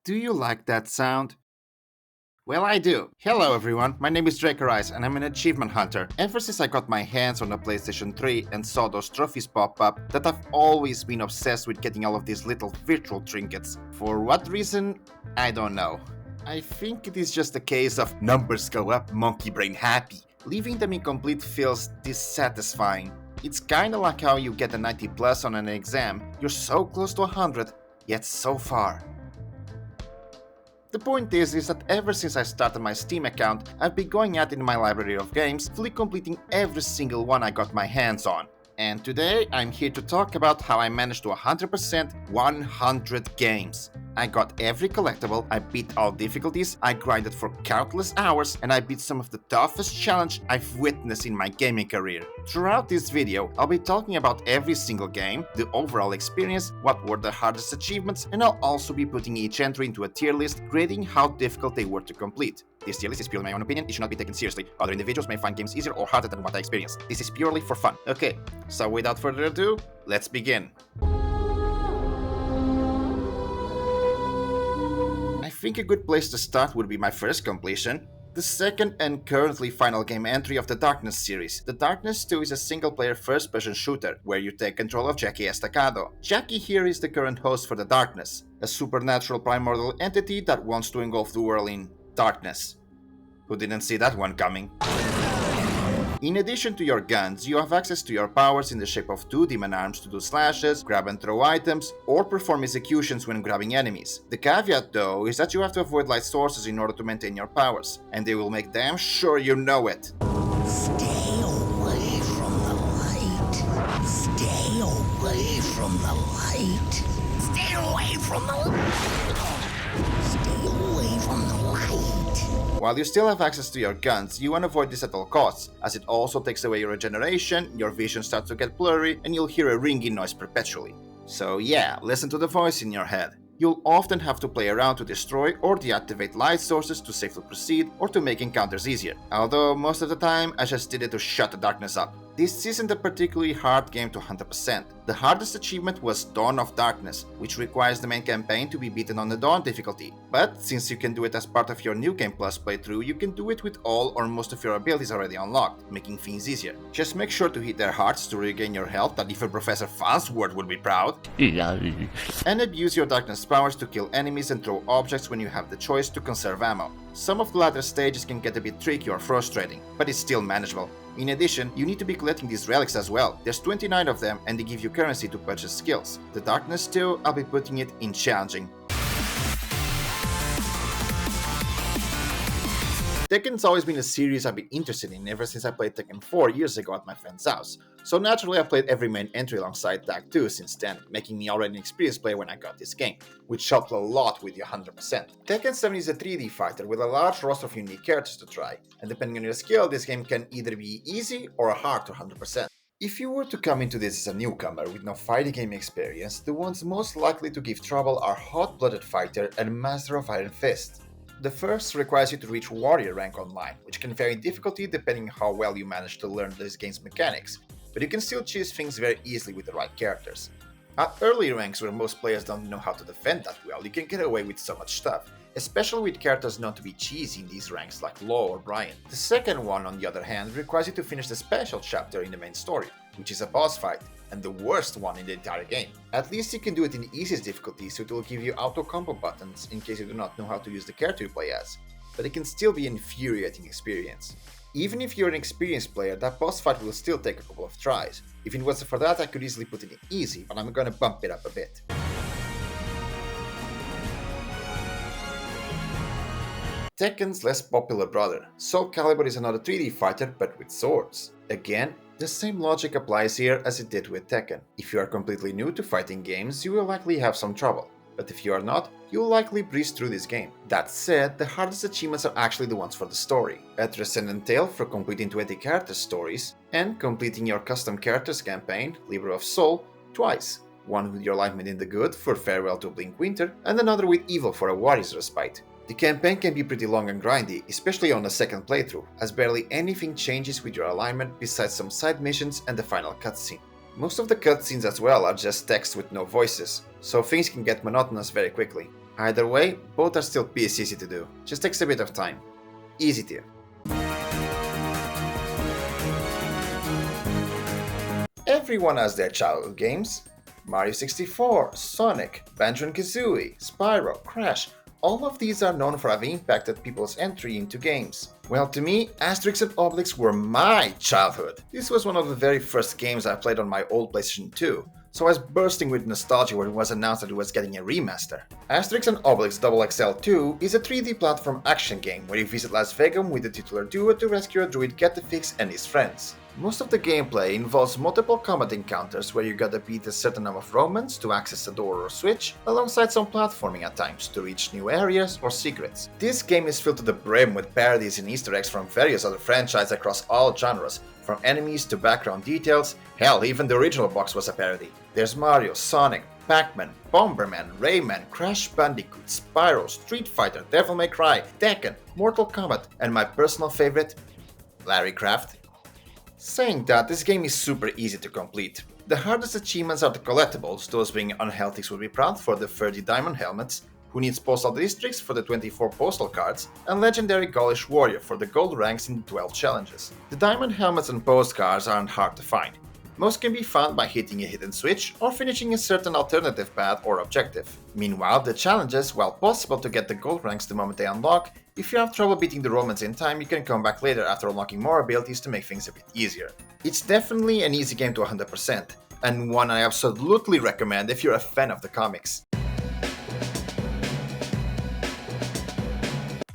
Do you like that sound? Well, I do. Hello everyone, my name is Dracorise and I'm an achievement hunter. Ever since I got my hands on the PlayStation 3 and saw those trophies pop up, that I've always been obsessed with getting all of these little virtual trinkets. For what reason? I don't know. I think it is just a case of numbers go up, monkey brain happy. Leaving them incomplete feels dissatisfying. It's kinda like how you get a 90 plus on an exam, you're so close to 100, yet so far. The point is that ever since I started my Steam account, I've been going at it in my library of games, fully completing every single one I got my hands on. And today, I'm here to talk about how I managed to 100% 100 games. I got every collectible, I beat all difficulties, I grinded for countless hours, and I beat some of the toughest challenge I've witnessed in my gaming career. Throughout this video, I'll be talking about every single game, the overall experience, what were the hardest achievements, and I'll also be putting each entry into a tier list, grading how difficult they were to complete. This tier list is purely my own opinion, it should not be taken seriously. Other individuals may find games easier or harder than what I experienced. This is purely for fun. Okay, so without further ado, let's begin. I think a good place to start would be my first completion, the second and currently final game entry of the Darkness series. The Darkness 2 is a single-player first-person shooter, where you take control of Jackie Estacado. Jackie here is the current host for the Darkness, a supernatural primordial entity that wants to engulf the world in darkness. Who didn't see that one coming? In addition to your guns, you have access to your powers in the shape of 2 demon arms to do slashes, grab and throw items, or perform executions when grabbing enemies. The caveat though is that you have to avoid light sources in order to maintain your powers, and they will make damn sure you know it. Stay away from the light. Stay away from the light. Stay away from the light. Stay away from the light. While you still have access to your guns, you want to avoid this at all costs, as it also takes away your regeneration, your vision starts to get blurry, and you'll hear a ringing noise perpetually. So yeah, listen to the voice in your head. You'll often have to play around to destroy or deactivate light sources to safely proceed or to make encounters easier, although most of the time I just did it to shut the darkness up. This isn't a particularly hard game to 100%. The hardest achievement was Dawn of Darkness, which requires the main campaign to be beaten on the Dawn difficulty. But since you can do it as part of your New Game Plus playthrough, you can do it with all or most of your abilities already unlocked, making things easier. Just make sure to hit their hearts to regain your health, that even Professor Farnsworth would be proud. And abuse your darkness powers to kill enemies and throw objects when you have the choice to conserve ammo. Some of the latter stages can get a bit tricky or frustrating, but it's still manageable. In addition, you need to be collecting these relics as well. There's 29 of them and they give you currency to purchase skills. The Darkness 2, I'll be putting it in challenging. Tekken's always been a series I've been interested in ever since I played Tekken 4 years ago at my friend's house, so naturally I played every main entry alongside Tag 2 since then, making me already an experienced player when I got this game, which helped a lot with the 100%. Tekken 7 is a 3D fighter with a large roster of unique characters to try, and depending on your skill, this game can either be easy or hard to 100%. If you were to come into this as a newcomer with no fighting game experience, the ones most likely to give trouble are Hot-Blooded Fighter and Master of Iron Fist. The first requires you to reach Warrior rank online, which can vary in difficulty depending on how well you manage to learn this game's mechanics, but you can still choose things very easily with the right characters. At early ranks where most players don't know how to defend that well, you can get away with so much stuff, especially with characters known to be cheesy in these ranks like Law or Brian. The second one, on the other hand, requires you to finish the special chapter in the main story, which is a boss fight, and the worst one in the entire game. At least you can do it in the easiest difficulty, so it will give you auto combo buttons in case you do not know how to use the character you play as, but it can still be an infuriating experience. Even if you're an experienced player, that boss fight will still take a couple of tries. If it wasn't for that, I could easily put it in easy, but I'm gonna bump it up a bit. Tekken's less popular brother, Soulcalibur, is another 3D fighter but with swords. Again, the same logic applies here as it did with Tekken. If you are completely new to fighting games, you will likely have some trouble, but if you are not, you will likely breeze through this game. That said, the hardest achievements are actually the ones for the story. A Transcendent Tale for completing 20 character stories, and completing your custom characters campaign, Libra of Soul, twice. One with your life made in the good for Farewell to Blink Winter, and another with Evil for a Warrior's Respite. The campaign can be pretty long and grindy, especially on the second playthrough, as barely anything changes with your alignment besides some side missions and the final cutscene. Most of the cutscenes as well are just text with no voices, so things can get monotonous very quickly. Either way, both are still piss easy to do, just takes a bit of time. Easy tier. Everyone has their childhood games. Mario 64, Sonic, Banjo-Kazooie, Spyro, Crash, all of these are known for having impacted people's entry into games. Well, to me, Asterix and Obelix were my childhood. This was one of the very first games I played on my old PlayStation 2, so I was bursting with nostalgia when it was announced that it was getting a remaster. Asterix and Obelix XXL 2 is a 3D platform action game where you visit Las Vegas with the titular duo to rescue a druid Getafix and his friends. Most of the gameplay involves multiple combat encounters where you gotta beat a certain number of Romans to access a door or switch, alongside some platforming at times to reach new areas or secrets. This game is filled to the brim with parodies and Easter eggs from various other franchises across all genres, from enemies to background details. Hell, even the original box was a parody. There's Mario, Sonic, Pac-Man, Bomberman, Rayman, Crash Bandicoot, Spyro, Street Fighter, Devil May Cry, Tekken, Mortal Kombat, and my personal favorite, Larry Craft. Saying that, this game is super easy to complete. The hardest achievements are the collectibles, those being Unhealthics would be proud for the 30 diamond helmets, Who Needs Postal Districts for the 24 postal cards, and Legendary Gaulish Warrior for the gold ranks in the 12 challenges. The diamond helmets and postcards aren't hard to find. Most can be found by hitting a hidden switch or finishing a certain alternative path or objective. Meanwhile, the challenges, while possible to get the gold ranks the moment they unlock, if you have trouble beating the Romans in time, you can come back later after unlocking more abilities to make things a bit easier. It's definitely an easy game to 100%, and one I absolutely recommend if you're a fan of the comics.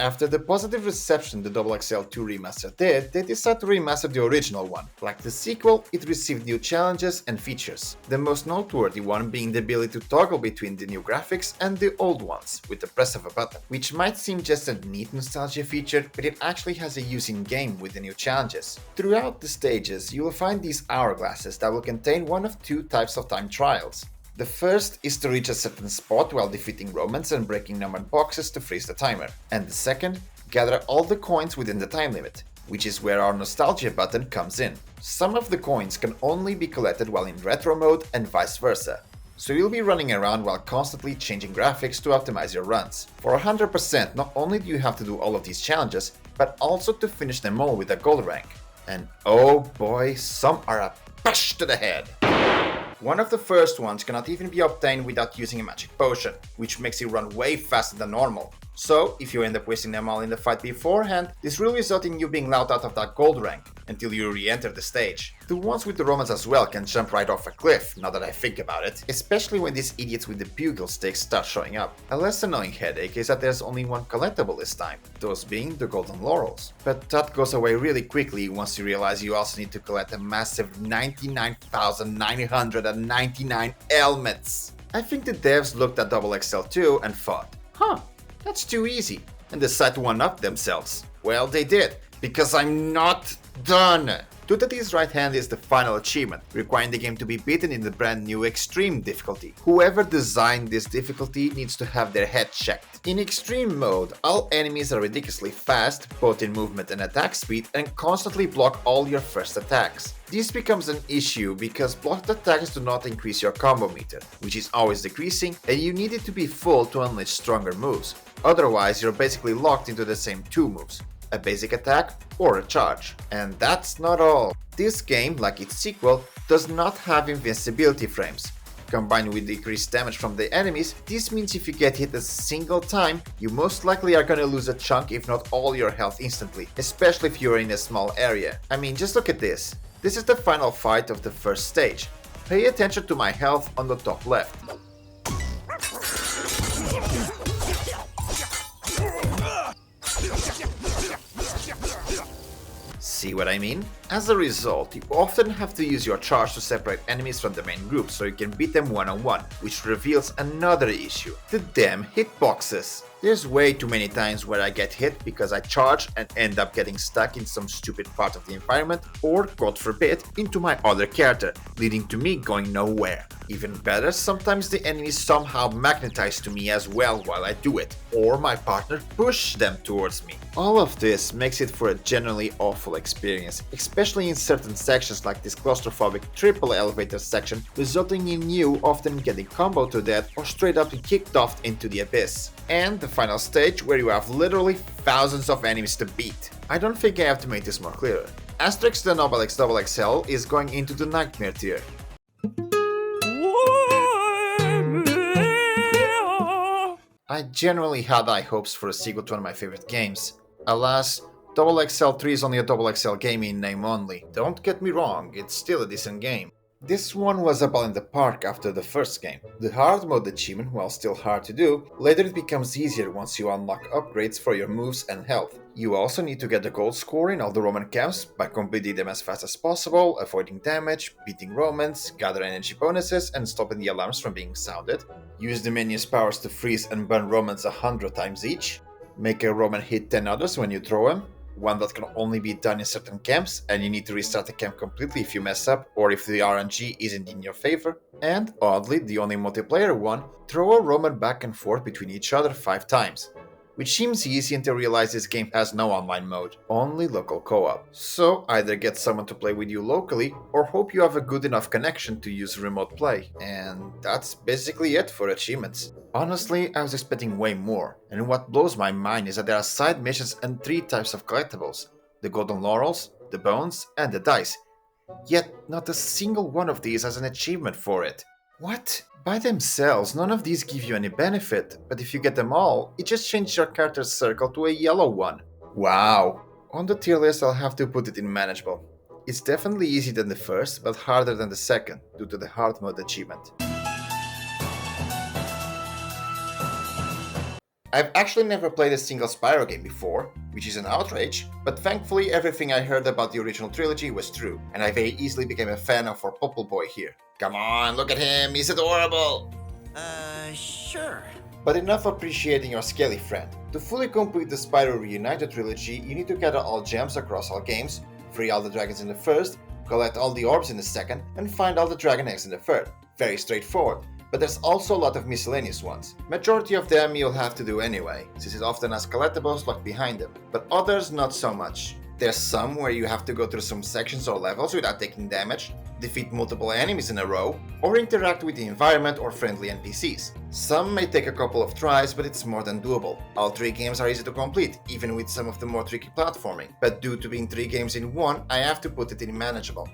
After the positive reception the XXL 2 remaster did, they decided to remaster the original one. Like the sequel, it received new challenges and features, the most noteworthy one being the ability to toggle between the new graphics and the old ones with the press of a button, which might seem just a neat nostalgia feature, but it actually has a use in-game with the new challenges. Throughout the stages, you will find these hourglasses that will contain one of two types of time trials. The first is to reach a certain spot while defeating Romans and breaking numbered boxes to freeze the timer, and the second, gather all the coins within the time limit, which is where our nostalgia button comes in. Some of the coins can only be collected while in retro mode and vice versa, so you'll be running around while constantly changing graphics to optimize your runs. For 100%, not only do you have to do all of these challenges, but also to finish them all with a gold rank. And oh boy, some are a push to the head! One of the first ones cannot even be obtained without using a magic potion, which makes you run way faster than normal. So, if you end up wasting them all in the fight beforehand, this will result in you being loud out of that gold rank, until you re-enter the stage. The ones with the Romans as well can jump right off a cliff, now that I think about it, especially when these idiots with the bugle sticks start showing up. A less annoying headache is that there's only one collectible this time, those being the golden laurels. But that goes away really quickly once you realize you also need to collect a massive 99,999 helmets. I think the devs looked at XXL 2 and thought, that's too easy, and decided to one-up themselves. Well, they did, because I'm not done. Tutati's right hand is the final achievement, requiring the game to be beaten in the brand new Extreme difficulty. Whoever designed this difficulty needs to have their head checked. In Extreme mode, all enemies are ridiculously fast, both in movement and attack speed, and constantly block all your first attacks. This becomes an issue because blocked attacks do not increase your combo meter, which is always decreasing, and you need it to be full to unleash stronger moves. Otherwise, you're basically locked into the same two moves, a basic attack or a charge. And that's not all. This game, like its sequel, does not have invincibility frames. Combined with decreased damage from the enemies, this means if you get hit a single time, you most likely are gonna lose a chunk if not all your health instantly, especially if you're in a small area. I mean, just look at this. This is the final fight of the first stage. Pay attention to my health on the top left. See what I mean? As a result, you often have to use your charge to separate enemies from the main group so you can beat them one-on-one, which reveals another issue, the damn hitboxes. There's way too many times where I get hit because I charge and end up getting stuck in some stupid part of the environment or, God forbid, into my other character, leading to me going nowhere. Even better, sometimes the enemies somehow magnetize to me as well while I do it, or my partner push them towards me. All of this makes it for a generally awful experience, especially especially in certain sections like this claustrophobic triple elevator section, resulting in you often getting comboed to death or straight up kicked off into the abyss. And the final stage where you have literally thousands of enemies to beat. I don't think I have to make this more clear. Asterix the Obelix XXL is going into the Nightmare tier. I genuinely had high hopes for a sequel to one of my favorite games. Alas, XXL3 is only a XXL game in name only. Don't get me wrong, it's still a decent game. This one was a ball in the park after the first game. The hard mode achievement, while still hard to do, later it becomes easier once you unlock upgrades for your moves and health. You also need to get the gold score in all the Roman camps by completing them as fast as possible, avoiding damage, beating Romans, gather energy bonuses and stopping the alarms from being sounded, use the minions' powers to freeze and burn Romans 100 times each, make a Roman hit 10 others when you throw him, one that can only be done in certain camps, and you need to restart the camp completely if you mess up or if the RNG isn't in your favor. And, oddly, the only multiplayer one, throw a Roman back and forth between each other 5 times. Which seems easy until you realize this game has no online mode, only local co-op. So either get someone to play with you locally, or hope you have a good enough connection to use remote play. And that's basically it for achievements. Honestly, I was expecting way more, and what blows my mind is that there are side missions and 3 types of collectibles: the golden laurels, the bones, and the dice. Yet not a single one of these has an achievement for it. What? By themselves, none of these give you any benefit, but if you get them all, it just changes your character's circle to a yellow one. Wow. On the tier list, I'll have to put it in manageable. It's definitely easier than the first, but harder than the second, due to the hard mode achievement. I've actually never played a single Spyro game before, which is an outrage, but thankfully everything I heard about the original trilogy was true, and I very easily became a fan of our Popple Boy here. Come on, look at him, he's adorable! Sure. But enough appreciating your scaly friend. To fully complete the Spyro Reunited trilogy, you need to gather all gems across all games, free all the dragons in the first, collect all the orbs in the second, and find all the dragon eggs in the third. Very straightforward. But there's also a lot of miscellaneous ones. Majority of them you'll have to do anyway, since it often has collectibles locked behind them, but others not so much. There's some where you have to go through some sections or levels without taking damage, defeat multiple enemies in a row, or interact with the environment or friendly NPCs. Some may take a couple of tries, but it's more than doable. All 3 games are easy to complete, even with some of the more tricky platforming, but due to being 3 games in one, I have to put it in manageable.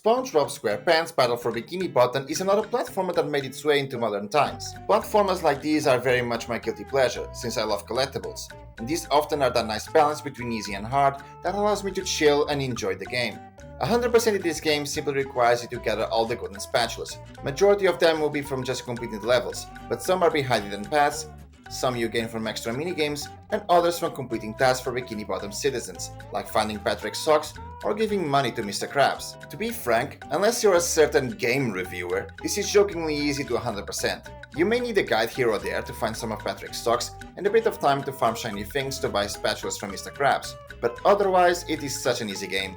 SpongeBob SquarePants Battle for Bikini Bottom is another platformer that made its way into modern times. Platformers like these are very much my guilty pleasure, since I love collectibles, and these often are that nice balance between easy and hard that allows me to chill and enjoy the game. 100% of this game simply requires you to gather all the golden spatulas. Majority of them will be from just completing the levels, but some are behind hidden paths, some you gain from extra minigames, and others from completing tasks for Bikini Bottom citizens, like finding Patrick's socks or giving money to Mr. Krabs. To be frank, unless you're a certain game reviewer, this is jokingly easy to 100%. You may need a guide here or there to find some of Patrick's socks and a bit of time to farm shiny things to buy spatulas from Mr. Krabs, but otherwise it is such an easy game.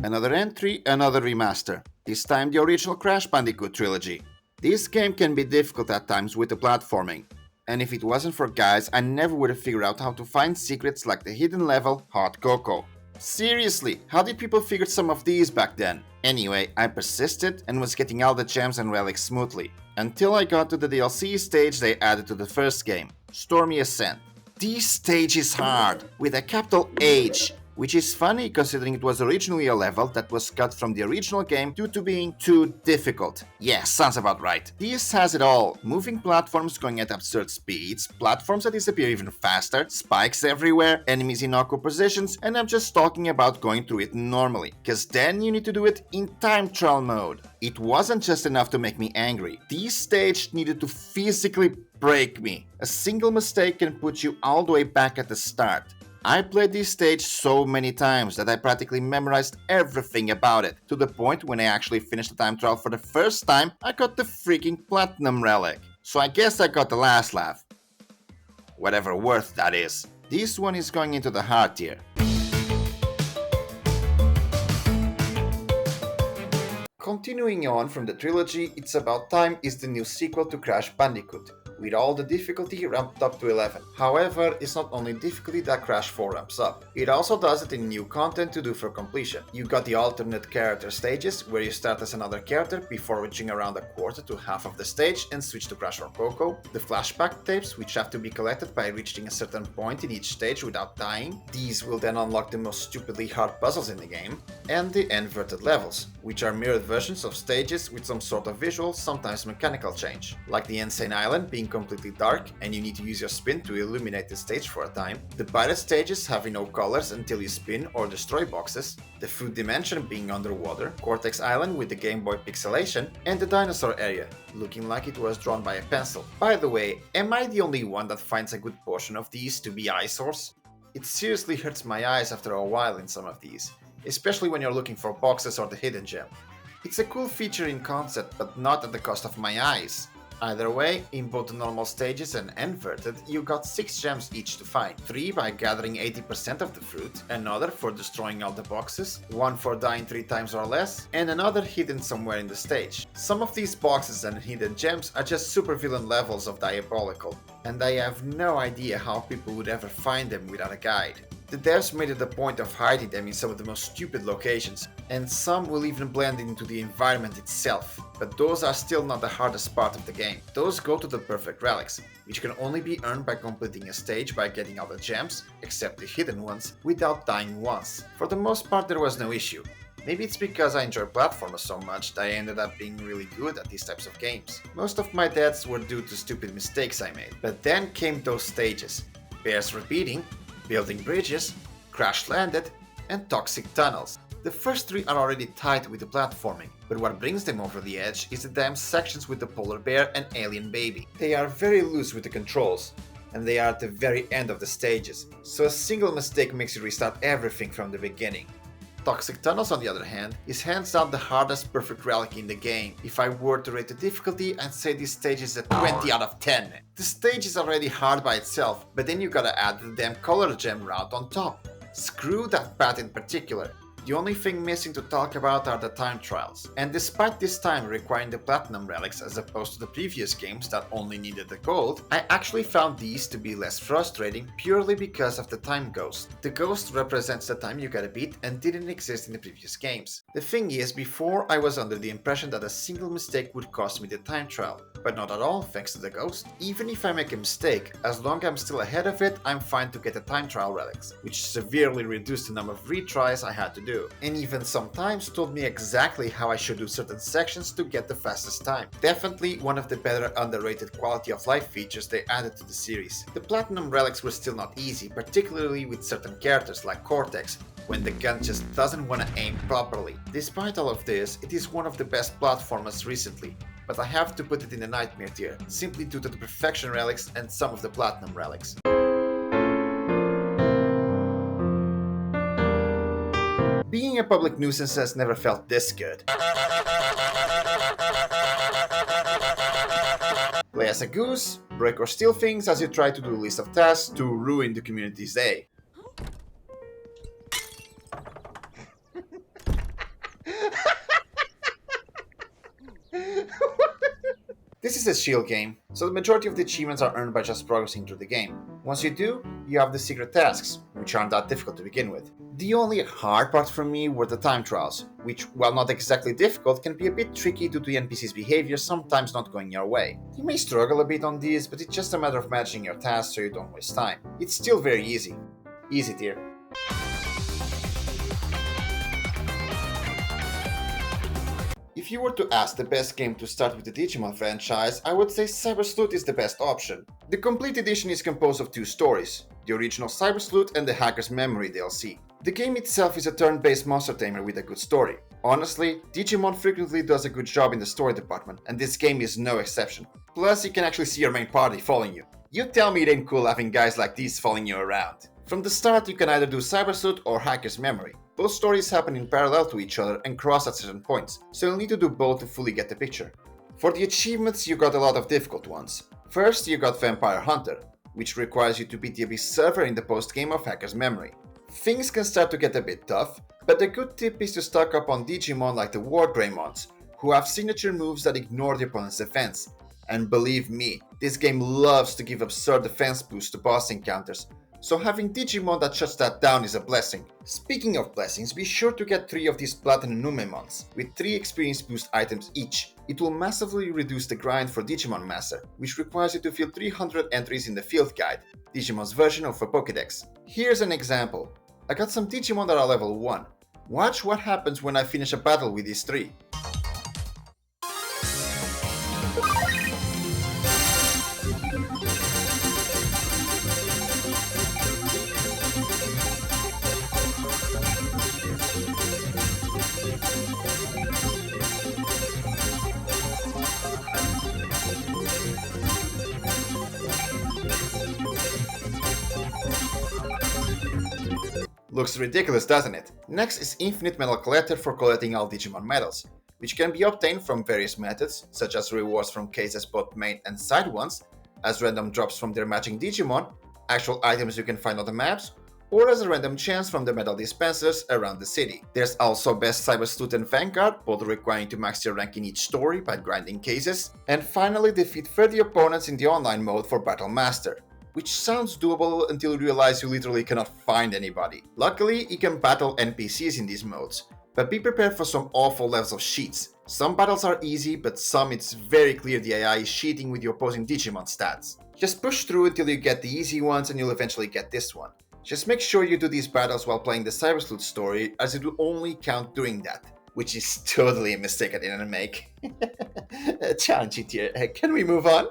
Another entry, another remaster. This time the original Crash Bandicoot trilogy. This game can be difficult at times with the platforming, and if it wasn't for guys, I never would have figured out how to find secrets like the hidden level Hot Cocoa. Seriously, how did people figure some of these back then? Anyway, I persisted and was getting all the gems and relics smoothly, until I got to the DLC stage they added to the first game, Stormy Ascent. This stage is hard, with a capital H, which is funny considering it was originally a level that was cut from the original game due to being too difficult. Yeah, sounds about right. This has it all. Moving platforms going at absurd speeds, platforms that disappear even faster, spikes everywhere, enemies in awkward positions, and I'm just talking about going through it normally, cause then you need to do it in time trial mode. It wasn't just enough to make me angry. This stage needed to physically break me. A single mistake can put you all the way back at the start. I played this stage so many times that I practically memorized everything about it, to the point when I actually finished the time trial for the first time, I got the freaking platinum relic. So I guess I got the last laugh. Whatever worth that is. This one is going into the hard tier. Continuing on from the trilogy, It's About Time is the new sequel to Crash Bandicoot. with all the difficulty ramped up to 11. However, it's not only difficulty that Crash 4 ramps up, it also does it in new content to do for completion. You got the alternate character stages, where you start as another character before reaching around a quarter to half of the stage and switch to Crash or Coco, the flashback tapes, which have to be collected by reaching a certain point in each stage without dying. These will then unlock the most stupidly hard puzzles in the game, and the inverted levels, which are mirrored versions of stages with some sort of visual, sometimes mechanical change, like the N.Sane Island being completely dark and you need to use your spin to illuminate the stage for a time, the pirate stages having no colors until you spin or destroy boxes, the food dimension being underwater, Cortex Island with the Game Boy pixelation, and the dinosaur area, looking like it was drawn by a pencil. By the way, am I the only one that finds a good portion of these to be eyesores? It seriously hurts my eyes after a while in some of these, especially when you're looking for boxes or the hidden gem. It's a cool feature in concept, but not at the cost of my eyes. Either way, in both the normal stages and inverted, you got 6 gems each to find. 3 by gathering 80% of the fruit, another for destroying all the boxes, 1 for dying 3 times or less, and another hidden somewhere in the stage. Some of these boxes and hidden gems are just supervillain levels of diabolical, and I have no idea how people would ever find them without a guide. The devs made it a point of hiding them in some of the most stupid locations, and some will even blend into the environment itself, but those are still not the hardest part of the game. Those go to the perfect relics, which can only be earned by completing a stage by getting all the gems, except the hidden ones, without dying once. For the most part there was no issue. Maybe it's because I enjoy platformers so much that I ended up being really good at these types of games. Most of my deaths were due to stupid mistakes I made, but then came those stages. Bears repeating, building bridges, crash landed, and toxic tunnels. The first 3 are already tight with the platforming, but what brings them over the edge is the damn sections with the polar bear and alien baby. They are very loose with the controls, and they are at the very end of the stages, so a single mistake makes you restart everything from the beginning. Toxic Tunnels, on the other hand, is hands down the hardest perfect relic in the game. If I were to rate the difficulty, I'd say this stage is a 20 out of 10. The stage is already hard by itself, but then you gotta add the damn color gem route on top. Screw that path in particular. The only thing missing to talk about are the time trials, and despite this time requiring the platinum relics as opposed to the previous games that only needed the gold, I actually found these to be less frustrating purely because of the time ghost. The ghost represents the time you gotta beat and didn't exist in the previous games. The thing is, before I was under the impression that a single mistake would cost me the time trial, but not at all thanks to the ghost. Even if I make a mistake, as long as I'm still ahead of it, I'm fine to get the time trial relics, which severely reduced the number of retries I had to do, and even sometimes told me exactly how I should do certain sections to get the fastest time. Definitely one of the better underrated quality of life features they added to the series. The platinum relics were still not easy, particularly with certain characters like Cortex, when the gun just doesn't want to aim properly. Despite all of this, it is one of the best platformers recently, but I have to put it in the nightmare tier, simply due to the perfection relics and some of the platinum relics. Being a public nuisance has never felt this good. Play as a goose, break or steal things as you try to do a list of tasks to ruin the community's day. This is a shield game, so the majority of the achievements are earned by just progressing through the game. Once you do, you have the secret tasks, which aren't that difficult to begin with. The only hard part for me were the time trials, which, while not exactly difficult, can be a bit tricky due to the NPC's behavior sometimes not going your way. You may struggle a bit on these, but it's just a matter of managing your tasks so you don't waste time. It's still very easy. Easy tier. If you were to ask the best game to start with the Digimon franchise, I would say Cybersleuth is the best option. The complete edition is composed of 2 stories, the original Cybersleuth and the Hacker's Memory DLC. The game itself is a turn-based monster tamer with a good story. Honestly, Digimon frequently does a good job in the story department, and this game is no exception. Plus, you can actually see your main party following you. You tell me it ain't cool having guys like these following you around. From the start, you can either do Cybersleuth or Hacker's Memory. Both stories happen in parallel to each other and cross at certain points, so you'll need to do both to fully get the picture. For the achievements, you got a lot of difficult ones. First, you got Vampire Hunter, which requires you to beat the Abyss server in the post-game of Hacker's Memory. Things can start to get a bit tough, but a good tip is to stock up on Digimon like the War Greymons, who have signature moves that ignore the opponent's defense, And believe me, this game loves to give absurd defense boosts to boss encounters, so having Digimon that shuts that down is a blessing. Speaking of blessings, be sure to get 3 of these Platinum Numemons, with 3 experience boost items each. It will massively reduce the grind for Digimon Master, which requires you to fill 300 entries in the field guide, Digimon's version of a Pokédex. Here's an example. I got some Digimon that are level 1. Watch what happens when I finish a battle with these 3. Looks ridiculous, doesn't it? Next is Infinite Medal Collector for collecting all Digimon medals, which can be obtained from various methods, such as rewards from cases, both main and side ones, as random drops from their matching Digimon, actual items you can find on the maps, or as a random chance from the medal dispensers around the city. There's also Best Cybersleuth and Vanguard, both requiring to max your rank in each story by grinding cases, and finally defeat 30 opponents in the online mode for Battle Master, which sounds doable until you realize you literally cannot find anybody. Luckily, you can battle NPCs in these modes, but be prepared for some awful levels of cheats. Some battles are easy, but some it's very clear the AI is cheating with your opposing Digimon stats. Just push through until you get the easy ones and you'll eventually get this one. Just make sure you do these battles while playing the Cybersleuth story, as it will only count during that, which is totally a mistake I didn't make. Challenge it here. Can we move on?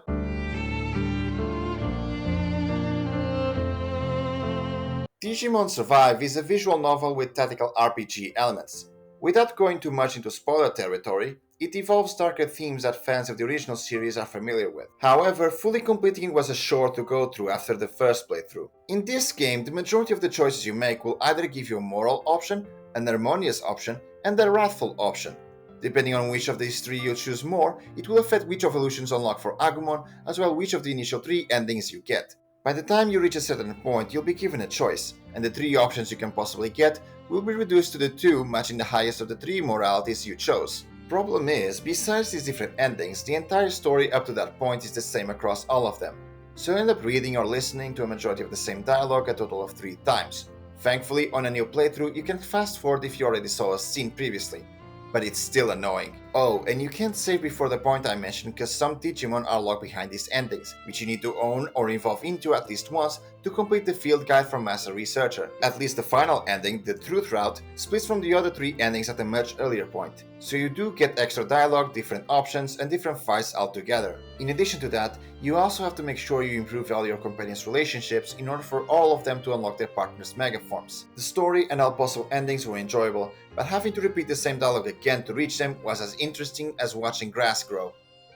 Digimon Survive is a visual novel with tactical RPG elements. Without going too much into spoiler territory, it evolves darker themes that fans of the original series are familiar with. However, fully completing it was a chore to go through after the first playthrough. In this game, the majority of the choices you make will either give you a moral option, an harmonious option, and a wrathful option. Depending on which of these 3 you choose more, it will affect which evolutions unlock for Agumon, as well which of the initial 3 endings you get. By the time you reach a certain point, you'll be given a choice, and the 3 options you can possibly get will be reduced to the 2 matching the highest of the 3 moralities you chose. Problem is, besides these different endings, the entire story up to that point is the same across all of them, so you end up reading or listening to a majority of the same dialogue a total of 3 times. Thankfully, on a new playthrough, you can fast forward if you already saw a scene previously, but it's still annoying. Oh, and you can't save before the point I mentioned because some Digimon are locked behind these endings, which you need to own or evolve into at least once to complete the field guide from Master Researcher. At least the final ending, the Truth Route, splits from the other 3 endings at a much earlier point, so you do get extra dialogue, different options, and different fights altogether. In addition to that, you also have to make sure you improve all your companions' relationships in order for all of them to unlock their partner's megaforms. The story and all possible endings were enjoyable, but having to repeat the same dialogue again to reach them was as interesting as watching grass grow.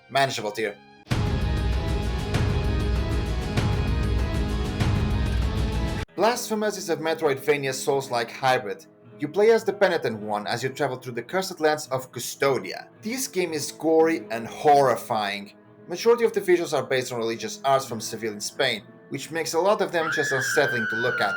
Manageable tier. Blasphemous is a Metroidvania Souls-like hybrid. You play as the penitent one as you travel through the cursed lands of Custodia. This game is gory and horrifying. Majority of the visuals are based on religious arts from Seville in Spain, which makes a lot of them just unsettling to look at.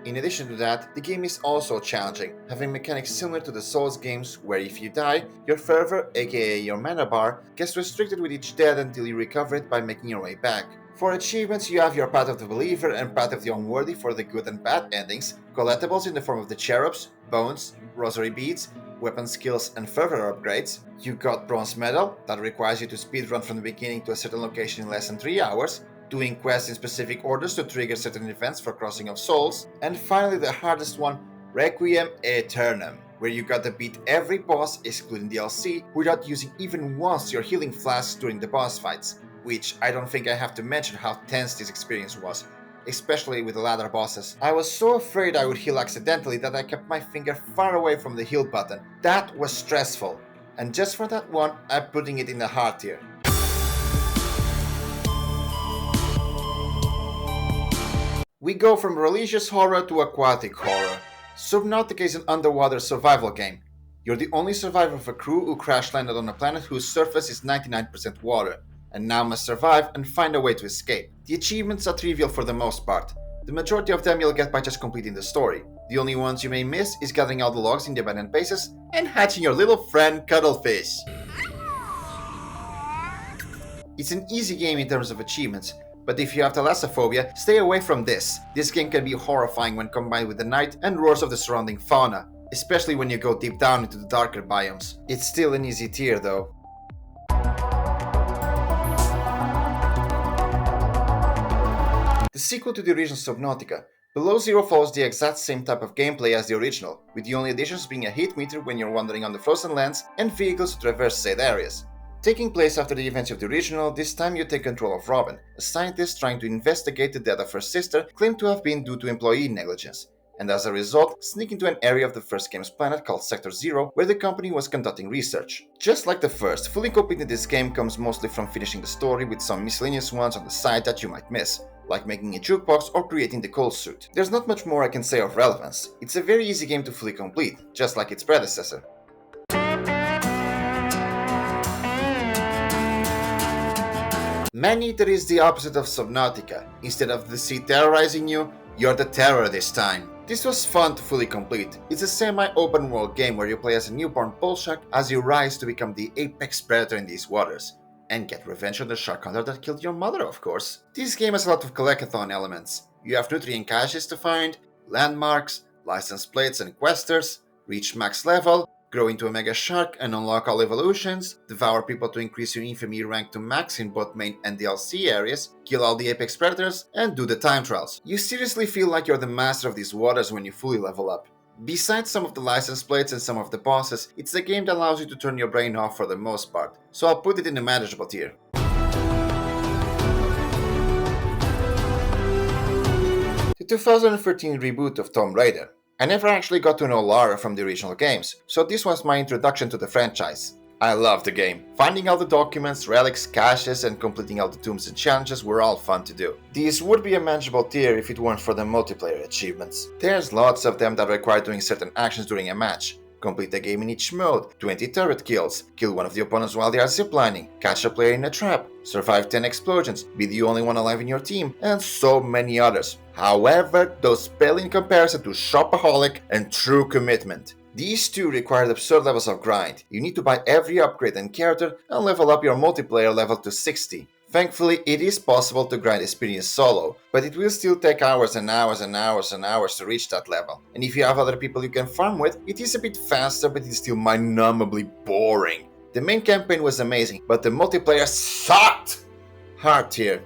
In addition to that, the game is also challenging, having mechanics similar to the Souls games where if you die, your fervor, aka your mana bar, gets restricted with each death until you recover it by making your way back. For achievements, you have your Path of the Believer and Path of the Unworthy for the good and bad endings, collectibles in the form of the cherubs, bones, rosary beads, weapon skills and fervor upgrades. You got Bronze Medal, that requires you to speedrun from the beginning to a certain location in less than 3 hours, doing quests in specific orders to trigger certain events for Crossing of Souls, and finally the hardest one, Requiem Aeternum, where you gotta beat every boss, excluding DLC, without using even once your healing flasks during the boss fights, which I don't think I have to mention how tense this experience was, especially with the latter bosses. I was so afraid I would heal accidentally that I kept my finger far away from the heal button. That was stressful, and just for that one, I'm putting it in the hard tier. We go from religious horror to aquatic horror. Subnautica is an underwater survival game. You're the only survivor of a crew who crash landed on a planet whose surface is 99% water, and now must survive and find a way to escape. The achievements are trivial for the most part. The majority of them you'll get by just completing the story. The only ones you may miss is gathering all the logs in the abandoned bases and hatching your little friend Cuddlefish. It's an easy game in terms of achievements, but if you have thalassophobia, stay away from this. This game can be horrifying when combined with the night and roars of the surrounding fauna, especially when you go deep down into the darker biomes. It's still an easy tier though. The sequel to the original Subnautica, Below Zero follows the exact same type of gameplay as the original, with the only additions being a heat meter when you're wandering on the frozen lands and vehicles to traverse said areas. Taking place after the events of the original, this time you take control of Robin, a scientist trying to investigate the death of her sister claimed to have been due to employee negligence, and as a result, sneak into an area of the first game's planet called Sector Zero, where the company was conducting research. Just like the first, fully completing this game comes mostly from finishing the story with some miscellaneous ones on the side that you might miss, like making a jukebox or creating the cold suit. There's not much more I can say of relevance. It's a very easy game to fully complete, just like its predecessor. Maneater is the opposite of Subnautica. Instead of the sea terrorizing you, you're the terror this time. This was fun to fully complete. It's a semi-open world game where you play as a newborn bull shark as you rise to become the apex predator in these waters. And get revenge on the shark hunter that killed your mother, of course. This game has a lot of collectathon elements. You have nutrient caches to find, landmarks, license plates and questers, reach max level, grow into a mega shark and unlock all evolutions, devour people to increase your infamy rank to max in both main and DLC areas, kill all the apex predators, and do the time trials. You seriously feel like you're the master of these waters when you fully level up. Besides some of the license plates and some of the bosses, it's a game that allows you to turn your brain off for the most part, so I'll put it in a manageable tier. The 2013 reboot of Tomb Raider. I never actually got to know Lara from the original games, so this was my introduction to the franchise. I loved the game. Finding all the documents, relics, caches, and completing all the tombs and challenges were all fun to do. These would be a manageable tier if it weren't for the multiplayer achievements. There's lots of them that require doing certain actions during a match. Complete the game in each mode, 20 turret kills, kill one of the opponents while they are ziplining, catch a player in a trap, survive 10 explosions, be the only one alive in your team, and so many others. However, those pale in comparison to Shopaholic and True Commitment. These two required absurd levels of grind. You need to buy every upgrade and character and level up your multiplayer level to 60. Thankfully, it is possible to grind experience solo, but it will still take hours and hours and hours and hours to reach that level. And if you have other people you can farm with, it is a bit faster, but it's still mind-numbingly boring. The main campaign was amazing, but the multiplayer sucked! Hard tier.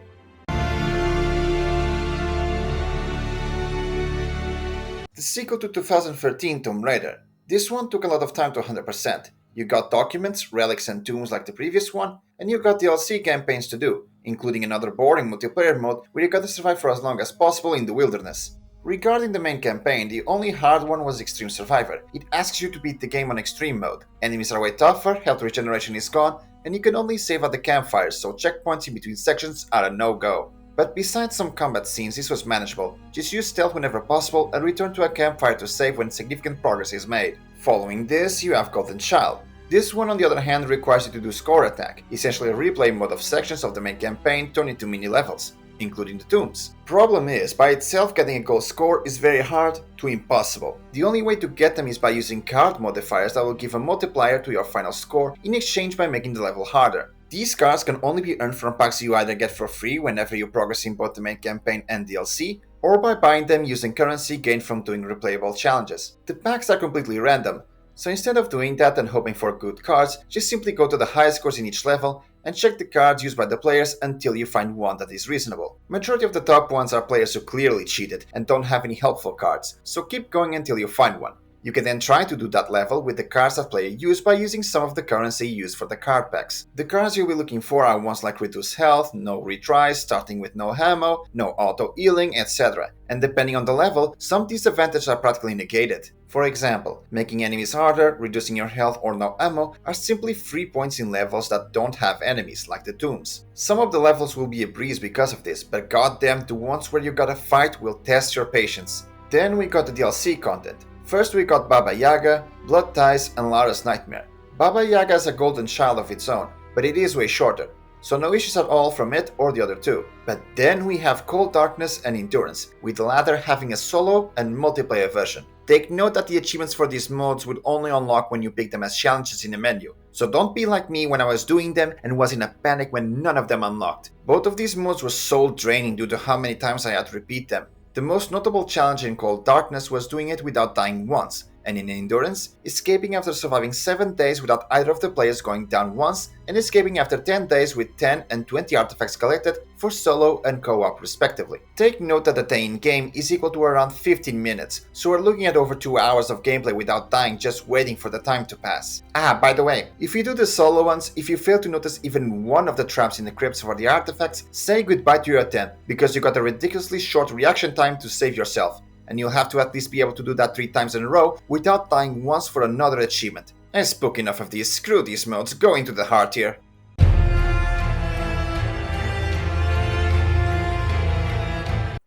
The sequel to 2013 Tomb Raider. This one took a lot of time to 100%. You got documents, relics and tombs like the previous one, and you got DLC campaigns to do, including another boring multiplayer mode where you got to survive for as long as possible in the wilderness. Regarding the main campaign, the only hard one was Extreme Survivor. It asks you to beat the game on extreme mode. Enemies are way tougher, health regeneration is gone, and you can only save at the campfires, so checkpoints in between sections are a no-go. But besides some combat scenes, this was manageable. Just use stealth whenever possible and return to a campfire to save when significant progress is made. Following this, you have Golden Child. This one on the other hand requires you to do score attack, essentially a replay mode of sections of the main campaign turned into mini levels, including the tombs. Problem is, by itself getting a gold score is very hard to impossible. The only way to get them is by using card modifiers that will give a multiplier to your final score in exchange by making the level harder. These cards can only be earned from packs you either get for free whenever you progress in both the main campaign and DLC, or by buying them using currency gained from doing replayable challenges. The packs are completely random, so instead of doing that and hoping for good cards, just simply go to the highest scores in each level and check the cards used by the players until you find one that is reasonable. Majority of the top ones are players who clearly cheated and don't have any helpful cards, so keep going until you find one. You can then try to do that level with the cards that player used by using some of the currency used for the card packs. The cards you'll be looking for are ones like reduce health, no retries, starting with no ammo, no auto healing, etc. And depending on the level, some disadvantages are practically negated. For example, making enemies harder, reducing your health or no ammo are simply free points in levels that don't have enemies, like the tombs. Some of the levels will be a breeze because of this, but goddamn the ones where you gotta fight will test your patience. Then we got the DLC content. First we got Baba Yaga, Blood Ties and Lara's Nightmare. Baba Yaga is a golden child of its own, but it is way shorter, so no issues at all from it or the other two. But then we have Cold Darkness and Endurance, with the latter having a solo and multiplayer version. Take note that the achievements for these modes would only unlock when you pick them as challenges in the menu, so don't be like me when I was doing them and was in a panic when none of them unlocked. Both of these modes were soul draining due to how many times I had to repeat them. The most notable challenge in Cold Darkness was doing it without dying once, and in Endurance, escaping after surviving 7 days without either of the players going down once, and escaping after 10 days with 10 and 20 artifacts collected for solo and co-op respectively. Take note that the day in game is equal to around 15 minutes, so we're looking at over 2 hours of gameplay without dying just waiting for the time to pass. By the way, if you do the solo ones, if you fail to notice even one of the traps in the crypts for the artifacts, say goodbye to your attempt, because you got a ridiculously short reaction time to save yourself. And you'll have to at least be able to do that 3 times in a row without dying once for another achievement. I spoke enough of these, screw these modes, go into the heart here.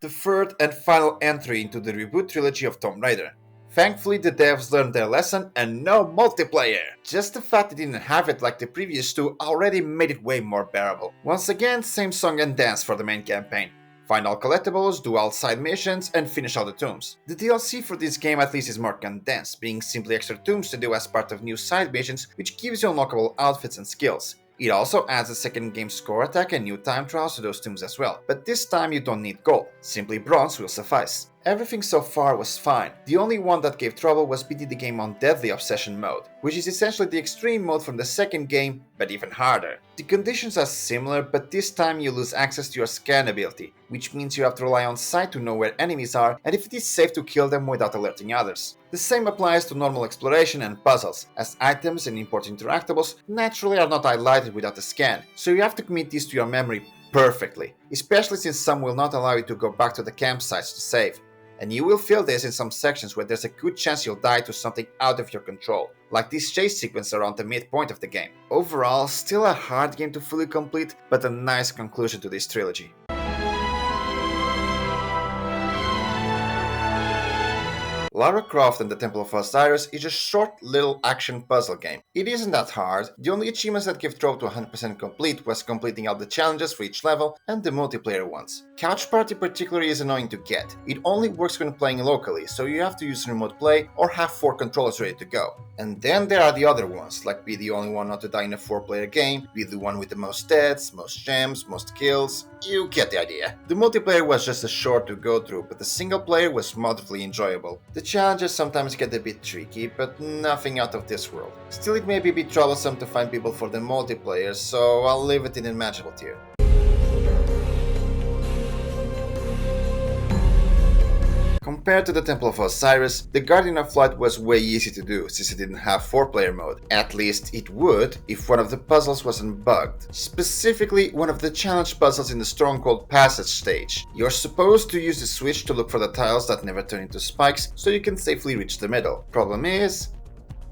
The third and final entry into the reboot trilogy of Tomb Raider. Thankfully the devs learned their lesson and no multiplayer. Just the fact they didn't have it like the previous 2 already made it way more bearable. Once again, same song and dance for the main campaign. Find all collectibles, do all side missions, and finish all the tombs. The DLC for this game at least is more condensed, being simply extra tombs to do as part of new side missions, which gives you unlockable outfits and skills. It also adds a second game score attack and new time trials to those tombs as well, but this time you don't need gold, simply bronze will suffice. Everything so far was fine. The only one that gave trouble was beating the game on Deadly Obsession mode, which is essentially the extreme mode from the second game, but even harder. The conditions are similar, but this time you lose access to your scan ability, which means you have to rely on sight to know where enemies are and if it is safe to kill them without alerting others. The same applies to normal exploration and puzzles, as items and important interactables naturally are not highlighted without a scan, so you have to commit these to your memory perfectly, especially since some will not allow you to go back to the campsites to save. And you will feel this in some sections where there's a good chance you'll die to something out of your control, like this chase sequence around the midpoint of the game. Overall, still a hard game to fully complete, but a nice conclusion to this trilogy. Lara Croft and the Temple of Osíris is a short little action puzzle game. It isn't that hard, the only achievements that give throw to 100% complete was completing all the challenges for each level and the multiplayer ones. Couch Party particularly is annoying to get. It only works when playing locally, so you have to use remote play or have 4 controllers ready to go. And then there are the other ones, like be the only one not to die in a 4-player game, be the one with the most deaths, most gems, most kills, you get the idea. The multiplayer was just a short to go through, but the single player was moderately enjoyable. The challenges sometimes get a bit tricky, but nothing out of this world. Still, it may be a bit troublesome to find people for the multiplayer, so I'll leave it in the manageable tier. Compared to the Temple of Osíris, the Guardian of Light was way easy to do since it didn't have 4-player mode. At least it would if one of the puzzles wasn't bugged. Specifically, one of the challenge puzzles in the Stronghold Passage stage. You're supposed to use the switch to look for the tiles that never turn into spikes so you can safely reach the middle. Problem is,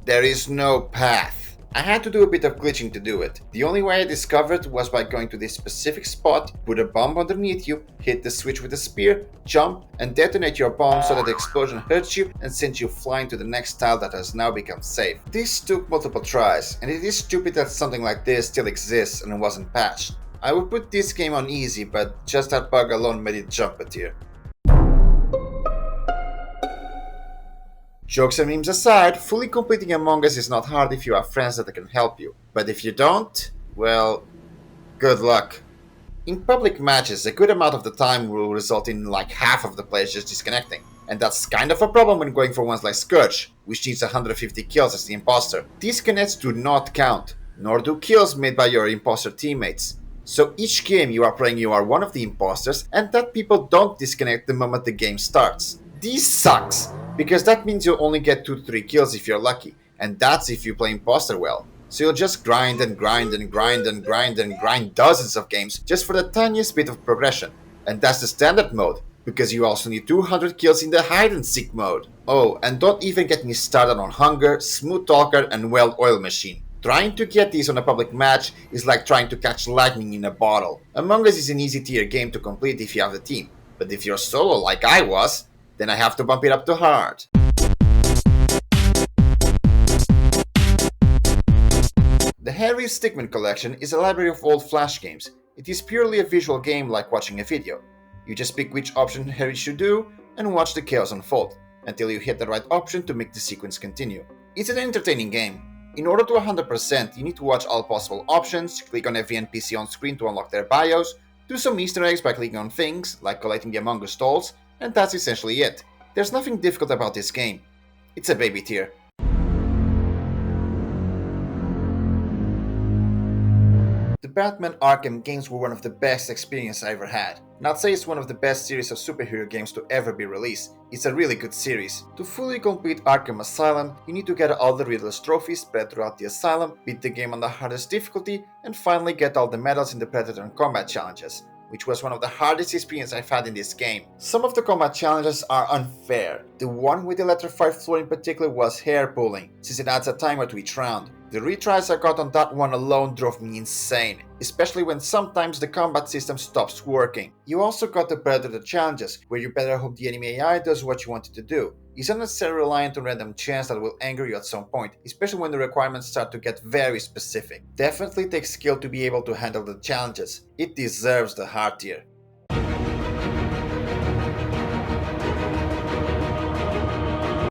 there is no path. I had to do a bit of glitching to do it. The only way I discovered was by going to this specific spot, put a bomb underneath you, hit the switch with a spear, jump, and detonate your bomb so that the explosion hurts you and sends you flying to the next tile that has now become safe. This took multiple tries, and it is stupid that something like this still exists and wasn't patched. I would put this game on easy, but just that bug alone made it jump a tier. Jokes and memes aside, fully completing Among Us is not hard if you have friends that can help you. But if you don't, well, good luck. In public matches, a good amount of the time will result in like half of the players just disconnecting. And that's kind of a problem when going for ones like Scourge, which needs 150 kills as the imposter. Disconnects do not count, nor do kills made by your imposter teammates. So each game you are playing you are one of the imposters, and that people don't disconnect the moment the game starts. This sucks, because that means you'll only get 2-3 kills if you're lucky, and that's if you play imposter well. So you'll just grind and grind and grind and grind and grind dozens of games just for the tiniest bit of progression. And that's the standard mode, because you also need 200 kills in the hide and seek mode. Oh, and don't even get me started on Hunger, Smooth Talker and Well-Oiled Machine. Trying to get these on a public match is like trying to catch lightning in a bottle. Among Us is an easy tier game to complete if you have a team, but if you're solo like I was, then I have to bump it up to hard. The Harry Stickmin collection is a library of old Flash games. It is purely a visual game like watching a video. You just pick which option Harry should do and watch the chaos unfold. until you hit the right option to make the sequence continue. It's an entertaining game. In order to 100%, you need to watch all possible options, click on every NPC on screen to unlock their bios, do some Easter eggs by clicking on things, like collecting the Among Us stalls, and that's essentially it. There's nothing difficult about this game. It's a baby tier. The Batman Arkham games were one of the best experiences I ever had. Not say it's one of the best series of superhero games to ever be released. It's a really good series. To fully complete Arkham Asylum, you need to get all the Riddler's trophies spread throughout the asylum, beat the game on the hardest difficulty, and finally get all the medals in the Predator and Combat challenges, which was one of the hardest experiences I've had in this game. Some of the combat challenges are unfair. The one with the electrified floor in particular was hair-pulling, since it adds a timer to each round. The retries I got on that one alone drove me insane, especially when sometimes the combat system stops working. You also got the Predator challenges, where you better hope the enemy AI does what you want it to do. It's not necessarily reliant on random chance that will anger you at some point, especially when the requirements start to get very specific. Definitely takes skill to be able to handle the challenges. It deserves the hard tier.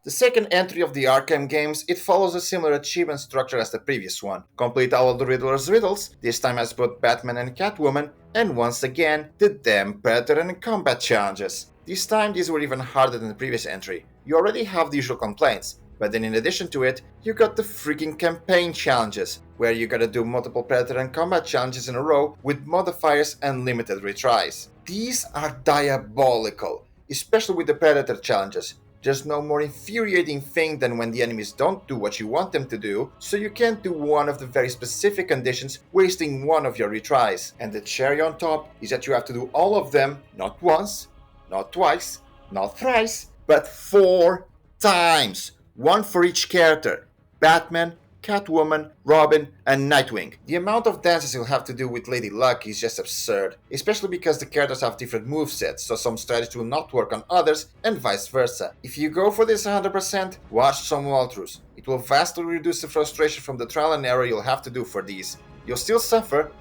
The second entry of the Arkham games, it follows a similar achievement structure as the previous one. Complete all of the Riddler's riddles, this time as both Batman and Catwoman, and once again, the damn Predator and Combat challenges. This time these were even harder than the previous entry. You already have the usual complaints, but then in addition to it, you got the freaking campaign challenges, where you gotta do multiple Predator and Combat challenges in a row with modifiers and limited retries. These are diabolical, especially with the Predator challenges. There's no more infuriating thing than when the enemies don't do what you want them to do, so you can't do one of the very specific conditions, wasting one of your retries. And the cherry on top is that you have to do all of them, not once, not twice, not thrice, but 4 times. One for each character. Batman, Catwoman, Robin, and Nightwing. The amount of dances you'll have to do with Lady Luck is just absurd, especially because the characters have different movesets, so some strategies will not work on others, and vice versa. If you go for this 100%, watch some walkthroughs. It will vastly reduce the frustration from the trial and error you'll have to do for these. You'll still suffer,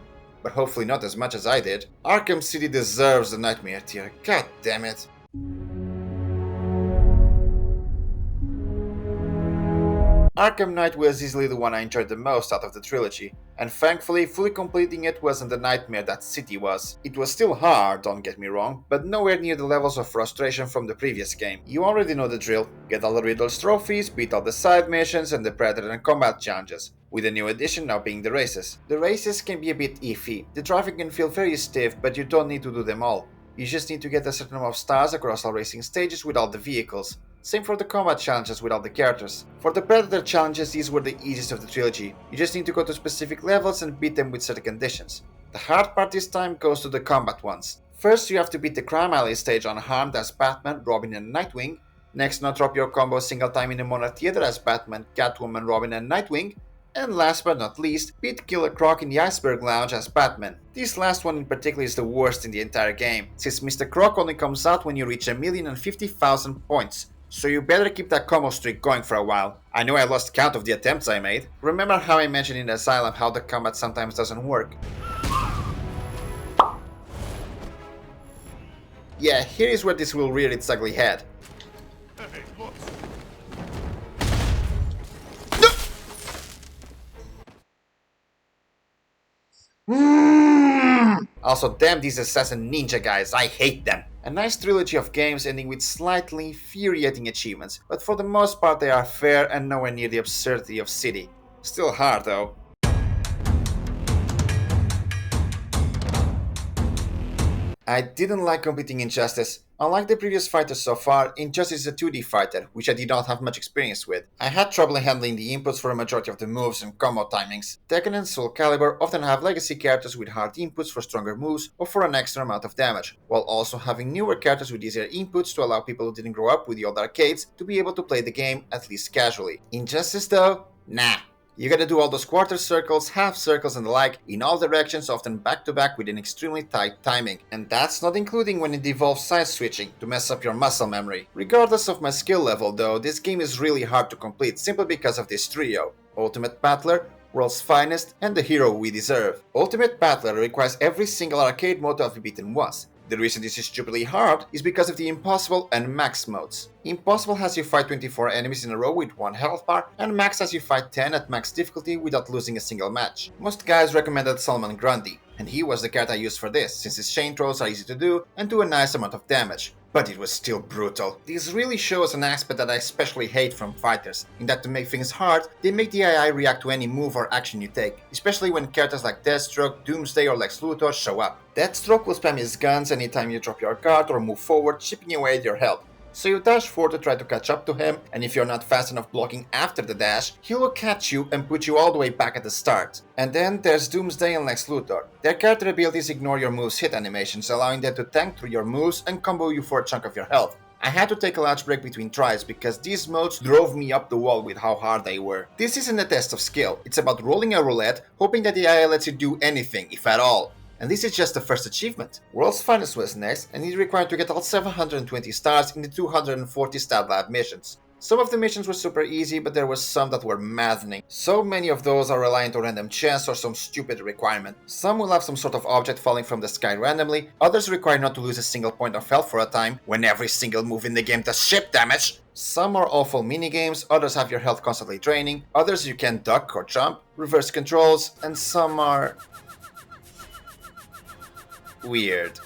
but hopefully not as much as I did. Arkham City deserves the Nightmare tier, god damn it. Arkham Knight was easily the one I enjoyed the most out of the trilogy, and thankfully fully completing it wasn't the nightmare that City was. It was still hard, don't get me wrong, but nowhere near the levels of frustration from the previous game. You already know the drill, get all the Riddler's trophies, beat all the side missions and the Predator and Combat challenges, with the new addition now being the races. The races can be a bit iffy, the driving can feel very stiff, but you don't need to do them all. You just need to get a certain amount of stars across all racing stages with all the vehicles. Same for the combat challenges with all the characters. For the Predator challenges, these were the easiest of the trilogy. You just need to go to specific levels and beat them with certain conditions. The hard part this time goes to the combat ones. First you have to beat the Crime Alley stage unharmed as Batman, Robin and Nightwing. Next not drop your combo a single time in the Monarch Theater as Batman, Catwoman, Robin and Nightwing. And last but not least, beat Killer Croc in the Iceberg Lounge as Batman. This last one in particular is the worst in the entire game, since Mr. Croc only comes out when you reach 1,050,000 points. So you better keep that combo streak going for a while. I know I lost count of the attempts I made. Remember how I mentioned in the Asylum how the combat sometimes doesn't work? Yeah, here is where this will rear its ugly head. Also, damn these assassin ninja guys, I hate them. A nice trilogy of games ending with slightly infuriating achievements, but for the most part they are fair and nowhere near the absurdity of City. Still hard though. I didn't like competing Injustice. Unlike the previous fighters so far, Injustice is a 2D fighter, which I did not have much experience with. I had trouble handling the inputs for a majority of the moves and combo timings. Tekken and Soulcalibur often have legacy characters with hard inputs for stronger moves or for an extra amount of damage, while also having newer characters with easier inputs to allow people who didn't grow up with the old arcades to be able to play the game at least casually. Injustice though? Nah. You gotta do all those quarter circles, half circles and the like in all directions, often back to back with an extremely tight timing. And that's not including when it involves side switching to mess up your muscle memory. Regardless of my skill level though, this game is really hard to complete simply because of this trio: Ultimate Battler, World's Finest, and the hero we deserve. Ultimate Battler requires every single arcade mode to have been beaten once. The reason this is stupidly hard is because of the Impossible and Max modes. Impossible has you fight 24 enemies in a row with 1 health bar, and Max has you fight 10 at max difficulty without losing a single match. Most guys recommended Salman Grundy, and he was the character I used for this, since his chain throws are easy to do and do a nice amount of damage. But it was still brutal. This really shows an aspect that I especially hate from fighters, in that to make things hard, they make the AI react to any move or action you take, especially when characters like Deathstroke, Doomsday or Lex Luthor show up. Deathstroke will spam his guns anytime you drop your guard or move forward, chipping away at your health. So you dash forward to try to catch up to him, and if you're not fast enough blocking after the dash, he will catch you and put you all the way back at the start. And then there's Doomsday and Lex Luthor. Their character abilities ignore your move's hit animations, allowing them to tank through your moves and combo you for a chunk of your health. I had to take a large break between tries because these modes drove me up the wall with how hard they were. This isn't a test of skill, it's about rolling a roulette, hoping that the AI lets you do anything, if at all. And this is just the first achievement. World's Finest was next, and it required to get all 720 stars in the 240 stat lab missions. Some of the missions were super easy, but there were some that were maddening. So many of those are reliant on random chance or some stupid requirement. Some will have some sort of object falling from the sky randomly, others require not to lose a single point of health for a time, when every single move in the game does ship damage. Some are awful minigames, others have your health constantly draining, others you can duck or jump, reverse controls, and some are weird.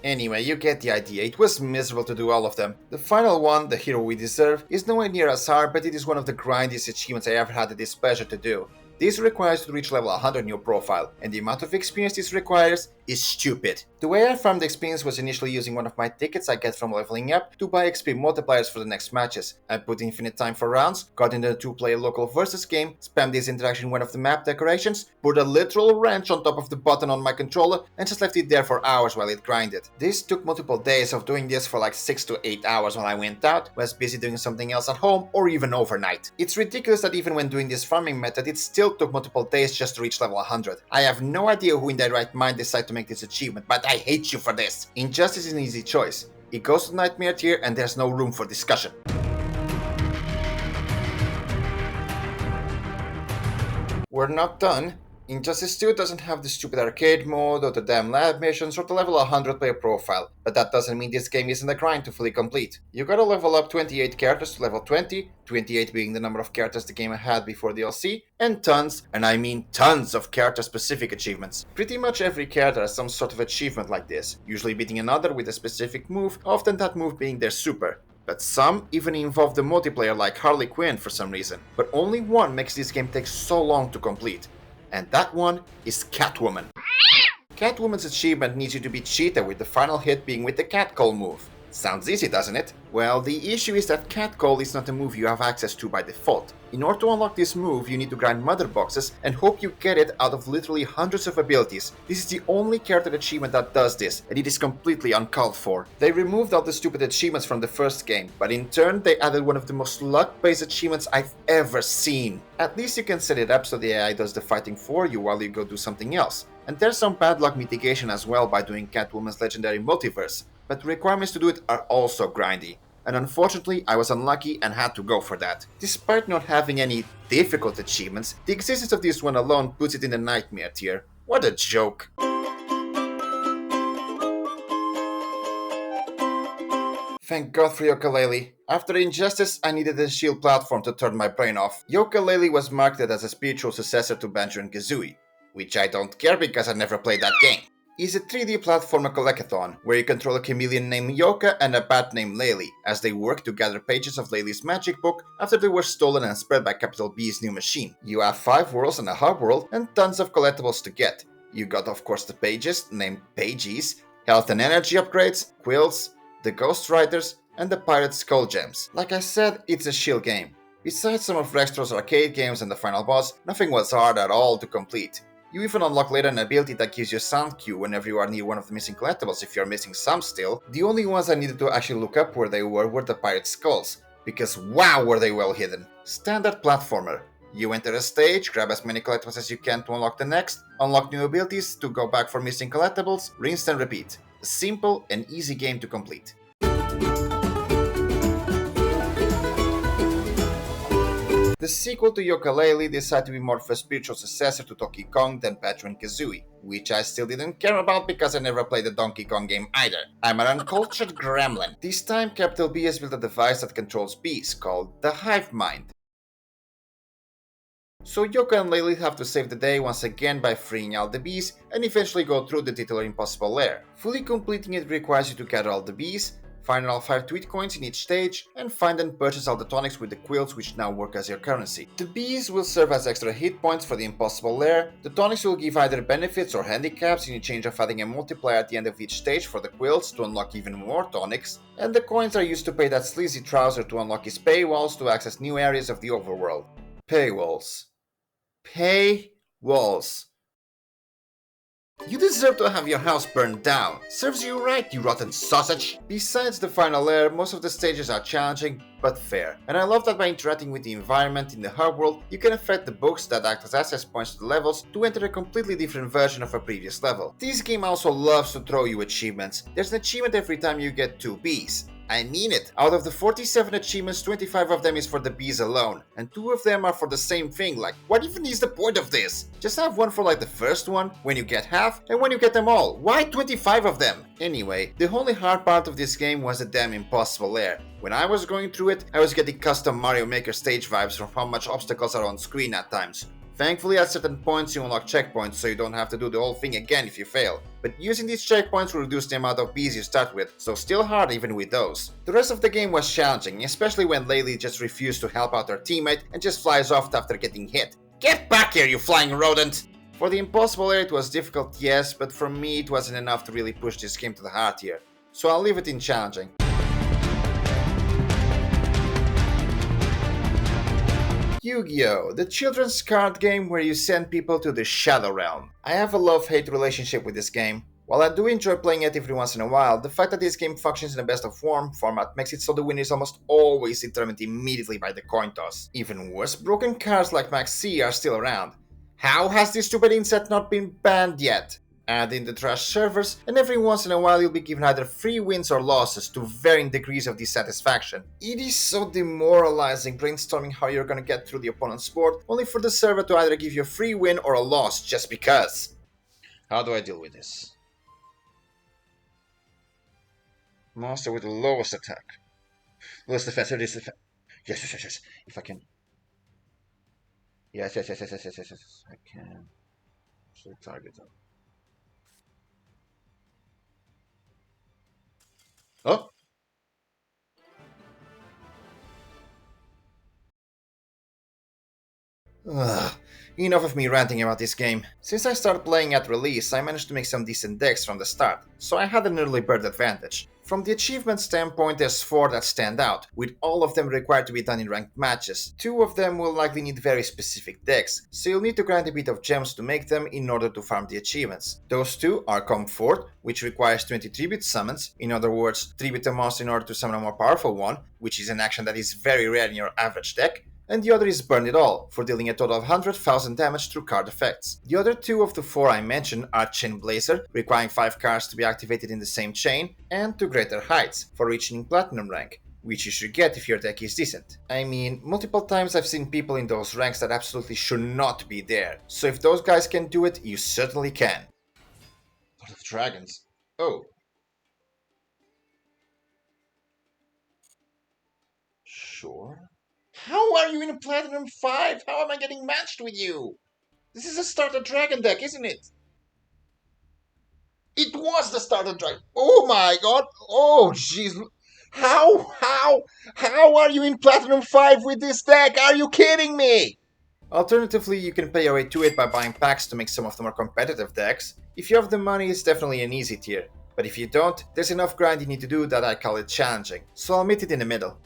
Anyway, you get the idea, it was miserable to do all of them. The final one, The Hero We Deserve, is nowhere near as hard, but it is one of the grindiest achievements I ever had the displeasure to do. This requires to reach level 100 in your profile, and the amount of experience this requires is stupid. The way I farmed experience was initially using one of my tickets I get from leveling up to buy XP multipliers for the next matches. I put infinite time for rounds, got into a 2-player local versus game, spammed this interaction in one of the map decorations, put a literal wrench on top of the button on my controller, and just left it there for hours while it grinded. This took multiple days of doing this for like 6 to 8 hours while I went out, was busy doing something else at home, or even overnight. It's ridiculous that even when doing this farming method, it still took multiple days just to reach level 100. I have no idea who in their right mind decided to make this achievement, but I hate you for this. Injustice is an easy choice. It goes to Nightmare tier and there's no room for discussion. We're not done. Injustice 2 doesn't have the stupid arcade mode, or the damn lab missions, or the level 100 player profile, but that doesn't mean this game isn't a grind to fully complete. You gotta level up 28 characters to level 20, 28 being the number of characters the game had before DLC, and tons, and I mean tons of character-specific achievements. Pretty much every character has some sort of achievement like this, usually beating another with a specific move, often that move being their super. But some even involve the multiplayer like Harley Quinn for some reason, but only one makes this game take so long to complete. And that one is Catwoman. Catwoman's achievement needs you to beat Cheetah with the final hit being with the Catcall move. Sounds easy, doesn't it? Well, the issue is that Catcall is not a move you have access to by default. In order to unlock this move, you need to grind mother boxes and hope you get it out of literally hundreds of abilities. This is the only character achievement that does this, and it is completely uncalled for. They removed all the stupid achievements from the first game, but in turn they added one of the most luck-based achievements I've ever seen. At least you can set it up so the AI does the fighting for you while you go do something else. And there's some bad luck mitigation as well by doing Catwoman's legendary multiverse, but the requirements to do it are also grindy. And unfortunately, I was unlucky and had to go for that. Despite not having any difficult achievements, the existence of this one alone puts it in the Nightmare tier. What a joke. Thank God for Yooka-Laylee. After Injustice, I needed a shield platform to turn my brain off. Yooka-Laylee was marketed as a spiritual successor to Banjo and Kazooie, which I don't care because I never played that game. Is a 3D platformer collectathon, where you control a chameleon named Yooka and a bat named Laylee, as they work to gather pages of Laylee's magic book after they were stolen and spread by Capital B's new machine. You have 5 worlds and a hub world, and tons of collectibles to get. You got of course the pages, named Pages, health and energy upgrades, quills, the Ghost Riders, and the Pirate Skull Gems. Like I said, it's a chill game. Besides some of Rextro's arcade games and the final boss, nothing was hard at all to complete. You even unlock later an ability that gives you a sound cue whenever you are near one of the missing collectibles if you're missing some still. The only ones I needed to actually look up where they were the pirate skulls, because wow were they well hidden. Standard platformer. You enter a stage, grab as many collectibles as you can to unlock the next, unlock new abilities to go back for missing collectibles, rinse and repeat. A simple and easy game to complete. The sequel to Yooka-Laylee decided to be more of a spiritual successor to Donkey Kong than Banjo and Kazooie, which I still didn't care about because I never played the Donkey Kong game either. I'm an uncultured gremlin. This time, Capital B has built a device that controls bees called the Hive Mind. So Yooka and Laylee have to save the day once again by freeing all the bees and eventually go through the titular impossible lair. Fully completing it requires you to gather all the bees, find all 5 tweet coins in each stage, and find and purchase all the tonics with the quills which now work as your currency. The bees will serve as extra hit points for the impossible lair, the tonics will give either benefits or handicaps in exchange of adding a multiplier at the end of each stage for the quills to unlock even more tonics, and the coins are used to pay that sleazy trouser to unlock his paywalls to access new areas of the overworld. Paywalls. Paywalls. You deserve to have your house burned down. Serves you right, you rotten sausage. Besides the final lair, most of the stages are challenging, but fair. And I love that by interacting with the environment in the hub world, you can affect the books that act as access points to the levels to enter a completely different version of a previous level. This game also loves to throw you achievements. There's an achievement every time you get 2 bees. I mean it. Out of the 47 achievements, 25 of them is for the bees alone, and 2 of them are for the same thing. Like, what even is the point of this? Just have one for like the first one, when you get half, and when you get them all. Why 25 of them? Anyway, the only hard part of this game was the damn impossible lair. When I was going through it, I was getting custom Mario Maker stage vibes from how much obstacles are on screen at times. Thankfully, at certain points you unlock checkpoints, so you don't have to do the whole thing again if you fail. But using these checkpoints will reduce the amount of bees you start with, so still hard even with those. The rest of the game was challenging, especially when Laylee just refused to help out her teammate and just flies off after getting hit. Get back here, you flying rodent! For the impossible area it was difficult, yes, but for me it wasn't enough to really push this game to the hard tier. So I'll leave it in challenging. Yu-Gi-Oh! The children's card game where you send people to the Shadow Realm. I have a love-hate relationship with this game. While I do enjoy playing it every once in a while, the fact that this game functions in a best of form format makes it so the winner is almost always determined immediately by the coin toss. Even worse, broken cards like Max C are still around. How has this stupid insect not been banned yet? Add in the trash servers, and every once in a while you'll be given either free wins or losses to varying degrees of dissatisfaction. It is so demoralizing brainstorming how you're gonna get through the opponent's board, only for the server to either give you a free win or a loss just because. How do I deal with this? Monster with the lowest attack. Lowest defense, it is defense. Yes. If I can. Yes. I can. So target them. Oh! Ugh. Enough of me ranting about this game. Since I started playing at release, I managed to make some decent decks from the start, so I had an early bird advantage. From the achievement standpoint, there's 4 that stand out, with all of them required to be done in ranked matches. 2 of them will likely need very specific decks, so you'll need to grind a bit of gems to make them in order to farm the achievements. Those 2 are Comfort, which requires 20 tribute summons, in other words, tribute a monster in order to summon a more powerful one, which is an action that is very rare in your average deck, and the other is Burn It All, for dealing a total of 100,000 damage through card effects. The other 2 of the 4 I mentioned are Chain Blazer, requiring 5 cards to be activated in the same chain, and To Greater Heights, for reaching Platinum rank, which you should get if your deck is decent. I mean, multiple times I've seen people in those ranks that absolutely should not be there, so if those guys can do it, you certainly can. Lord of Dragons. Oh. Sure. How are you in Platinum 5? How am I getting matched with you? This is a starter dragon deck, isn't it? It was the starter dragon. Oh my god. Oh jeez. How are you in Platinum 5 with this deck? Are you kidding me? Alternatively, you can pay your way to it by buying packs to make some of the more competitive decks. If you have the money, it's definitely an easy tier. But if you don't, there's enough grind you need to do that I call it challenging. So I'll meet it in the middle.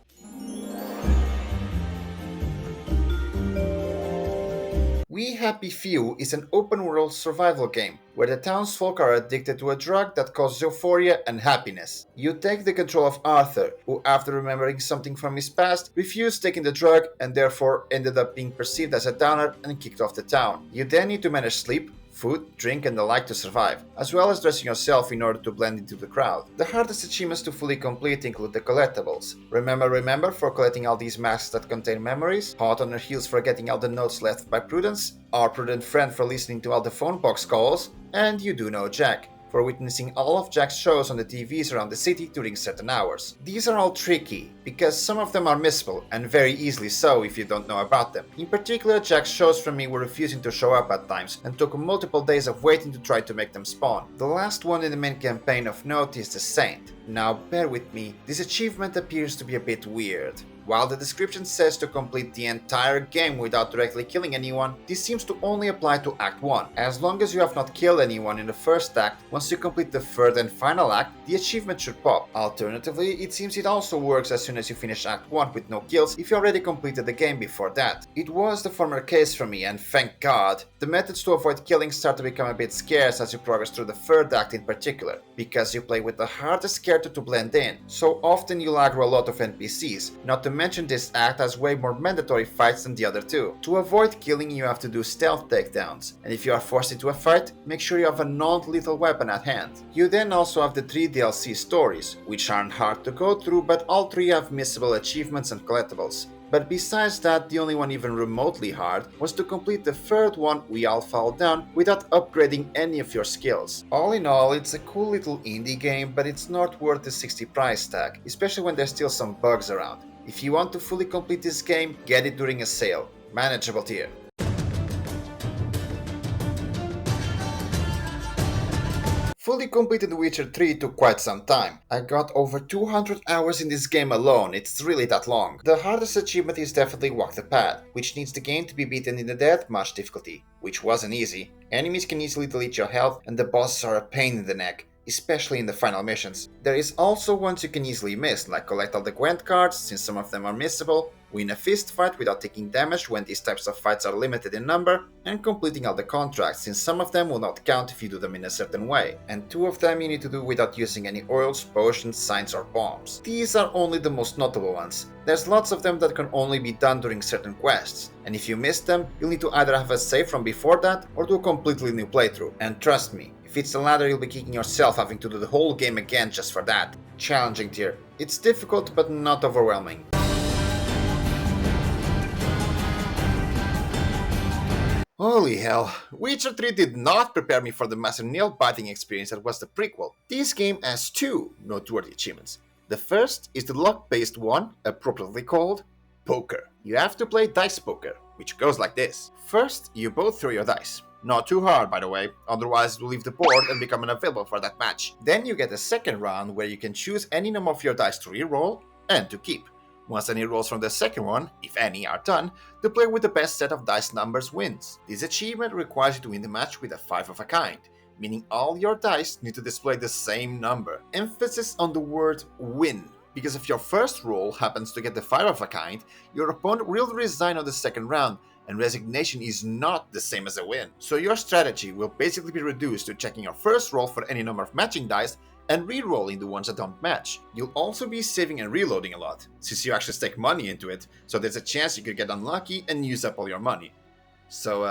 We Happy Few is an open-world survival game, where the townsfolk are addicted to a drug that causes euphoria and happiness. You take the control of Arthur, who after remembering something from his past, refused taking the drug and therefore ended up being perceived as a downer and kicked off the town. You then need to manage sleep, food, drink, and the like to survive, as well as dressing yourself in order to blend into the crowd. The hardest achievements to fully complete include the collectibles. Remember for collecting all these masks that contain memories, hot on your heels for getting all the notes left by Prudence, our prudent friend for listening to all the phone box calls, and you do know Jack, for witnessing all of Jack's shows on the TVs around the city during certain hours. These are all tricky, because some of them are missable, and very easily so if you don't know about them. In particular, Jack's shows from me were refusing to show up at times, and took multiple days of waiting to try to make them spawn. The last one in the main campaign of note is the Saint. Now bear with me, this achievement appears to be a bit weird. While the description says to complete the entire game without directly killing anyone, this seems to only apply to Act 1. As long as you have not killed anyone in the first act, once you complete the third and final act, the achievement should pop. Alternatively, it seems it also works as soon as you finish Act 1 with no kills if you already completed the game before that. It was the former case for me, and thank God. The methods to avoid killing start to become a bit scarce as you progress through the third act in particular, because you play with the hardest character to blend in, so often you'll aggro a lot of NPCs, not to mention this act has way more mandatory fights than the other two. To avoid killing, you have to do stealth takedowns, and if you are forced into a fight, make sure you have a non-lethal weapon at hand. You then also have the 3 DLC stories, which aren't hard to go through, but all 3 have missable achievements and collectibles. But besides that, the only one even remotely hard was to complete the third one, We All Fall Down, without upgrading any of your skills. All in all, it's a cool little indie game, but it's not worth the 60 price tag, especially when there's still some bugs around. If you want to fully complete this game, get it during a sale. Manageable tier. Fully completed The Witcher 3 took quite some time. I got over 200 hours in this game alone, it's really that long. The hardest achievement is definitely Walk the Path, which needs the game to be beaten in the deathmatch difficulty, which wasn't easy. Enemies can easily delete your health, and the bosses are a pain in the neck, especially in the final missions. There is also ones you can easily miss, like collect all the Gwent cards, since some of them are missable, win a fist fight without taking damage when these types of fights are limited in number, and completing all the contracts, since some of them will not count if you do them in a certain way, and 2 of them you need to do without using any oils, potions, signs or bombs. These are only the most notable ones. There's lots of them that can only be done during certain quests, and if you miss them, you'll need to either have a save from before that, or do a completely new playthrough. And trust me, if it's the latter, you'll be kicking yourself having to do the whole game again just for that. Challenging tier. It's difficult but not overwhelming. Holy hell, Witcher 3 did not prepare me for the massive nail-biting experience that was the prequel. This game has 2 noteworthy achievements. The first is the luck-based one, appropriately called Poker. You have to play dice poker, which goes like this. First, you both throw your dice. Not too hard, by the way, otherwise it will leave the board and become unavailable for that match. Then you get a second round where you can choose any number of your dice to reroll and to keep. Once any rolls from the second one, if any, are done, the player with the best set of dice numbers wins. This achievement requires you to win the match with a 5 of a kind, meaning all your dice need to display the same number. Emphasis on the word win, because if your first roll happens to get the 5 of a kind, your opponent will resign on the second round, and resignation is not the same as a win. So your strategy will basically be reduced to checking your first roll for any number of matching dice and re-rolling the ones that don't match. You'll also be saving and reloading a lot, since you actually stake money into it, so there's a chance you could get unlucky and use up all your money. So,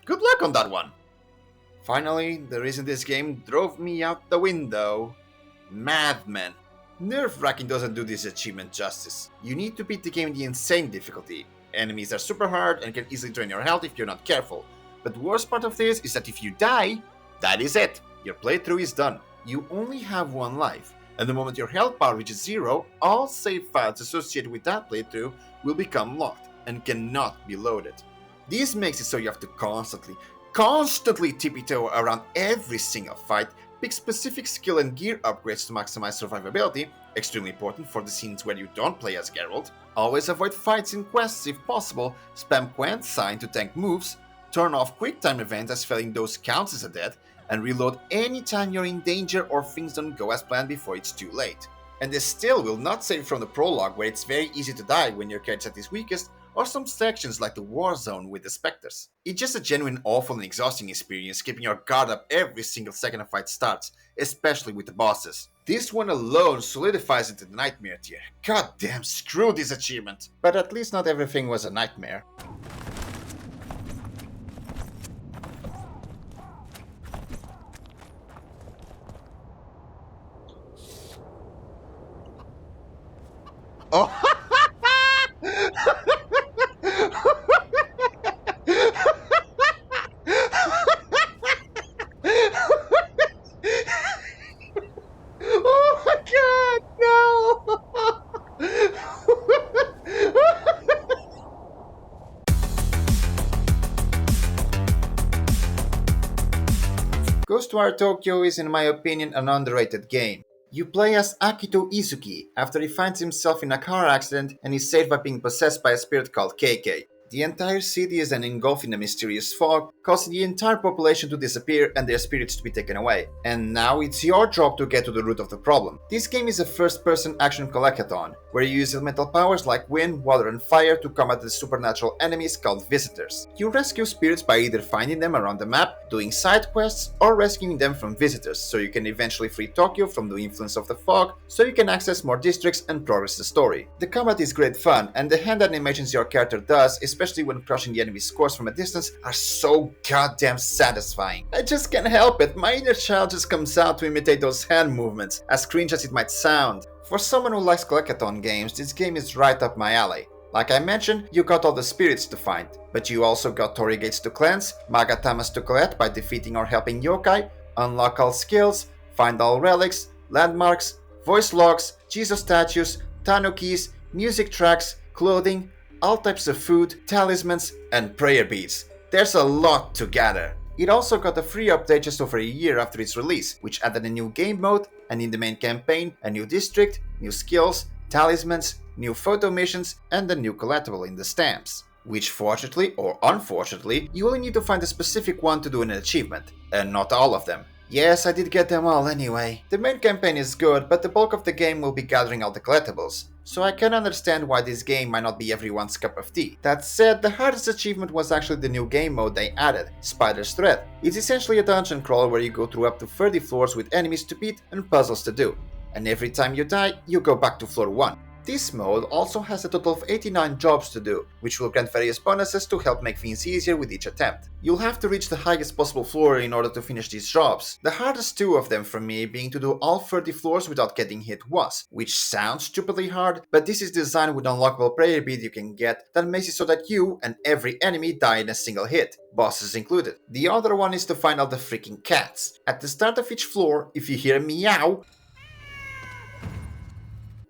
good luck on that one! Finally, the reason this game drove me out the window. Madman. Nerve-wracking doesn't do this achievement justice. You need to beat the game in the N.Sane difficulty. Enemies are super hard and can easily drain your health if you're not careful. But the worst part of this is that if you die, that is it. Your playthrough is done. You only have 1 life, and the moment your health bar reaches 0, all save files associated with that playthrough will become locked and cannot be loaded. This makes it so you have to constantly tippy-toe around every single fight, pick specific skill and gear upgrades to maximize survivability, extremely important for the scenes where you don't play as Geralt, always avoid fights in quests if possible, spam Gwent sign to tank moves, turn off quick time events as failing those counts as a death, and reload anytime you're in danger or things don't go as planned before it's too late. And this still will not save from the prologue where it's very easy to die when your character is weakest, or some sections like the war zone with the specters. It's just a genuine awful and exhausting experience keeping your guard up every single second a fight starts, especially with the bosses. This one alone solidifies it in the nightmare tier. God damn, screw this achievement! But at least not everything was a nightmare. Ghostwire Tokyo is, in my opinion, an underrated game. You play as Akito Izuki after he finds himself in a car accident and is saved by being possessed by a spirit called KK. The entire city is then engulfed in a mysterious fog, causing the entire population to disappear and their spirits to be taken away. And now it's your job to get to the root of the problem. This game is a first-person action collectathon, where you use elemental powers like wind, water and fire to combat the supernatural enemies called visitors. You rescue spirits by either finding them around the map, doing side quests, or rescuing them from visitors, so you can eventually free Tokyo from the influence of the fog, so you can access more districts and progress the story. The combat is great fun, and the hand animations your character does, especially when crushing the enemy's scores from a distance, are so goddamn satisfying. I just can't help it, my inner child just comes out to imitate those hand movements, as cringe as it might sound. For someone who likes collectathon games, this game is right up my alley. Like I mentioned, you got all the spirits to find, but you also got Torii gates to cleanse, Magatamas to collect by defeating or helping yokai, unlock all skills, find all relics, landmarks, voice logs, Jesus statues, tanukis, music tracks, clothing, all types of food, talismans, and prayer beads. There's a lot to gather. It also got a free update just over a year after its release, which added a new game mode, and in the main campaign, a new district, new skills, talismans, new photo missions, and a new collectible in the stamps. Which fortunately or unfortunately, you only need to find a specific one to do an achievement, and not all of them. Yes, I did get them all anyway. The main campaign is good, but the bulk of the game will be gathering all the collectibles, so I can understand why this game might not be everyone's cup of tea. That said, the hardest achievement was actually the new game mode they added, Spider's Thread. It's essentially a dungeon crawl where you go through up to 30 floors with enemies to beat and puzzles to do, and every time you die, you go back to floor 1. This mode also has a total of 89 jobs to do, which will grant various bonuses to help make things easier with each attempt. You'll have to reach the highest possible floor in order to finish these jobs, the hardest two of them for me being to do all 30 floors without getting hit once, which sounds stupidly hard, but this is designed with unlockable prayer bead you can get that makes it so that you and every enemy die in a single hit, bosses included. The other one is to find all the freaking cats. At the start of each floor, if you hear a meow,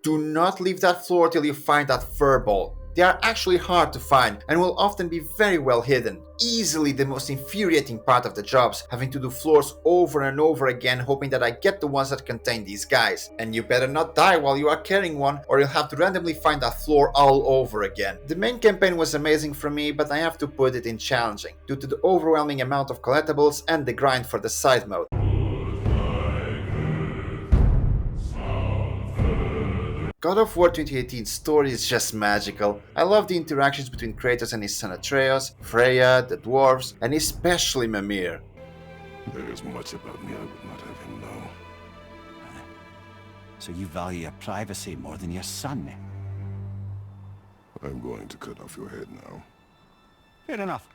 do not leave that floor till you find that fur ball. They are actually hard to find and will often be very well hidden. Easily the most infuriating part of the jobs, having to do floors over and over again hoping that I get the ones that contain these guys. And you better not die while you are carrying one or you'll have to randomly find that floor all over again. The main campaign was amazing for me, but I have to put it in challenging, due to the overwhelming amount of collectibles and the grind for the side mode. God of War 2018's story is just magical. I love the interactions between Kratos and his son Atreus, Freya, the dwarves, and especially Mimir. There is much about me I would not have him know. So you value your privacy more than your son? I'm going to cut off your head now. Fair enough.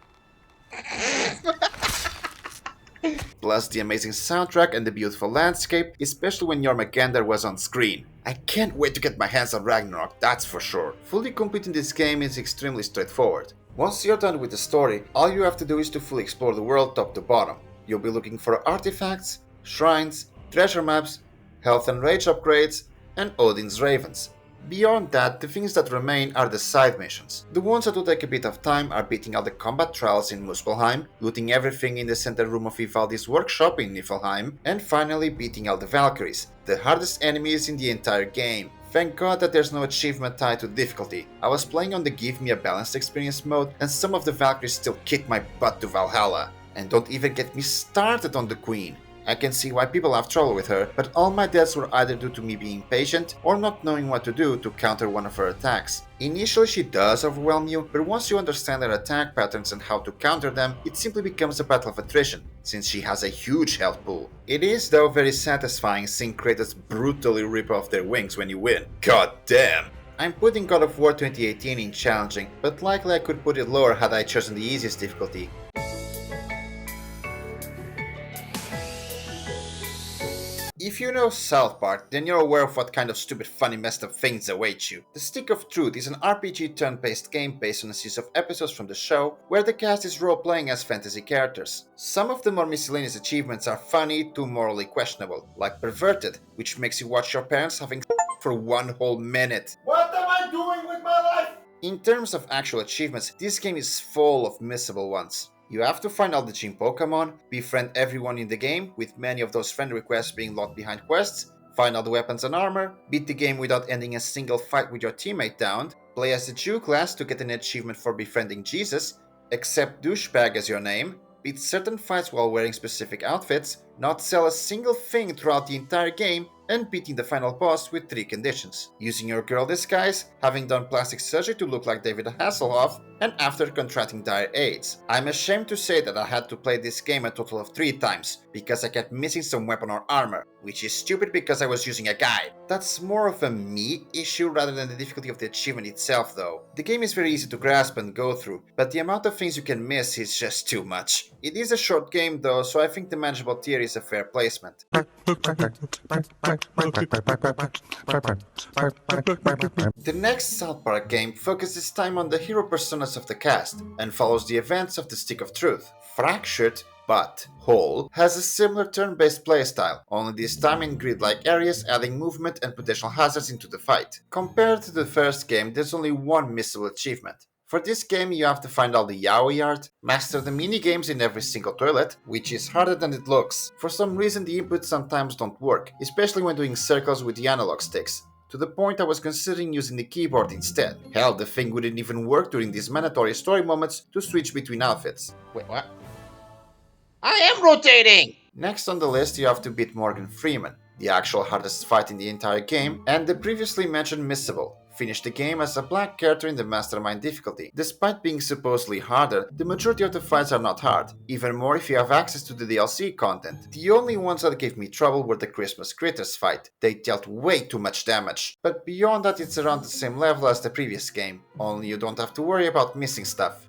Plus the amazing soundtrack and the beautiful landscape, especially when Jormungandr was on screen. I can't wait to get my hands on Ragnarok, that's for sure. Fully completing this game is extremely straightforward. Once you're done with the story, all you have to do is to fully explore the world top to bottom. You'll be looking for artifacts, shrines, treasure maps, health and rage upgrades, and Odin's ravens. Beyond that, the things that remain are the side missions. The ones that will take a bit of time are beating all the combat trials in Muspelheim, looting everything in the center room of Vivaldi's workshop in Niflheim, and finally beating all the Valkyries, the hardest enemies in the entire game. Thank God that there's no achievement tied to difficulty. I was playing on the Give Me a Balanced Experience mode, and some of the Valkyries still kick my butt to Valhalla. And don't even get me started on the Queen. I can see why people have trouble with her, but all my deaths were either due to me being patient or not knowing what to do to counter one of her attacks. Initially she does overwhelm you, but once you understand her attack patterns and how to counter them, it simply becomes a battle of attrition, since she has a huge health pool. It is though very satisfying seeing Kratos brutally rip off their wings when you win. God damn! I'm putting God of War 2018 in challenging, but likely I could put it lower had I chosen the easiest difficulty. If you know South Park, then you're aware of what kind of stupid, funny, messed up things await you. The Stick of Truth is an RPG turn-based game based on a series of episodes from the show, where the cast is role-playing as fantasy characters. Some of the more miscellaneous achievements are funny to morally questionable, like Perverted, which makes you watch your parents having for one whole minute. What am I doing with my life? In terms of actual achievements, this game is full of missable ones. You have to find all the gym Pokemon, befriend everyone in the game, with many of those friend requests being locked behind quests, find all the weapons and armor, beat the game without ending a single fight with your teammate downed, play as the Jew class to get an achievement for befriending Jesus, accept douchebag as your name, beat certain fights while wearing specific outfits, not sell a single thing throughout the entire game, and beating the final boss with 3 conditions. Using your girl disguise, having done plastic surgery to look like David Hasselhoff, and after contracting dire AIDS. I'm ashamed to say that I had to play this game a total of 3 times, because I kept missing some weapon or armor, which is stupid because I was using a guide. That's more of a me issue rather than the difficulty of the achievement itself though. The game is very easy to grasp and go through, but the amount of things you can miss is just too much. It is a short game though, so I think the manageable tier is a fair placement. The next South Park game focuses time on the hero personas of the cast and follows the events of the Stick of Truth. Fractured, but Whole has a similar turn-based playstyle, only this time in grid-like areas, adding movement and potential hazards into the fight. Compared to the first game, there's only one missable achievement. For this game, you have to find all the yaoi art, master the mini-games in every single toilet, which is harder than it looks. For some reason, the inputs sometimes don't work, especially when doing circles with the analog sticks. To the point I was considering using the keyboard instead. Hell, the thing wouldn't even work during these mandatory story moments to switch between outfits. Wait, what? I am rotating! Next on the list, you have to beat Morgan Freeman, the actual hardest fight in the entire game, and the previously mentioned missable. Finish the game as a black character in the Mastermind difficulty. Despite being supposedly harder, the majority of the fights are not hard, even more if you have access to the DLC content. The only ones that gave me trouble were the Christmas Critters fight. They dealt way too much damage, but beyond that it's around the same level as the previous game, only you don't have to worry about missing stuff.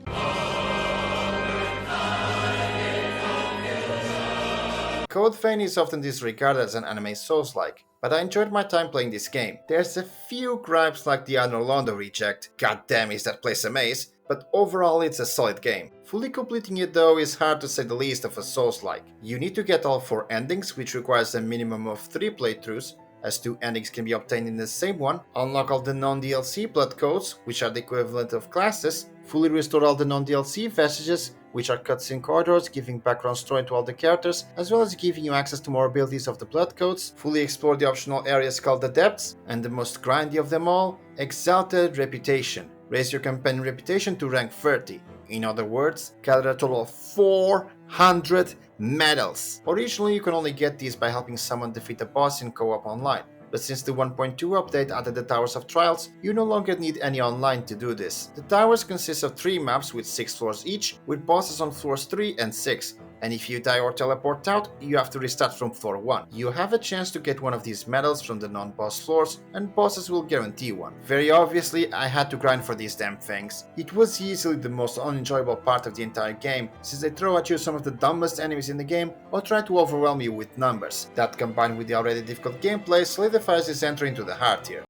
Code Vein is often disregarded as an anime Souls-like, but I enjoyed my time playing this game. There's a few gripes like the Arno Londo reject, god damn is that place a maze, but overall it's a solid game. Fully completing it though is hard to say the least of a Souls-like. You need to get all 4 endings, which requires a minimum of 3 playthroughs, as 2 endings can be obtained in the same one, unlock all the non-DLC blood codes, which are the equivalent of classes, fully restore all the non-DLC vestiges, which are cutscene corridors giving background story to all the characters, as well as giving you access to more abilities of the blood codes, fully explore the optional areas called the depths, and the most grindy of them all, Exalted Reputation. Raise your companion reputation to rank 30. In other words, gather a total of 400 medals. Originally, you can only get these by helping someone defeat a boss in co-op online. But since the 1.2 update added the Towers of Trials, you no longer need any online to do this. The towers consist of 3 maps with 6 floors each, with bosses on floors 3 and 6. And if you die or teleport out, you have to restart from floor 1. You have a chance to get one of these medals from the non-boss floors, and bosses will guarantee one. Very obviously, I had to grind for these damn things. It was easily the most unenjoyable part of the entire game, since they throw at you some of the dumbest enemies in the game or try to overwhelm you with numbers. That combined with the already difficult gameplay solidifies this entry into the hard tier.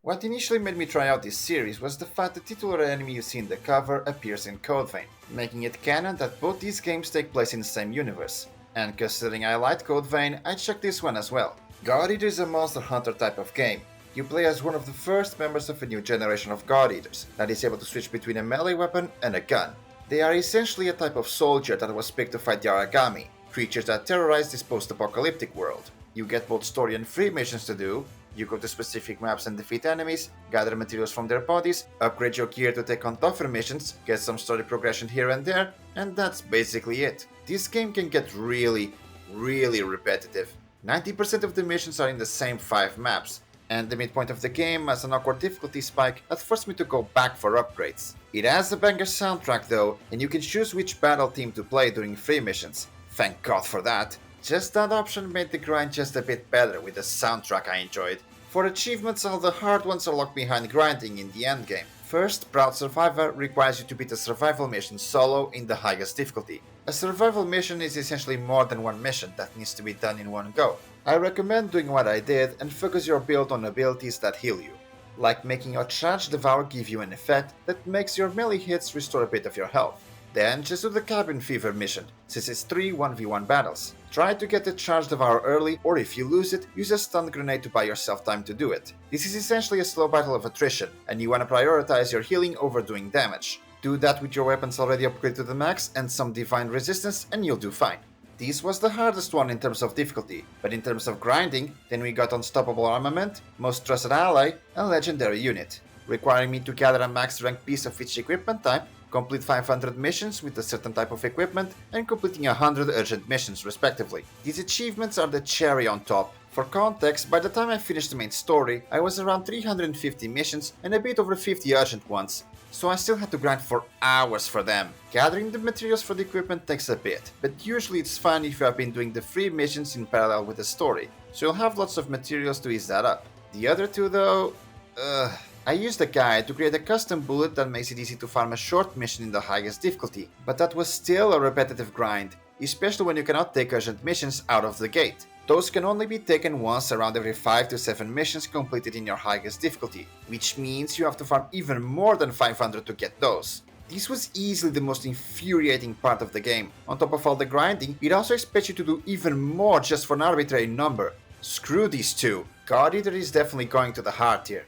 What initially made me try out this series was the fact the titular enemy you see in the cover appears in Code Vein, making it canon that both these games take place in the same universe. And considering I liked Code Vein, I checked this one as well. God Eater is a monster hunter type of game. You play as one of the first members of a new generation of God Eaters that is able to switch between a melee weapon and a gun. They are essentially a type of soldier that was picked to fight the Aragami, creatures that terrorize this post-apocalyptic world. You get both story and free missions to do. You go to specific maps and defeat enemies, gather materials from their bodies, upgrade your gear to take on tougher missions, get some story progression here and there, and that's basically it. This game can get really repetitive. 90% of the missions are in the same 5 maps, and the midpoint of the game has an awkward difficulty spike that forced me to go back for upgrades. It has a banger soundtrack though, and you can choose which battle team to play during free missions. Thank God for that. Just that option made the grind just a bit better with the soundtrack I enjoyed. For achievements, all the hard ones are locked behind grinding in the endgame. First, Proud Survivor requires you to beat a survival mission solo in the highest difficulty. A survival mission is essentially more than one mission that needs to be done in one go. I recommend doing what I did and focus your build on abilities that heal you, like making your Charge Devour give you an effect that makes your melee hits restore a bit of your health. Then just do the Cabin Fever mission, since it's 3 1v1 battles. Try to get the charge devour early, or if you lose it, use a stun grenade to buy yourself time to do it. This is essentially a slow battle of attrition, and you want to prioritize your healing over doing damage. Do that with your weapons already upgraded to the max and some divine resistance and you'll do fine. This was the hardest one in terms of difficulty, but in terms of grinding, then we got Unstoppable Armament, Most Trusted Ally, and Legendary Unit, requiring me to gather a max rank piece of each equipment type, complete 500 missions with a certain type of equipment, and completing 100 urgent missions respectively. These achievements are the cherry on top. For context, by the time I finished the main story, I was around 350 missions and a bit over 50 urgent ones, so I still had to grind for hours for them. Gathering the materials for the equipment takes a bit, but usually it's fun if you have been doing the free missions in parallel with the story, so you'll have lots of materials to ease that up. The other two though... I used a guide to create a custom bullet that makes it easy to farm a short mission in the highest difficulty, but that was still a repetitive grind, especially when you cannot take urgent missions out of the gate. Those can only be taken once around every 5 to 7 missions completed in your highest difficulty, which means you have to farm even more than 500 to get those. This was easily the most infuriating part of the game. On top of all the grinding, it also expects you to do even more just for an arbitrary number. Screw these two. God Eater is definitely going to the heart here.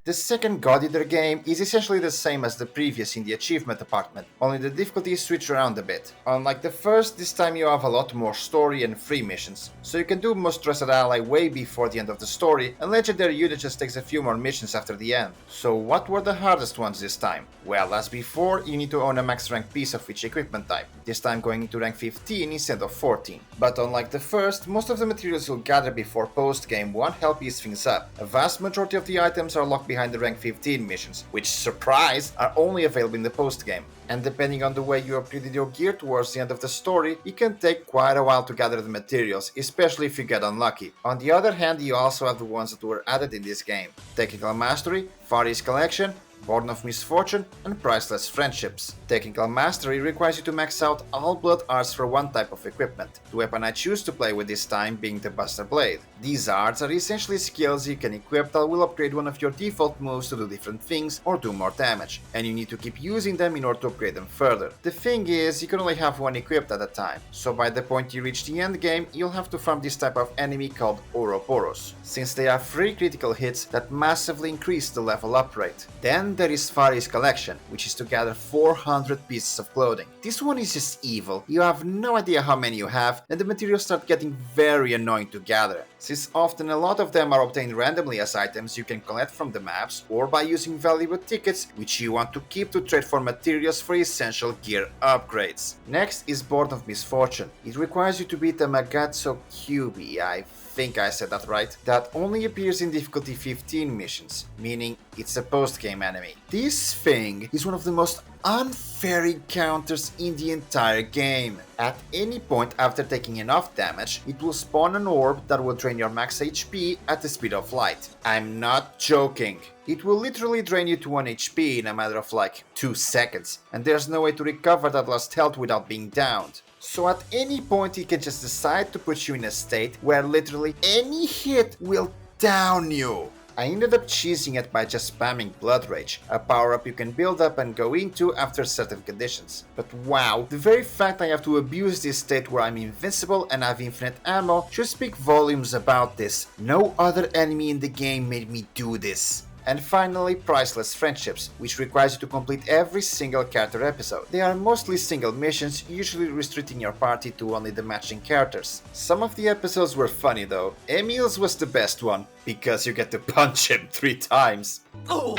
The second God Eater game is essentially the same as the previous in the achievement department, only the difficulty is switched around a bit. Unlike the first, this time you have a lot more story and free missions, so you can do Most Trusted Ally way before the end of the story, and Legendary Unit just takes a few more missions after the end. So what were the hardest ones this time? Well, as before, you need to own a max rank piece of each equipment type, this time going into rank 15 instead of 14. But unlike the first, most of the materials you'll gather before post-game won't help ease things up. A vast majority of the items are locked behind the rank 15 missions, which, surprise, are only available in the post-game. And depending on the way you upgraded your gear towards the end of the story, it can take quite a while to gather the materials, especially if you get unlucky. On the other hand, you also have the ones that were added in this game: Technical Mastery, Far East Collection, Born of Misfortune, and Priceless Friendships. Technical Mastery requires you to max out all blood arts for one type of equipment, the weapon I choose to play with this time being the Buster Blade. These arts are essentially skills you can equip that will upgrade one of your default moves to do different things or do more damage, and you need to keep using them in order to upgrade them further. The thing is, you can only have one equipped at a time, so by the point you reach the end game, you'll have to farm this type of enemy called Ouroboros, since they have free critical hits that massively increase the level up rate. Then there is Far East Collection, which is to gather 400 pieces of clothing. This one is just evil. You have no idea how many you have, and the materials start getting very annoying to gather, since often a lot of them are obtained randomly as items you can collect from the maps or by using valuable tickets which you want to keep to trade for materials for essential gear upgrades. Next is Born of Misfortune. It requires you to beat a Magazzo QB, I think I said that right, that only appears in difficulty 15 missions, meaning it's a post-game enemy. This thing is one of the most unfair encounters in the entire game. At any point after taking enough damage, it will spawn an orb that will drain your max HP at the speed of light. I'm not joking. It will literally drain you to 1 HP in a matter of like 2 seconds, and there's no way to recover that lost health without being downed. So at any point he can just decide to put you in a state where literally any hit will down you. I ended up cheesing it by just spamming Blood Rage, a power-up you can build up and go into after certain conditions. But wow, the very fact I have to abuse this state where I'm invincible and have infinite ammo should speak volumes about this. No other enemy in the game made me do this. And finally, Priceless Friendships, which requires you to complete every single character episode. They are mostly single missions, usually restricting your party to only the matching characters. Some of the episodes were funny though. Emil's was the best one, because you get to punch him 3 times. Oh.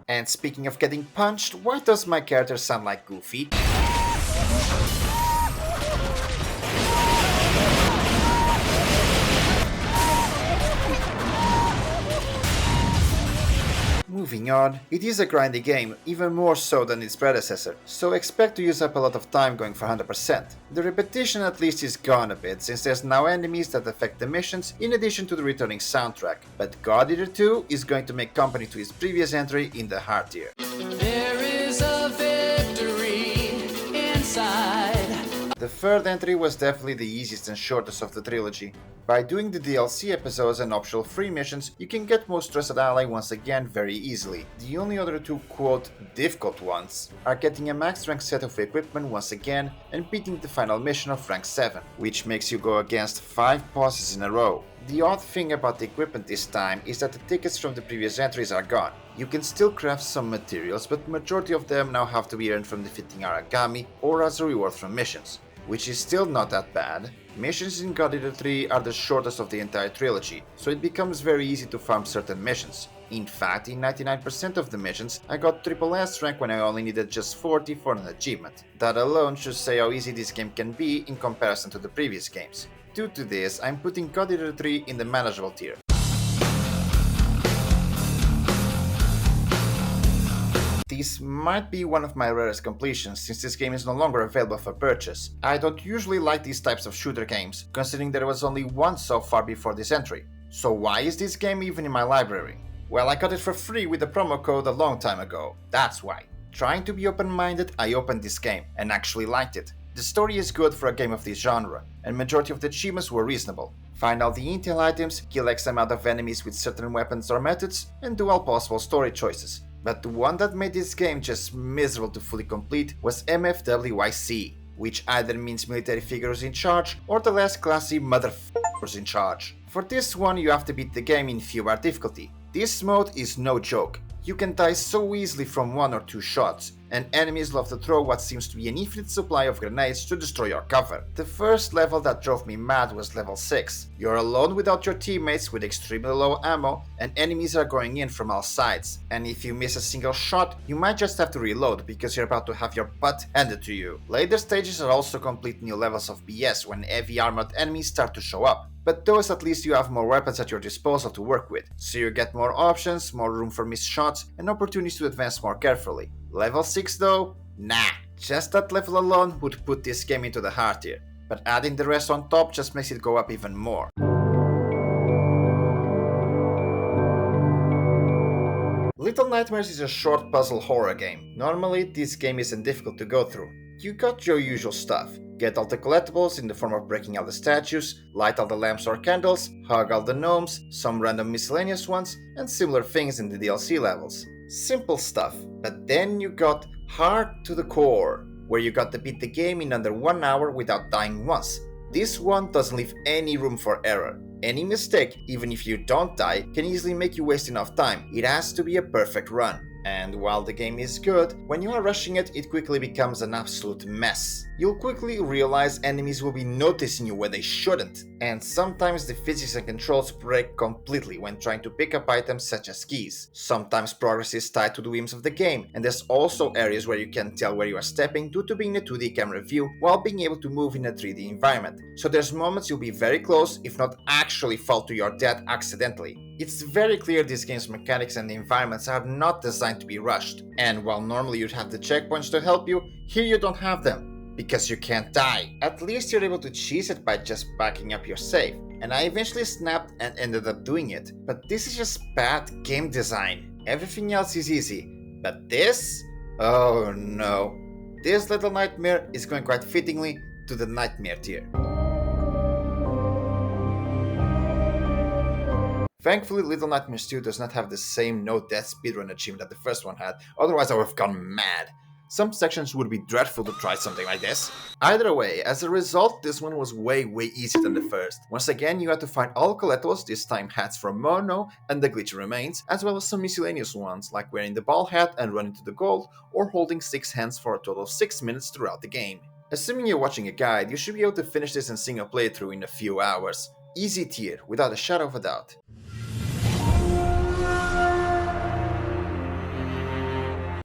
And speaking of getting punched, why does my character sound like Goofy? Moving Moving on, it is a grindy game, even more so than its predecessor, so expect to use up a lot of time going for 100%. The repetition at least is gone a bit, since there's now enemies that affect the missions in addition to the returning soundtrack, but God Eater 2 is going to make company to its previous entry in the hard tier. There is a victory inside. The third entry was definitely the easiest and shortest of the trilogy. By doing the DLC episodes and optional free missions, you can get most trusted ally once again very easily. The only other two quote difficult ones are getting a max rank set of equipment once again and beating the final mission of rank 7, which makes you go against 5 bosses in a row. The odd thing about the equipment this time is that the tickets from the previous entries are gone. You can still craft some materials, but the majority of them now have to be earned from defeating Aragami or as a reward from missions, which is still not that bad. Missions in God Eater 3 are the shortest of the entire trilogy, so it becomes very easy to farm certain missions. In fact, in 99% of the missions, I got triple S rank when I only needed just 40 for an achievement. That alone should say how easy this game can be in comparison to the previous games. Due to this, I'm putting God Eater 3 in the manageable tier. This might be one of my rarest completions, since this game is no longer available for purchase. I don't usually like these types of shooter games, considering there was only one so far before this entry. So why is this game even in my library? Well, I got it for free with a promo code a long time ago, that's why. Trying to be open-minded, I opened this game, and actually liked it. The story is good for a game of this genre, and majority of the achievements were reasonable. Find all the intel items, kill X amount of enemies with certain weapons or methods, and do all possible story choices. But the one that made this game just miserable to fully complete was MFWYC, which either means military figures in charge or the less classy motherfuckers in charge. For this one you have to beat the game in few bar difficulty. This mode is no joke. You can die so easily from 1 or 2 shots, and enemies love to throw what seems to be an infinite supply of grenades to destroy your cover. The first level that drove me mad was level 6. You're alone without your teammates with extremely low ammo, and enemies are going in from all sides. And if you miss a single shot, you might just have to reload because you're about to have your butt handed to you. Later stages are also complete new levels of BS when heavy armored enemies start to show up. But those at least you have more weapons at your disposal to work with, so you get more options, more room for missed shots, and opportunities to advance more carefully. Level 6 though? Nah, just that level alone would put this game into the hard tier, but adding the rest on top just makes it go up even more. Little Nightmares is a short puzzle horror game. Normally this game isn't difficult to go through. You got your usual stuff. Get all the collectibles in the form of breaking all the statues, light all the lamps or candles, hug all the gnomes, some random miscellaneous ones, and similar things in the DLC levels. Simple stuff, but then you got hard to the core, where you got to beat the game in under 1 hour without dying once. This one doesn't leave any room for error. Any mistake, even if you don't die, can easily make you waste enough time. It has to be a perfect run. And while the game is good, when you are rushing it, it quickly becomes an absolute mess. You'll quickly realize enemies will be noticing you when they shouldn't, and sometimes the physics and controls break completely when trying to pick up items such as keys. Sometimes progress is tied to the whims of the game, and there's also areas where you can't tell where you are stepping due to being in a 2D camera view while being able to move in a 3D environment. So there's moments you'll be very close, if not actually fall to your death accidentally. It's very clear this game's mechanics and the environments are not designed to be rushed, and while normally you'd have the checkpoints to help you, here you don't have them, because you can't die. At least you're able to cheese it by just backing up your save, and I eventually snapped and ended up doing it. But this is just bad game design. Everything else is easy, but this? Oh no. This Little Nightmare is going quite fittingly to the Nightmare tier. Thankfully, Little Nightmares 2 does not have the same no-death speedrun achievement that the first one had, otherwise I would have gone mad. Some sections would be dreadful to try something like this. Either way, as a result, this one was way easier than the first. Once again, you had to find all collectibles, this time hats from Mono and the glitchy remains, as well as some miscellaneous ones, like wearing the ball hat and running to the gold, or holding 6 hands for a total of 6 minutes throughout the game. Assuming you're watching a guide, you should be able to finish this in single playthrough in a few hours. Easy tier, without a shadow of a doubt.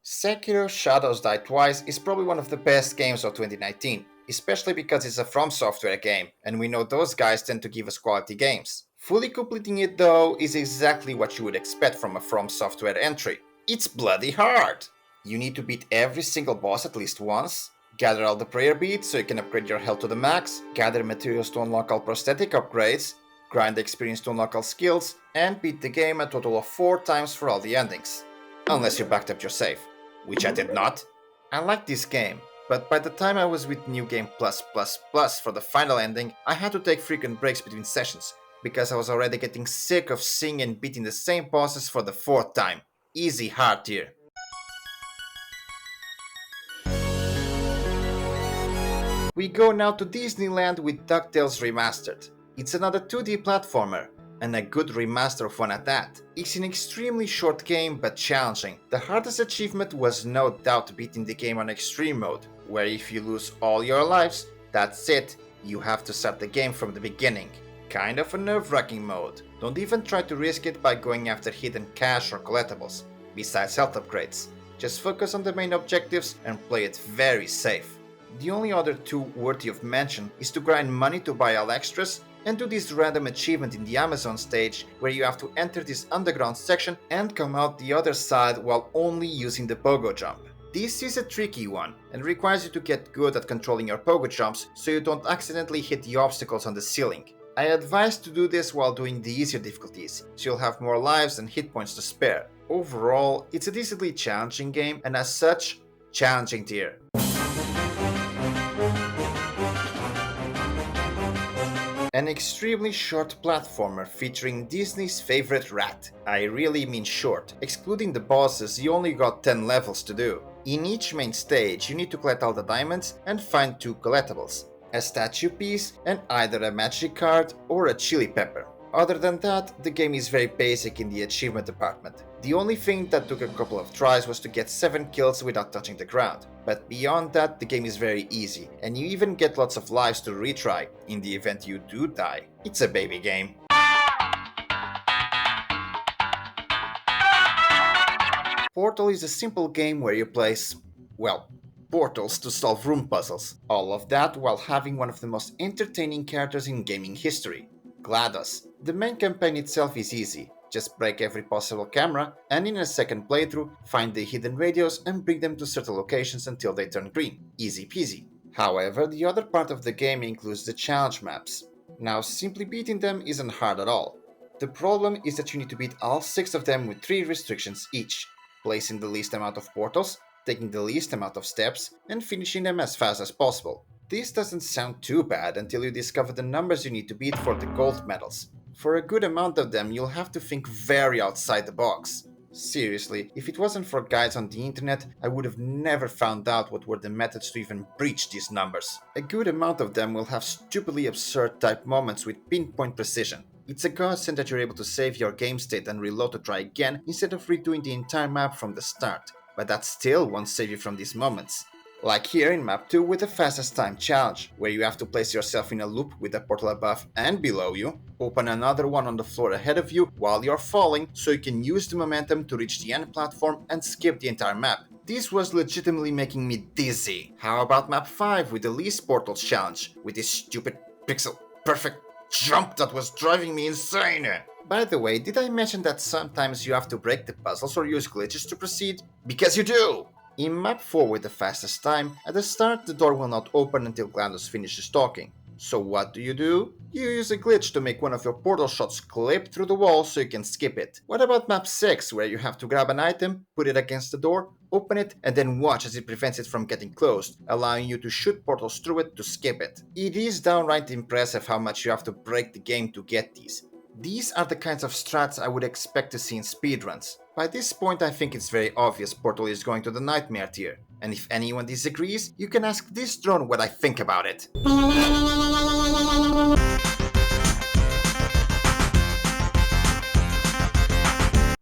Sekiro Shadows Die Twice is probably one of the best games of 2019, especially because it's a From Software game, and we know those guys tend to give us quality games. Fully completing it though is exactly what you would expect from a From Software entry. It's bloody hard! You need to beat every single boss at least once, gather all the prayer beads so you can upgrade your health to the max, gather materials to unlock all prosthetic upgrades, grind experience to unlock all skills, and beat the game a total of 4 times for all the endings. Unless you backed up your save, which I did not. I like this game, but by the time I was with New Game Plus for the final ending, I had to take frequent breaks between sessions, because I was already getting sick of seeing and beating the same bosses for the 4th time. Easy hard tier. We go now to Disneyland with DuckTales Remastered. It's another 2D platformer, and a good remaster of one at that. It's an extremely short game but challenging. The hardest achievement was no doubt beating the game on extreme mode, where if you lose all your lives, that's it, you have to start the game from the beginning. Kind of a nerve-wracking mode. Don't even try to risk it by going after hidden cash or collectibles, besides health upgrades. Just focus on the main objectives and play it very safe. The only other 2 worthy of mention is to grind money to buy all extras and do this random achievement in the Amazon stage where you have to enter this underground section and come out the other side while only using the pogo jump. This is a tricky one and requires you to get good at controlling your pogo jumps so you don't accidentally hit the obstacles on the ceiling. I advise to do this while doing the easier difficulties, so you'll have more lives and hit points to spare. Overall, it's a decently challenging game and as such, challenging tier. An extremely short platformer featuring Disney's favorite rat. I really mean short. Excluding the bosses, you only got 10 levels to do. In each main stage, you need to collect all the diamonds and find 2 collectibles. A statue piece and either a magic card or a chili pepper. Other than that, the game is very basic in the achievement department. The only thing that took a couple of tries was to get 7 kills without touching the ground. But beyond that, the game is very easy, and you even get lots of lives to retry, in the event you do die. It's a baby game. Portal is a simple game where you place, well, portals to solve room puzzles. All of that while having one of the most entertaining characters in gaming history, GLaDOS. The main campaign itself is easy. Just break every possible camera, and in a second playthrough, find the hidden radios and bring them to certain locations until they turn green. Easy peasy. However, the other part of the game includes the challenge maps. Now, simply beating them isn't hard at all. The problem is that you need to beat all 6 of them with 3 restrictions each: placing the least amount of portals, taking the least amount of steps, and finishing them as fast as possible. This doesn't sound too bad until you discover the numbers you need to beat for the gold medals. For a good amount of them, you'll have to think very outside the box. Seriously, if it wasn't for guides on the internet, I would have never found out what were the methods to even breach these numbers. A good amount of them will have stupidly absurd type moments with pinpoint precision. It's a godsend that you're able to save your game state and reload to try again instead of redoing the entire map from the start. But that still won't save you from these moments. Like here in map 2 with the fastest time challenge, where you have to place yourself in a loop with a portal above and below you, open another one on the floor ahead of you while you're falling so you can use the momentum to reach the end platform and skip the entire map. This was legitimately making me dizzy. How about map 5 with the least portals challenge, with this stupid pixel perfect jump that was driving me insane? By the way, did I mention that sometimes you have to break the puzzles or use glitches to proceed? Because you do! In map 4 with the fastest time, at the start the door will not open until GLaDOS finishes talking. So what do? You use a glitch to make one of your portal shots clip through the wall so you can skip it. What about map 6, where you have to grab an item, put it against the door, open it, and then watch as it prevents it from getting closed, allowing you to shoot portals through it to skip it. It is downright impressive how much you have to break the game to get these. These are the kinds of strats I would expect to see in speedruns. By this point I think it's very obvious Portal is going to the Nightmare tier, and if anyone disagrees, you can ask this drone what I think about it.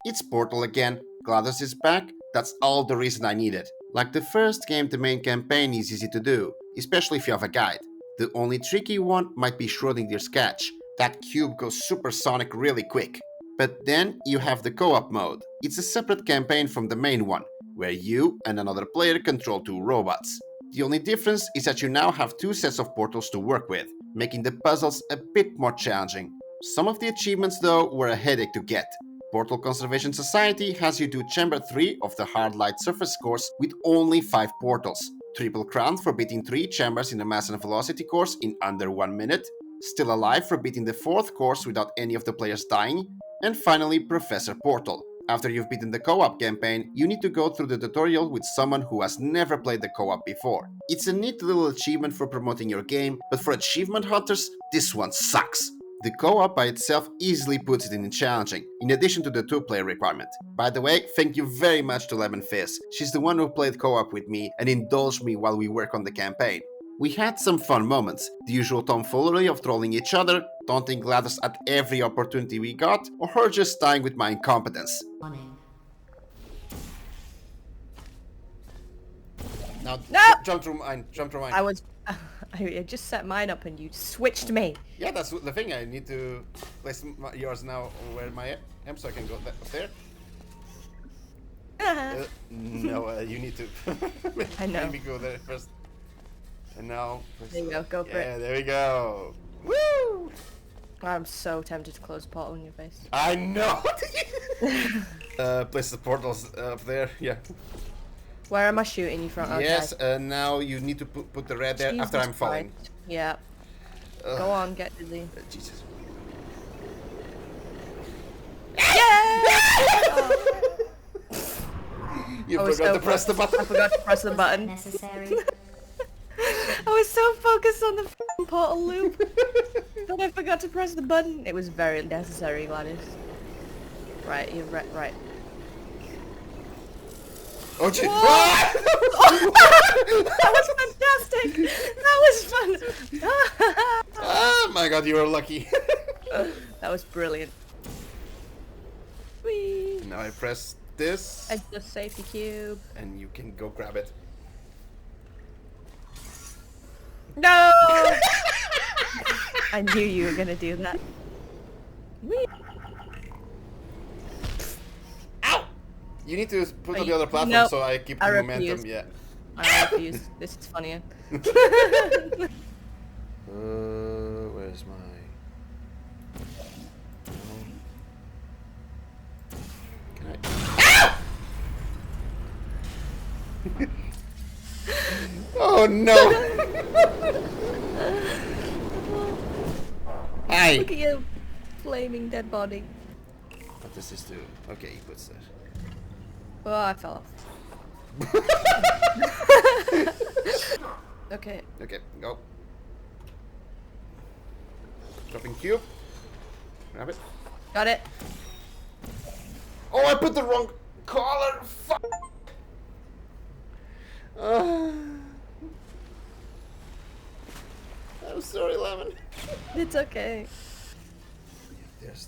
It's Portal again, GLaDOS is back, that's all the reason I need it. Like the first game, the main campaign is easy to do, especially if you have a guide. The only tricky one might be Schrodinger's catch. That cube goes supersonic really quick. But then you have the co-op mode. It's a separate campaign from the main one, where you and another player control 2 robots. The only difference is that you now have 2 sets of portals to work with, making the puzzles a bit more challenging. Some of the achievements though were a headache to get. Portal Conservation Society has you do Chamber 3 of the Hard Light Surface course with only 5 portals. Triple Crown for beating 3 chambers in the Mass and Velocity course in under 1 minute. Still Alive for beating the 4th course without any of the players dying. And finally, Professor Portal. After you've beaten the co-op campaign, you need to go through the tutorial with someone who has never played the co-op before. It's a neat little achievement for promoting your game, but for achievement hunters, this one sucks. The co-op by itself easily puts it in challenging, in addition to the 2-player requirement. By the way, thank you very much to Lemon Fizz. She's the one who played co-op with me and indulged me while we work on the campaign. We had some fun moments, the usual tomfoolery of trolling each other, taunting GLaDOS at every opportunity we got, or her just dying with my incompetence. Now, jump through mine. I just set mine up and you switched me. Yeah, that's the thing. I need to place yours now where I am, so I can go up there. No, you need to. I know. Let me go there first. And now. There you go. Go for it. Yeah, there we go. Woo! I'm so tempted to close the portal in your face. I know. Place the portals up there. Yeah. Where am I shooting you from? Okay. Yes. Now you need to put the red there Jesus after I'm falling. Christ. Yeah. Go on, get dizzy. Jesus. You forgot to press the button. I forgot to press the button. Necessary. I was so focused on the f***ing portal loop that I forgot to press the button. It was very necessary, GLaDOS. Right, you're right. Oh, gee. That was fantastic! That was fun! Oh my god, you were lucky. That was brilliant. Whee! Now I press this. It's the safety cube. And you can go grab it. No! I knew you were gonna do that. Whee! Ow! You need to put on the other platform Nope. so I keep the momentum. refuse. Yeah. I refuse. This is funnier. Where's my... Can I... Oh no! Hi! Look at your flaming dead body. What does this do? Okay, he puts that. Oh, I fell off. Okay. Okay, go. Dropping cube. Grab it. Got it. Oh, I put the wrong collar! Fuck! I'm sorry, Lemon. It's okay. There's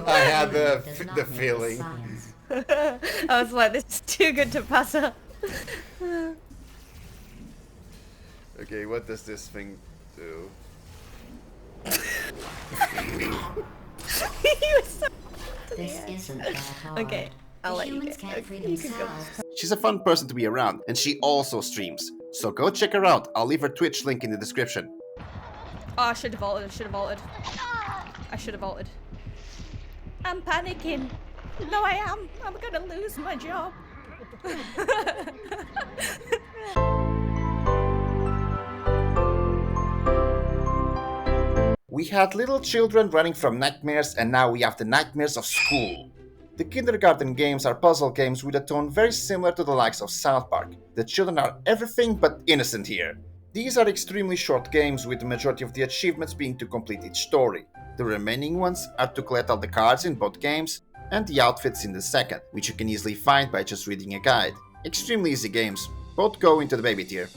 I had the feeling. I was like, this is too good to pass up. Okay, what does this thing do? You were so This isn't that hard. Okay, I'll let you Humans go. can't free You can go. themselves. She's a fun person to be around, and she also streams. So go check her out. I'll leave her Twitch link in the description. Oh, I should have vaulted. I should have vaulted. I'm panicking. No, I am. I'm gonna lose my job. We had little children running from nightmares, and now we have the nightmares of school. The kindergarten games are puzzle games with a tone very similar to the likes of South Park. The children are everything but innocent here. These are extremely short games, with the majority of the achievements being to complete each story. The remaining ones are to collect all the cards in both games, and the outfits in the second, which you can easily find by just reading a guide. Extremely easy games, both go into the baby tier.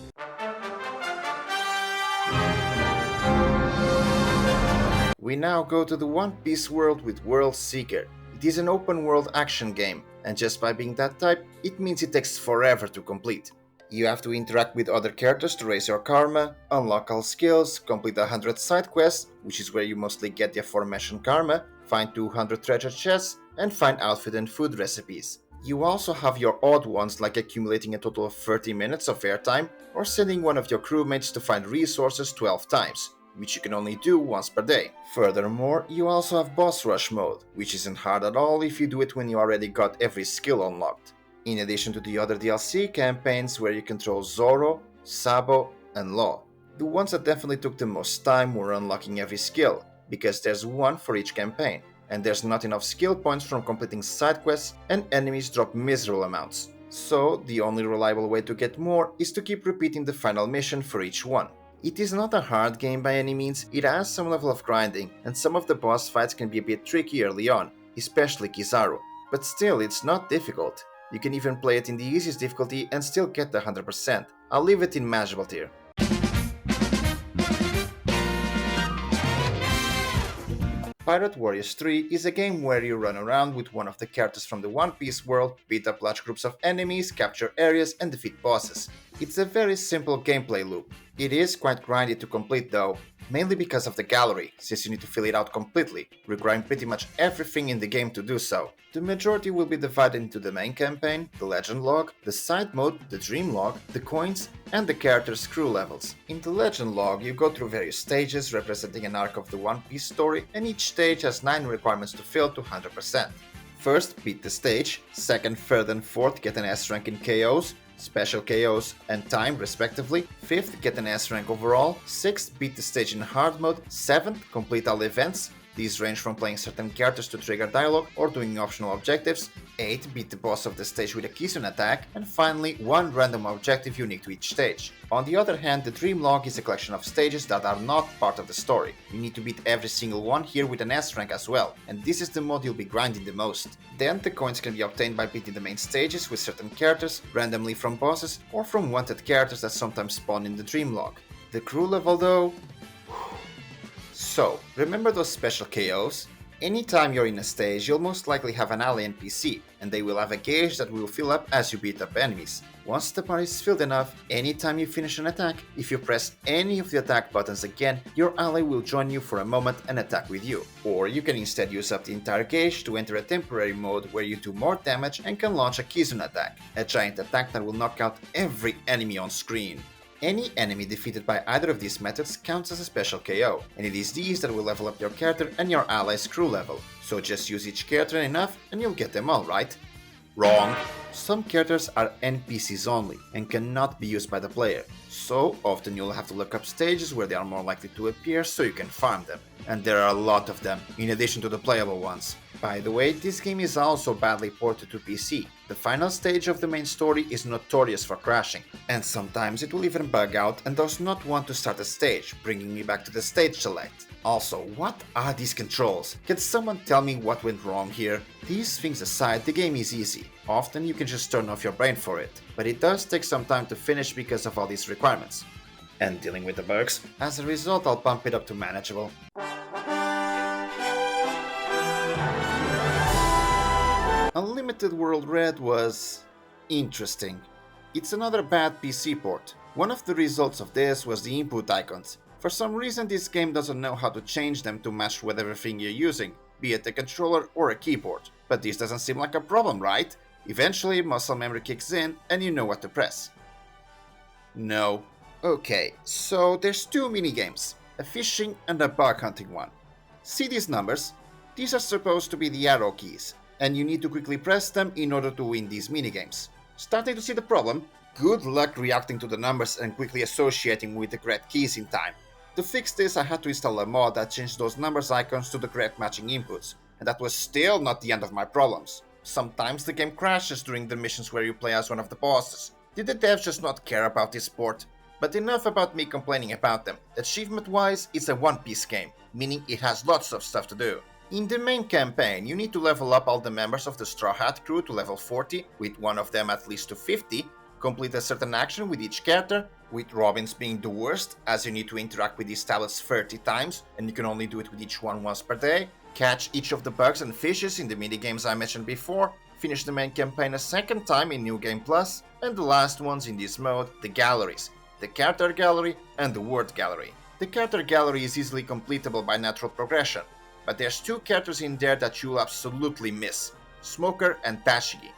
We now go to the One Piece world with World Seeker. It is an open world action game, and just by being that type, it means it takes forever to complete. You have to interact with other characters to raise your karma, unlock all skills, complete 100 side quests, which is where you mostly get the aforementioned karma, find 200 treasure chests, and find outfit and food recipes. You also have your odd ones, like accumulating a total of 30 minutes of airtime, or sending one of your crewmates to find resources 12 times. which you can only do once per day. Furthermore, you also have Boss Rush mode, which isn't hard at all if you do it when you already got every skill unlocked. In addition to the other DLC campaigns where you control Zoro, Sabo, and Law. The ones that definitely took the most time were unlocking every skill, because there's one for each campaign, and there's not enough skill points from completing side quests, and enemies drop miserable amounts. So the only reliable way to get more is to keep repeating the final mission for each one. It is not a hard game by any means, it has some level of grinding, and some of the boss fights can be a bit tricky early on, especially Kizaru, but still it's not difficult. You can even play it in the easiest difficulty and still get the 100%. I'll leave it in manageable tier. Pirate Warriors 3 is a game where you run around with one of the characters from the One Piece world, beat up large groups of enemies, capture areas, and defeat bosses. It's a very simple gameplay loop. It is quite grindy to complete though, mainly because of the gallery, since you need to fill it out completely, requiring pretty much everything in the game to do so. The majority will be divided into the main campaign, the legend log, the side mode, the dream log, the coins, and the character's crew levels. In the legend log, you go through various stages representing an arc of the One Piece story, and each stage has 9 requirements to fill to 100%. First, beat the stage, second, third, and fourth get an S rank in KOs, special KOs, and time respectively. 5th, get an S rank overall. 6th, beat the stage in hard mode. 7th, complete all events. These range from playing certain characters to trigger dialogue or doing optional objectives. 8, beat the boss of the stage with a Kizun attack. And finally, one random objective unique to each stage. On the other hand, the Dream Log is a collection of stages that are not part of the story. You need to beat every single one here with an S rank as well, and this is the mode you'll be grinding the most. Then the coins can be obtained by beating the main stages with certain characters, randomly from bosses, or from wanted characters that sometimes spawn in the Dream Log. The crew level though... So, remember those special KOs? Anytime you're in a stage, you'll most likely have an ally NPC, and they will have a gauge that will fill up as you beat up enemies. Once the bar is filled enough, anytime you finish an attack, if you press any of the attack buttons again, your ally will join you for a moment and attack with you. Or you can instead use up the entire gauge to enter a temporary mode where you do more damage and can launch a Kizun attack, a giant attack that will knock out every enemy on screen. Any enemy defeated by either of these methods counts as a special KO, and it is these that will level up your character and your ally's crew level, so just use each character enough and you'll get them all, right? Wrong! Some characters are NPCs only and cannot be used by the player, so often you'll have to look up stages where they are more likely to appear so you can farm them. And there are a lot of them, in addition to the playable ones. By the way, this game is also badly ported to PC. The final stage of the main story is notorious for crashing, and sometimes it will even bug out and does not want to start a stage, bringing me back to the stage select. Also, what are these controls? Can someone tell me what went wrong here? These things aside, the game is easy. Often you can just turn off your brain for it, but it does take some time to finish because of all these requirements. And dealing with the bugs. As a result, I'll bump it up to manageable. Unlimited World Red was... interesting. It's another bad PC port. One of the results of this was the input icons. For some reason this game doesn't know how to change them to match with everything you're using, be it a controller or a keyboard. But this doesn't seem like a problem, right? Eventually muscle memory kicks in and you know what to press. No. Okay, so there's 2 minigames, a fishing and a bug hunting one. See these numbers? These are supposed to be the arrow keys, and you need to quickly press them in order to win these minigames. Starting to see the problem? Good luck reacting to the numbers and quickly associating with the correct keys in time. To fix this, I had to install a mod that changed those numbers icons to the correct matching inputs, and that was still not the end of my problems. Sometimes the game crashes during the missions where you play as one of the bosses. Did the devs just not care about this port? But enough about me complaining about them. Achievement-wise, it's a One Piece game, meaning it has lots of stuff to do. In the main campaign, you need to level up all the members of the Straw Hat crew to level 40, with one of them at least to 50, complete a certain action with each character, with Robin's being the worst, as you need to interact with these tablets 30 times, and you can only do it with each one once per day, catch each of the bugs and fishes in the minigames I mentioned before, finish the main campaign a second time in New Game Plus, and the last ones in this mode, the galleries, the character gallery and the word gallery. The character gallery is easily completable by natural progression, but there's 2 characters in there that you'll absolutely miss, Smoker and Tashigi.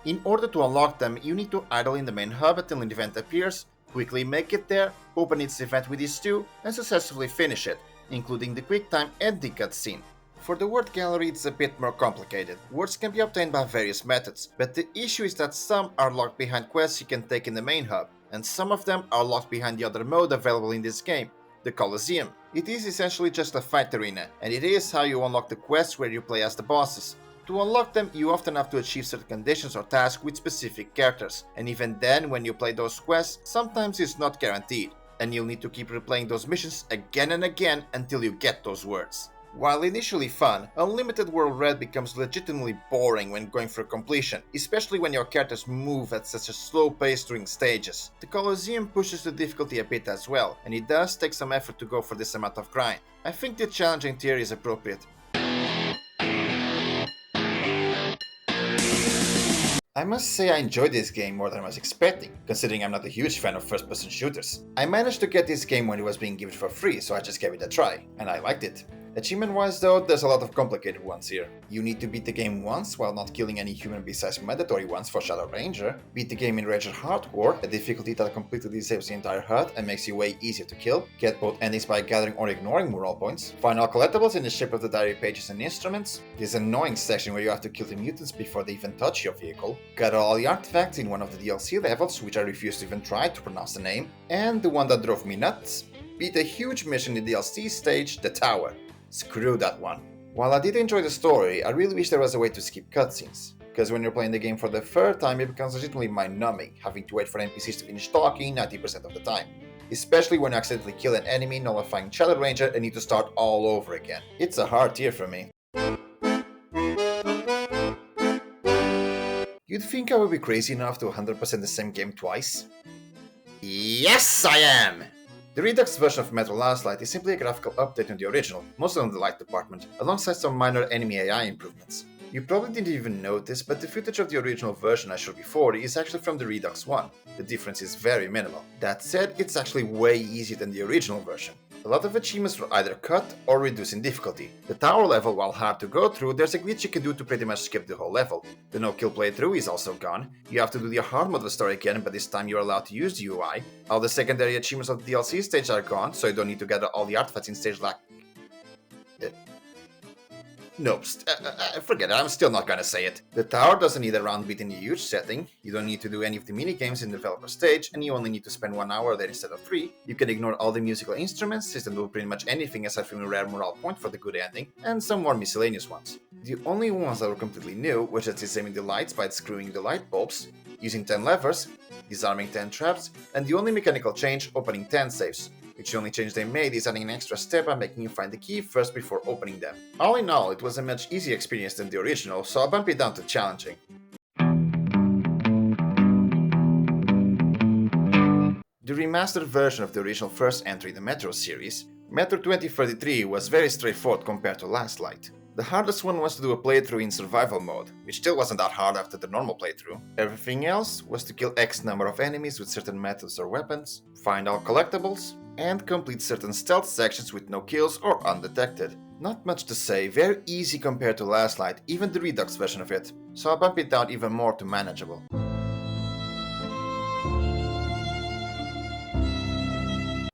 In order to unlock them, you need to idle in the main hub until an event appears, quickly make it there, open its event with these two, and successfully finish it, including the quick time ending cutscene. For the word gallery, it's a bit more complicated. Words can be obtained by various methods, but the issue is that some are locked behind quests you can take in the main hub, and some of them are locked behind the other mode available in this game, the Colosseum. It is essentially just a fight arena, and it is how you unlock the quests where you play as the bosses. To unlock them, you often have to achieve certain conditions or tasks with specific characters, and even then, when you play those quests, sometimes it's not guaranteed, and you'll need to keep replaying those missions again and again until you get those words. While initially fun, Unlimited World Red becomes legitimately boring when going for completion, especially when your characters move at such a slow pace during stages. The Colosseum pushes the difficulty a bit as well, and it does take some effort to go for this amount of grind. I think the challenging tier is appropriate. I must say I enjoyed this game more than I was expecting, considering I'm not a huge fan of first-person shooters. I managed to get this game when it was being given for free, so I just gave it a try, and I liked it. Achievement-wise though, there's a lot of complicated ones here. You need to beat the game once while not killing any human besides mandatory ones for Shadow Ranger, beat the game in Ranger Hardcore, a difficulty that completely disables the entire HUD and makes you way easier to kill, get both endings by gathering or ignoring moral points, find all collectibles in the shape of the diary pages and instruments, this annoying section where you have to kill the mutants before they even touch your vehicle, gather all the artifacts in one of the DLC levels, which I refuse to even try to pronounce the name, and the one that drove me nuts, beat a huge mission in the DLC stage, the Tower. Screw that one. While I did enjoy the story, I really wish there was a way to skip cutscenes, because when you're playing the game for the third time it becomes legitimately mind-numbing, having to wait for NPCs to finish talking 90% of the time. Especially when you accidentally kill an enemy nullifying Shadow Ranger and need to start all over again. It's a hard tier for me. You'd think I would be crazy enough to 100% the same game twice? Yes, I am! The Redux version of Metro Last Light is simply a graphical update on the original, mostly on the light department, alongside some minor enemy AI improvements. You probably didn't even notice, but the footage of the original version I showed before is actually from the Redux one. The difference is very minimal. That said, it's actually way easier than the original version. A lot of achievements were either cut or reduced in difficulty. The tower level, while hard to go through, there's a glitch you can do to pretty much skip the whole level. The no-kill playthrough is also gone. You have to do the hard mode of the story again, but this time you're allowed to use the UI. All the secondary achievements of the DLC stage are gone, so you don't need to gather all the artifacts in stage like... Nope, forget it, I'm still not gonna say it. The tower doesn't need a round beat in a huge setting, you don't need to do any of the minigames in the developer stage, and you only need to spend 1 hour there instead of 3. You can ignore all the musical instruments, system do pretty much anything aside from a rare morale point for the good ending, and some more miscellaneous ones. The only ones that were completely new were just disabling the lights by screwing the light bulbs, using 10 levers, disarming 10 traps, and the only mechanical change, opening 10 safes. Which the only change they made is adding an extra step by making you find the key first before opening them. All in all, it was a much easier experience than the original, so I'll bump it down to challenging. The remastered version of the original first entry in the Metro series, Metro 2033, was very straightforward compared to Last Light. The hardest one was to do a playthrough in survival mode, which still wasn't that hard after the normal playthrough. Everything else was to kill X number of enemies with certain methods or weapons, find all collectibles, and complete certain stealth sections with no kills or undetected. Not much to say, very easy compared to Last Light, even the Redux version of it, so I'll bump it down even more to manageable.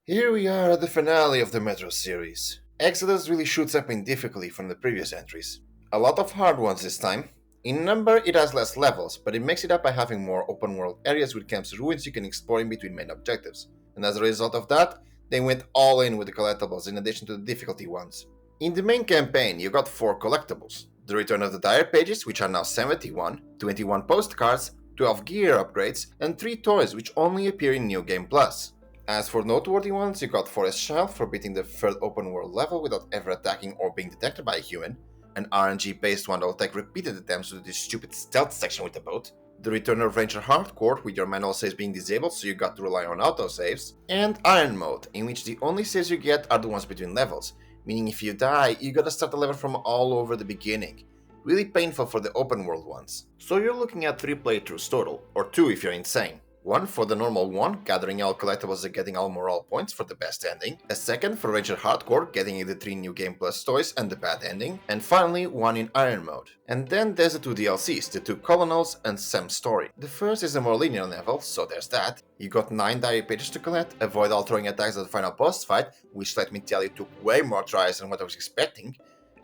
Here we are at the finale of the Metro series. Exodus really shoots up in difficulty from the previous entries. A lot of hard ones this time. In number, it has less levels, but it makes it up by having more open world areas with camps and ruins you can explore in between main objectives. And as a result of that, they went all in with the collectibles in addition to the difficulty ones. In the main campaign, you got 4 collectibles. The return of the diary pages, which are now 71, 21 postcards, 12 gear upgrades, and 3 toys which only appear in New Game Plus. As for noteworthy ones, you got Forest Child for beating the third open world level without ever attacking or being detected by a human, an RNG based one that will take repeated attempts to do this stupid stealth section with the boat, the return of Ranger Hardcore with your manual saves being disabled so you got to rely on autosaves, and Iron Mode, in which the only saves you get are the ones between levels, meaning if you die, you gotta start the level from all over the beginning. Really painful for the open world ones. So you're looking at 3 playthroughs total, or 2 if you're N.Sane. One for the normal one, gathering all collectibles and getting all morale points for the best ending. A second for Ranger Hardcore, getting the 3 new Game Plus toys and the bad ending. And finally, one in Iron Mode. And then there's the 2 DLCs, the 2 Colonels and Sam's story. The first is a more linear level, so there's that. You got 9 diary pages to collect, avoid all throwing attacks at the final boss fight, which let me tell you took way more tries than what I was expecting,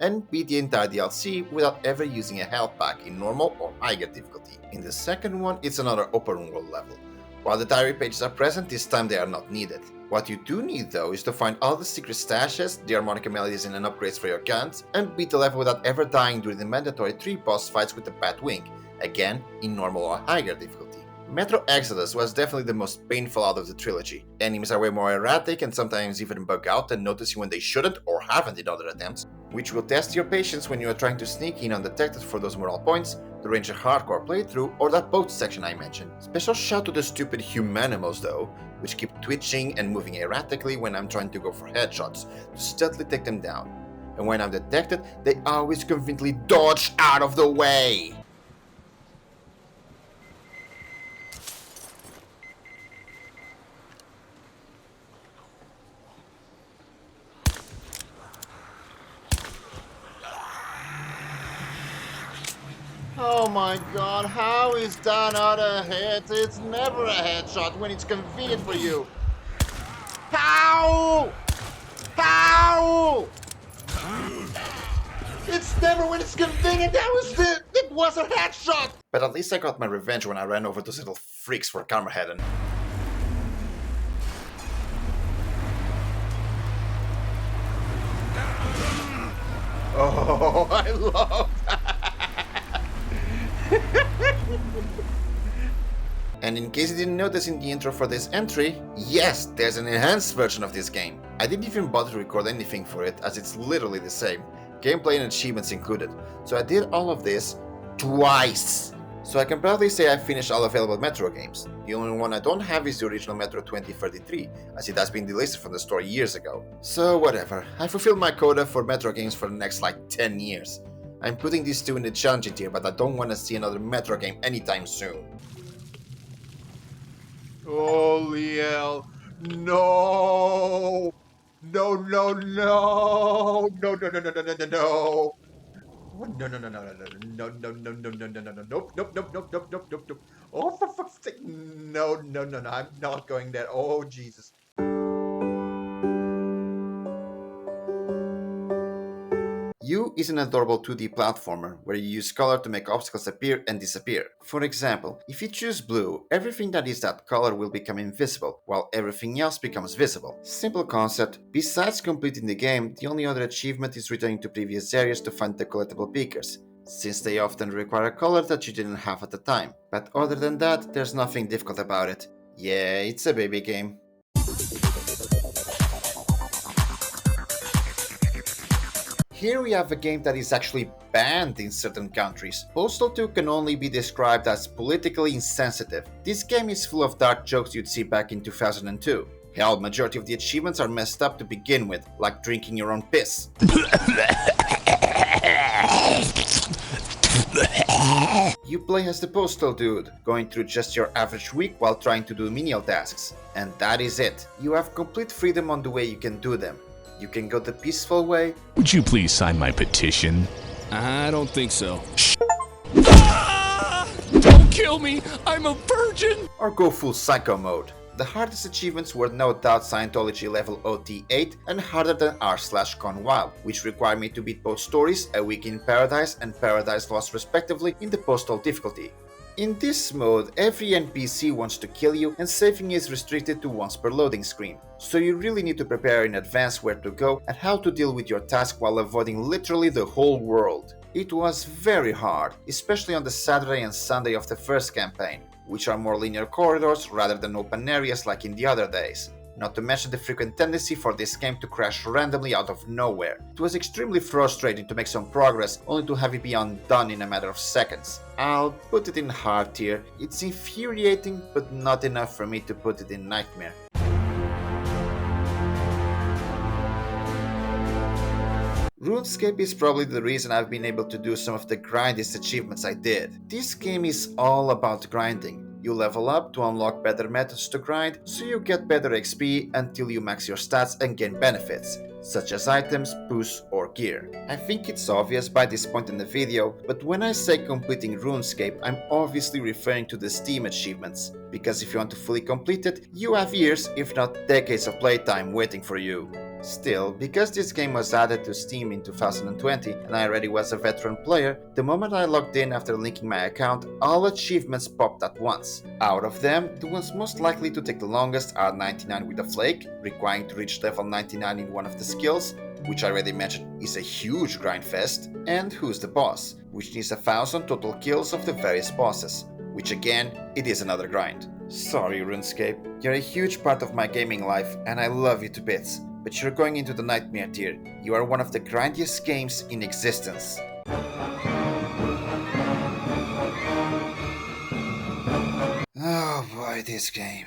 and beat the entire DLC without ever using a health pack in normal or higher difficulty. In the second one, it's another open world level. While the diary pages are present, this time they are not needed. What you do need though is to find all the secret stashes, the harmonica melodies and upgrades for your guns, and beat the level without ever dying during the mandatory 3 boss fights with the Batwing, again in normal or higher difficulty. Metro Exodus was definitely the most painful out of the trilogy. Enemies are way more erratic and sometimes even bug out and notice you when they shouldn't or haven't in other attempts, which will test your patience when you are trying to sneak in undetected for those morale points, the Ranger Hardcore playthrough, or that boat section I mentioned. Special shout to the stupid Humanimals though, which keep twitching and moving erratically when I'm trying to go for headshots, to stealthily take them down. And when I'm detected, they always conveniently dodge out of the way! Oh my god, how is that not a hit? It's never a headshot when it's convenient for you. How? How? It's never when it's convenient. It was a headshot. But at least I got my revenge when I ran over those little freaks for Carmageddon. Oh, I love that. And in case you didn't notice in the intro for this entry, yes, there's an enhanced version of this game. I didn't even bother to record anything for it, as it's literally the same, gameplay and achievements included. So I did all of this twice. So I can proudly say I finished all available Metro games. The only one I don't have is the original Metro 2033, as it has been delisted from the store years ago. So whatever, I fulfilled my quota for Metro games for the next 10 years. I'm putting these 2 in the challenging tier, but I don't want to see another Metro game anytime soon. Holy hell. No! No, no, no! No, no, no, no, no, no, no, no! No, no, no, no, no, no, no, no, no, no, no, no, no, no, nope, nope, nope, nope, nope, nope, nope, nope. Oh, for fuck's sake, no, no, no, no, I'm not going there. Oh, Jesus. You is an adorable 2D platformer where you use color to make obstacles appear and disappear. For example, if you choose blue, everything that is that color will become invisible, while everything else becomes visible. Simple concept. Besides completing the game, the only other achievement is returning to previous areas to find the collectible beakers, since they often require a color that you didn't have at the time. But other than that, there's nothing difficult about it. Yeah, it's a baby game. Here we have a game that is actually banned in certain countries. Postal 2 can only be described as politically insensitive. This game is full of dark jokes you'd see back in 2002. Hell, majority of the achievements are messed up to begin with, like drinking your own piss. You play as the postal dude, going through just your average week while trying to do menial tasks. And that is it. You have complete freedom on the way you can do them. You can go the peaceful way. Would you please sign my petition? I don't think so. Ah! Don't kill me! I'm a virgin! Or go full psycho mode. The hardest achievements were no doubt Scientology level OT8 and harder than r/Gone Wild, which required me to beat both stories, A Week in Paradise and Paradise Lost respectively, in the postal difficulty. In this mode, every NPC wants to kill you and saving is restricted to once per loading screen, so you really need to prepare in advance where to go and how to deal with your task while avoiding literally the whole world. It was very hard, especially on the Saturday and Sunday of the first campaign, which are more linear corridors rather than open areas like in the other days. Not to mention the frequent tendency for this game to crash randomly out of nowhere. It was extremely frustrating to make some progress only to have it be undone in a matter of seconds. I'll put it in hard tier. It's infuriating, but not enough for me to put it in nightmare. RuneScape is probably the reason I've been able to do some of the grindiest achievements I did. This game is all about grinding. You level up to unlock better methods to grind, so you get better XP until you max your stats and gain benefits, such as items, boosts, or gear. I think it's obvious by this point in the video, but when I say completing RuneScape, I'm obviously referring to the Steam achievements, because if you want to fully complete it, you have years, if not decades of playtime waiting for you. Still, because this game was added to Steam in 2020 and I already was a veteran player, the moment I logged in after linking my account, all achievements popped at once. Out of them, the ones most likely to take the longest are 99 with a flake, requiring to reach level 99 in one of the skills, which I already mentioned is a huge grind fest, and Who's the Boss, which needs 1000 total kills of the various bosses, which again, it is another grind. Sorry RuneScape, you're a huge part of my gaming life and I love you to bits. But you're going into the nightmare tier. You are one of the grindiest games in existence. Oh boy, this game.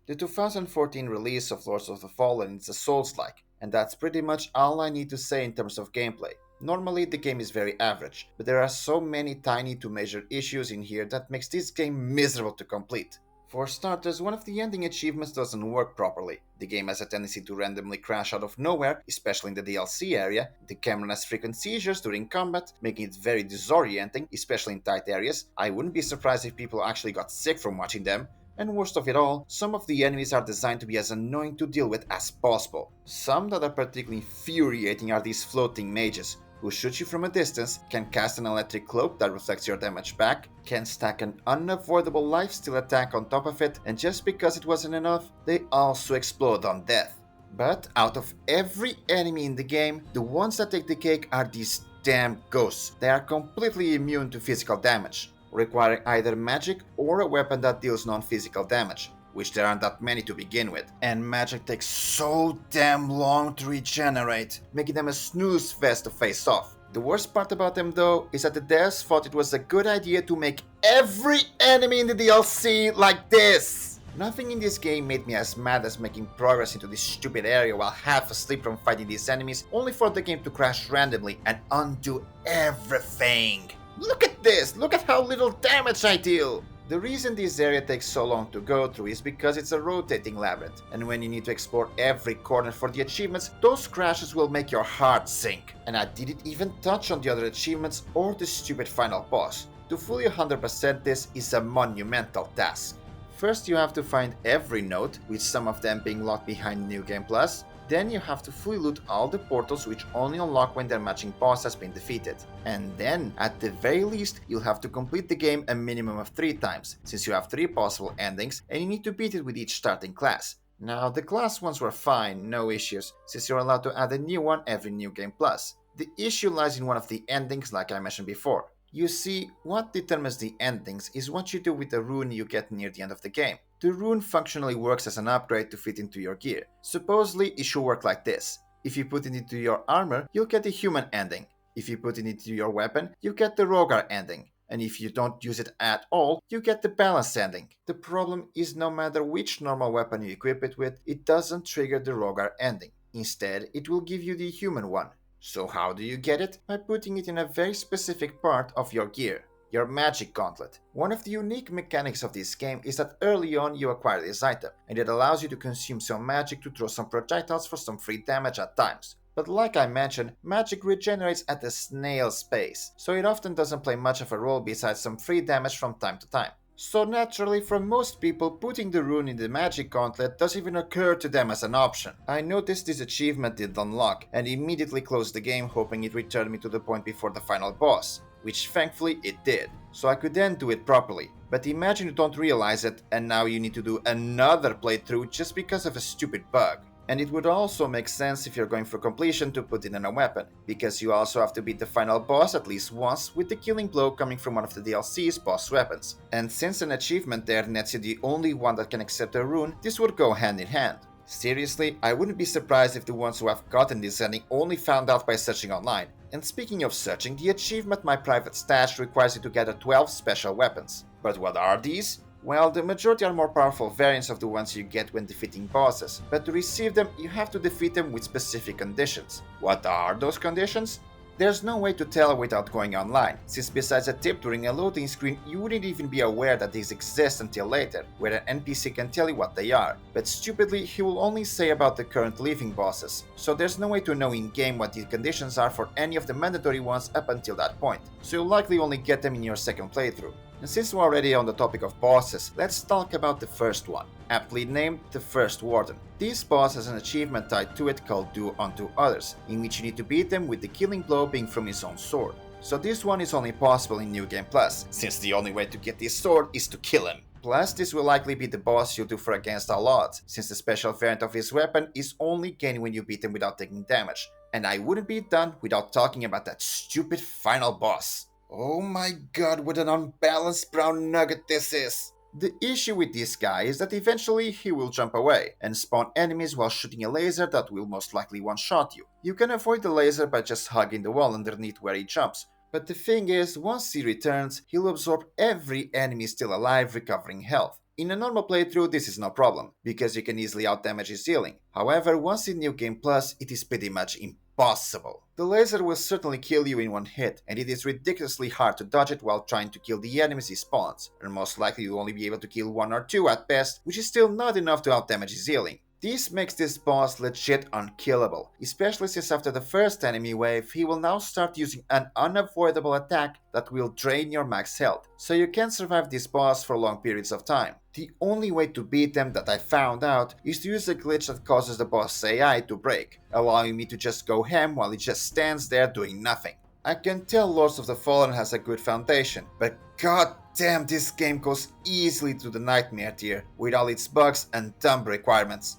The 2014 release of Lords of the Fallen is a Souls-like, and that's pretty much all I need to say in terms of gameplay. Normally the game is very average, but there are so many tiny to major issues in here that makes this game miserable to complete. For starters, one of the ending achievements doesn't work properly. The game has a tendency to randomly crash out of nowhere, especially in the DLC area. The camera has frequent seizures during combat, making it very disorienting, especially in tight areas. I wouldn't be surprised if people actually got sick from watching them. And worst of it all, some of the enemies are designed to be as annoying to deal with as possible. Some that are particularly infuriating are these floating mages, who shoot you from a distance, can cast an electric cloak that reflects your damage back, can stack an unavoidable lifesteal attack on top of it, and just because it wasn't enough, they also explode on death. But out of every enemy in the game, the ones that take the cake are these damn ghosts. They are completely immune to physical damage, requiring either magic or a weapon that deals non-physical damage, which there aren't that many to begin with, and magic takes so damn long to regenerate, making them a snooze fest to face off. The worst part about them though is that the devs thought it was a good idea to make every enemy in the DLC like this! Nothing in this game made me as mad as making progress into this stupid area while half asleep from fighting these enemies, only for the game to crash randomly and undo everything. Look at this! Look at how little damage I deal! The reason this area takes so long to go through is because it's a rotating labyrinth, and when you need to explore every corner for the achievements, those crashes will make your heart sink. And I didn't even touch on the other achievements or the stupid final boss. To fully 100% this is a monumental task. First you have to find every note, with some of them being locked behind New Game Plus. Then you have to fully loot all the portals, which only unlock when their matching boss has been defeated. And then, at the very least, you'll have to complete the game a minimum of 3 times, since you have 3 possible endings and you need to beat it with each starting class. Now, the class ones were fine, no issues, since you're allowed to add a new one every New Game Plus. The issue lies in one of the endings, like I mentioned before. You see, what determines the endings is what you do with the rune you get near the end of the game. The rune functionally works as an upgrade to fit into your gear. Supposedly, it should work like this. If you put it into your armor, you'll get the human ending. If you put it into your weapon, you get the Rogar ending. And if you don't use it at all, you get the balanced ending. The problem is no matter which normal weapon you equip it with, it doesn't trigger the Rogar ending. Instead, it will give you the human one. So how do you get it? By putting it in a very specific part of your gear. Your magic gauntlet. One of the unique mechanics of this game is that early on you acquire this item, and it allows you to consume some magic to throw some projectiles for some free damage at times. But like I mentioned, magic regenerates at a snail's pace, so it often doesn't play much of a role besides some free damage from time to time. So naturally, for most people, putting the rune in the magic gauntlet doesn't even occur to them as an option. I noticed this achievement did unlock, and immediately closed the game hoping it returned me to the point before the final boss, which thankfully it did, so I could then do it properly. But imagine you don't realize it, and now you need to do another playthrough just because of a stupid bug. And it would also make sense if you're going for completion to put it in a weapon, because you also have to beat the final boss at least once, with the killing blow coming from one of the DLC's boss weapons. And since an achievement there nets you the only one that can accept a rune, this would go hand in hand. Seriously, I wouldn't be surprised if the ones who have gotten this ending only found out by searching online. And speaking of searching, the achievement My Private Stash requires you to gather 12 special weapons. But what are these? Well, the majority are more powerful variants of the ones you get when defeating bosses, but to receive them you have to defeat them with specific conditions. What are those conditions? There's no way to tell without going online, since besides a tip during a loading screen, you wouldn't even be aware that these exist until later, where an NPC can tell you what they are. But stupidly, he will only say about the current living bosses, so there's no way to know in-game what the conditions are for any of the mandatory ones up until that point, so you'll likely only get them in your second playthrough. And since we're already on the topic of bosses, let's talk about the first one, aptly named the First Warden. This boss has an achievement tied to it called Do Unto Others, in which you need to beat them with the killing blow being from his own sword. So this one is only possible in New Game Plus, since the only way to get this sword is to kill him. Plus, this will likely be the boss you'll do for against all odds, since the special variant of his weapon is only gained when you beat him without taking damage. And I wouldn't be done without talking about that stupid final boss. Oh my god, what an unbalanced brown nugget this is! The issue with this guy is that eventually he will jump away and spawn enemies while shooting a laser that will most likely one-shot you. You can avoid the laser by just hugging the wall underneath where he jumps, but the thing is, once he returns, he'll absorb every enemy still alive, recovering health. In a normal playthrough, this is no problem, because you can easily outdamage his healing. However, once in New Game Plus, it is pretty much impossible. The laser will certainly kill you in one hit, and it is ridiculously hard to dodge it while trying to kill the enemies he spawns, and most likely you'll only be able to kill one or two at best, which is still not enough to outdamage his healing. This makes this boss legit unkillable, especially since after the first enemy wave, he will now start using an unavoidable attack that will drain your max health, so you can't survive this boss for long periods of time. The only way to beat them that I found out is to use a glitch that causes the boss AI to break, allowing me to just go ham while he just stands there doing nothing. I can tell Lords of the Fallen has a good foundation, but god damn, this game goes easily to the nightmare tier with all its bugs and dumb requirements.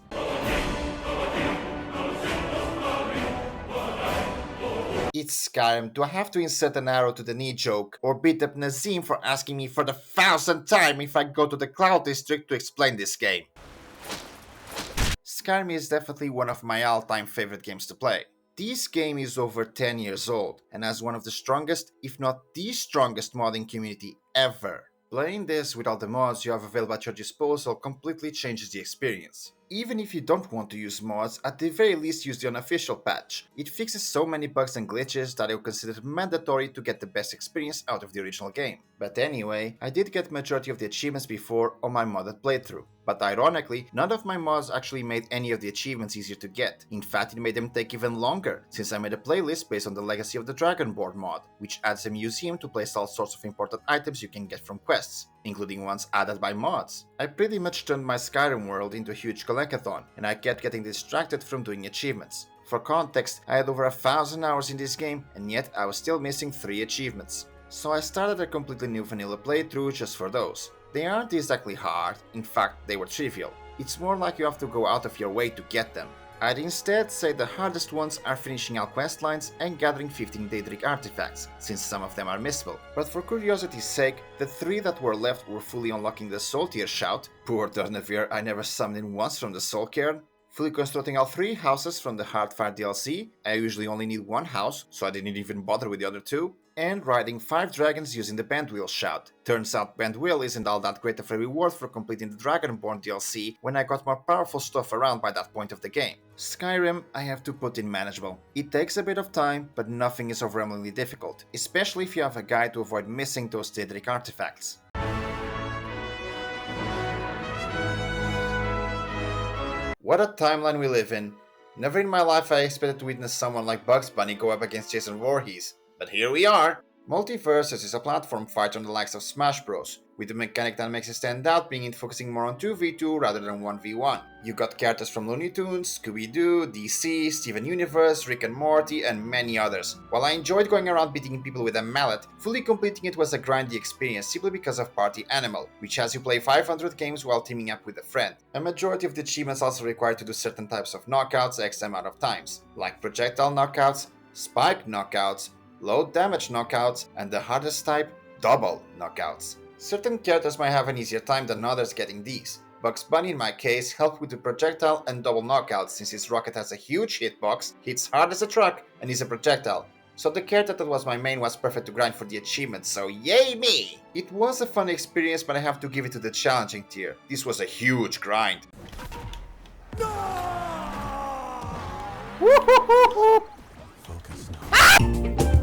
It's Skyrim, do I have to insert an arrow to the knee joke, or beat up Nazim for asking me for the 1000th time if I go to the Cloud District to explain this game? Skyrim is definitely one of my all-time favorite games to play. This game is over 10 years old and has one of the strongest, if not the strongest modding community ever. Playing this with all the mods you have available at your disposal completely changes the experience. Even if you don't want to use mods, at the very least use the unofficial patch. It fixes so many bugs and glitches that I would consider it mandatory to get the best experience out of the original game. But anyway, I did get majority of the achievements before on my modded playthrough. But ironically, none of my mods actually made any of the achievements easier to get. In fact, it made them take even longer, since I made a playlist based on the Legacy of the Dragonborn mod, which adds a museum to place all sorts of important items you can get from quests, including ones added by mods. I pretty much turned my Skyrim world into a huge collectathon, and I kept getting distracted from doing achievements. For context, I had over 1000 hours in this game, and yet I was still missing 3 achievements. So I started a completely new vanilla playthrough just for those. They aren't exactly hard, in fact they were trivial. It's more like you have to go out of your way to get them. I'd instead say the hardest ones are finishing all questlines and gathering 15 Daedric artifacts, since some of them are missable. But for curiosity's sake, the 3 that were left were fully unlocking the Soul Tier Shout, poor Durnevere I never summoned in once from the Soul Cairn, fully constructing all 3 houses from the Heartfire DLC, I usually only need 1 house, so I didn't even bother with the other 2, and riding 5 dragons using the Bandwheel Shout. Turns out Bandwheel isn't all that great of a reward for completing the Dragonborn DLC when I got more powerful stuff around by that point of the game. Skyrim, I have to put in manageable. It takes a bit of time, but nothing is overwhelmingly difficult, especially if you have a guide to avoid missing those Daedric artifacts. What a timeline we live in. Never in my life I expected to witness someone like Bugs Bunny go up against Jason Voorhees. But here we are! Multiversus is a platform fight on the likes of Smash Bros, with the mechanic that makes it stand out being it focusing more on 2v2 rather than 1v1. You got characters from Looney Tunes, Scooby-Doo, DC, Steven Universe, Rick and Morty, and many others. While I enjoyed going around beating people with a mallet, fully completing it was a grindy experience simply because of Party Animal, which has you play 500 games while teaming up with a friend. A majority of the achievements also require to do certain types of knockouts X amount of times, like projectile knockouts, spike knockouts, low damage knockouts, and the hardest type, double knockouts. Certain characters might have an easier time than others getting these. Bugs Bunny in my case helped with the projectile and double knockouts since his rocket has a huge hitbox, hits hard as a truck, and is a projectile. So the character that was my main was perfect to grind for the achievements, so yay me! It was a fun experience, but I have to give it to the challenging tier. This was a huge grind. Focus now.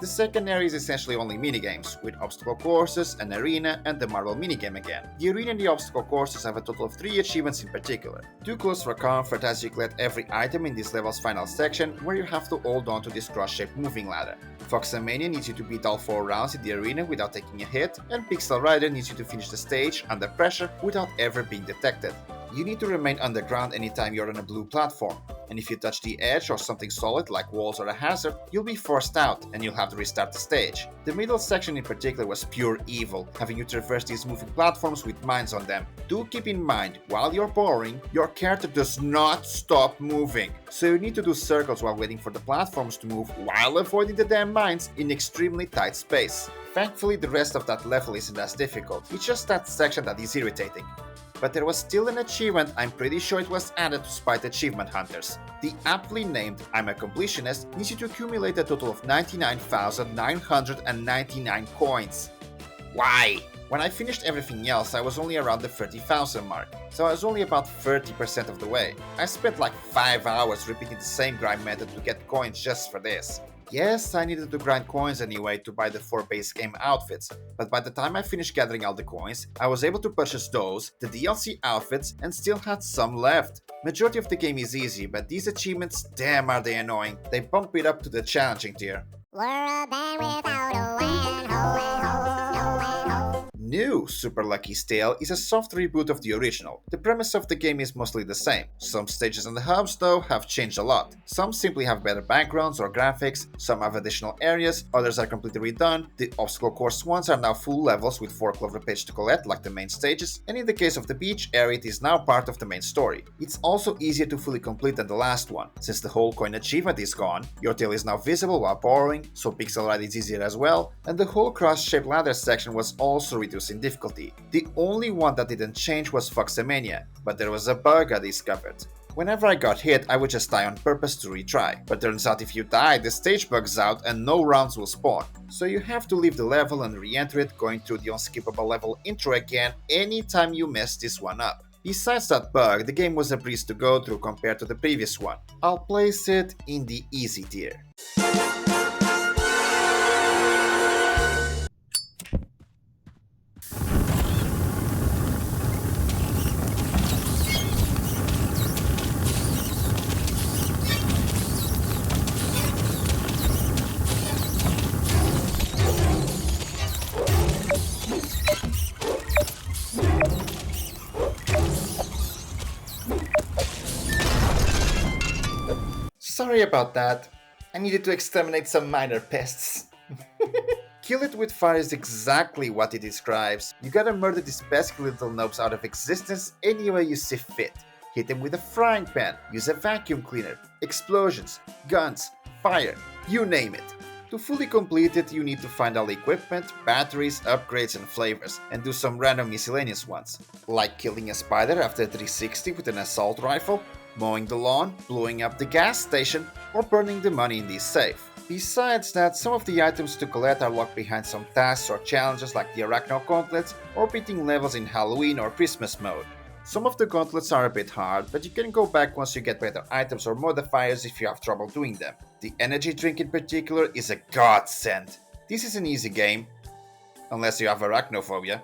The second area is essentially only minigames, with obstacle courses, an arena, and the Marvel minigame again. The arena and the obstacle courses have a total of 3 achievements in particular. Too close for comfort, as you collect every item in this level's final section, where you have to hold on to this cross-shaped moving ladder. Foxamania needs you to beat all 4 rounds in the arena without taking a hit, and Pixel Rider needs you to finish the stage under pressure without ever being detected. You need to remain underground anytime you're on a blue platform, and if you touch the edge or something solid like walls or a hazard, you'll be forced out and you'll have to restart the stage. The middle section in particular was pure evil, having you traverse these moving platforms with mines on them. Do keep in mind, while you're boring, your character does not stop moving, so you need to do circles while waiting for the platforms to move while avoiding the damn mines in extremely tight space. Thankfully, the rest of that level isn't as difficult, it's just that section that is irritating. But there was still an achievement, I'm pretty sure it was added to spite achievement hunters. The aptly named I'm a Completionist needs you to accumulate a total of 99,999 coins. Why? When I finished everything else, I was only around the 30,000 mark, so I was only about 30% of the way. I spent like 5 hours repeating the same grind method to get coins just for this. Yes, I needed to grind coins anyway to buy the 4 base game outfits, but by the time I finished gathering all the coins, I was able to purchase those, the DLC outfits, and still had some left. Majority of the game is easy, but these achievements, damn are they annoying. They bump it up to the challenging tier. We're a band without a land, ho, and ho, no and ho. New Super Lucky's Tale is a soft reboot of the original. The premise of the game is mostly the same. Some stages and the hubs, though, have changed a lot. Some simply have better backgrounds or graphics, some have additional areas, others are completely redone. The obstacle course ones are now full levels with 4 clover pages to collect like the main stages, and in the case of the beach area it is now part of the main story. It's also easier to fully complete than the last one. Since the whole coin achievement is gone, your tail is now visible while borrowing, so pixel ride is easier as well, and the whole cross-shaped ladder section was also reduced in difficulty. The only one that didn't change was Foxamania, but there was a bug I discovered. Whenever I got hit, I would just die on purpose to retry, but turns out if you die, the stage bugs out and no rounds will spawn. So you have to leave the level and re-enter it, going through the unskippable level intro again anytime you mess this one up. Besides that bug, the game was a breeze to go through compared to the previous one. I'll place it in the easy tier. Sorry about that. I needed to exterminate some minor pests. Kill it with fire is exactly what it describes. You gotta murder these pesky little nobs out of existence any way you see fit. Hit them with a frying pan, use a vacuum cleaner, explosions, guns, fire, you name it. To fully complete it, you need to find all the equipment, batteries, upgrades and flavors, and do some random miscellaneous ones, like killing a spider after 360 with an assault rifle, mowing the lawn, blowing up the gas station, or burning the money in the safe. Besides that, some of the items to collect are locked behind some tasks or challenges like the Arachno Gauntlets or beating levels in Halloween or Christmas mode. Some of the gauntlets are a bit hard, but you can go back once you get better items or modifiers if you have trouble doing them. The energy drink in particular is a godsend. This is an easy game, unless you have arachnophobia.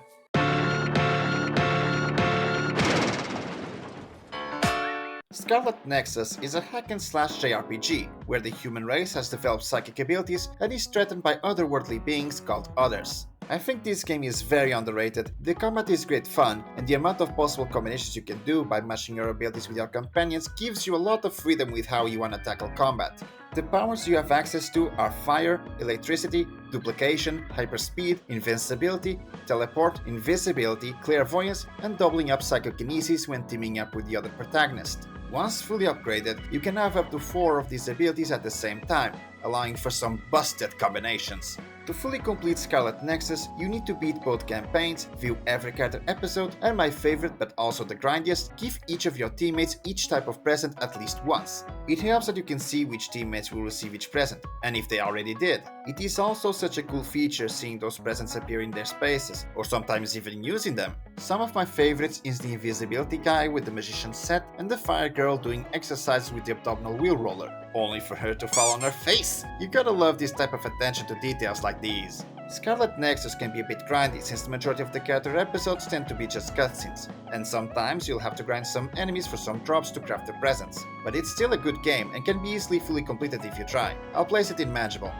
Scarlet Nexus is a hack-and-slash JRPG, where the human race has developed psychic abilities and is threatened by otherworldly beings called Others. I think this game is very underrated, the combat is great fun, and the amount of possible combinations you can do by matching your abilities with your companions gives you a lot of freedom with how you want to tackle combat. The powers you have access to are fire, electricity, duplication, hyperspeed, invincibility, teleport, invisibility, clairvoyance, and doubling up psychokinesis when teaming up with the other protagonist. Once fully upgraded, you can have up to 4 of these abilities at the same time, allowing for some busted combinations. To fully complete Scarlet Nexus, you need to beat both campaigns, view every character episode, and my favorite but also the grindiest, give each of your teammates each type of present at least once. It helps that you can see which teammates will receive each present, and if they already did. It is also such a cool feature seeing those presents appear in their spaces, or sometimes even using them. Some of my favorites is the invisibility guy with the magician's set and the fire girl doing exercises with the abdominal wheel roller. only for her to fall on her face. You gotta love this type of attention to details like these. Scarlet Nexus can be a bit grindy since the majority of the character episodes tend to be just cutscenes, and sometimes you'll have to grind some enemies for some drops to craft their presence. But it's still a good game and can be easily fully completed if you try. I'll place it in manageable.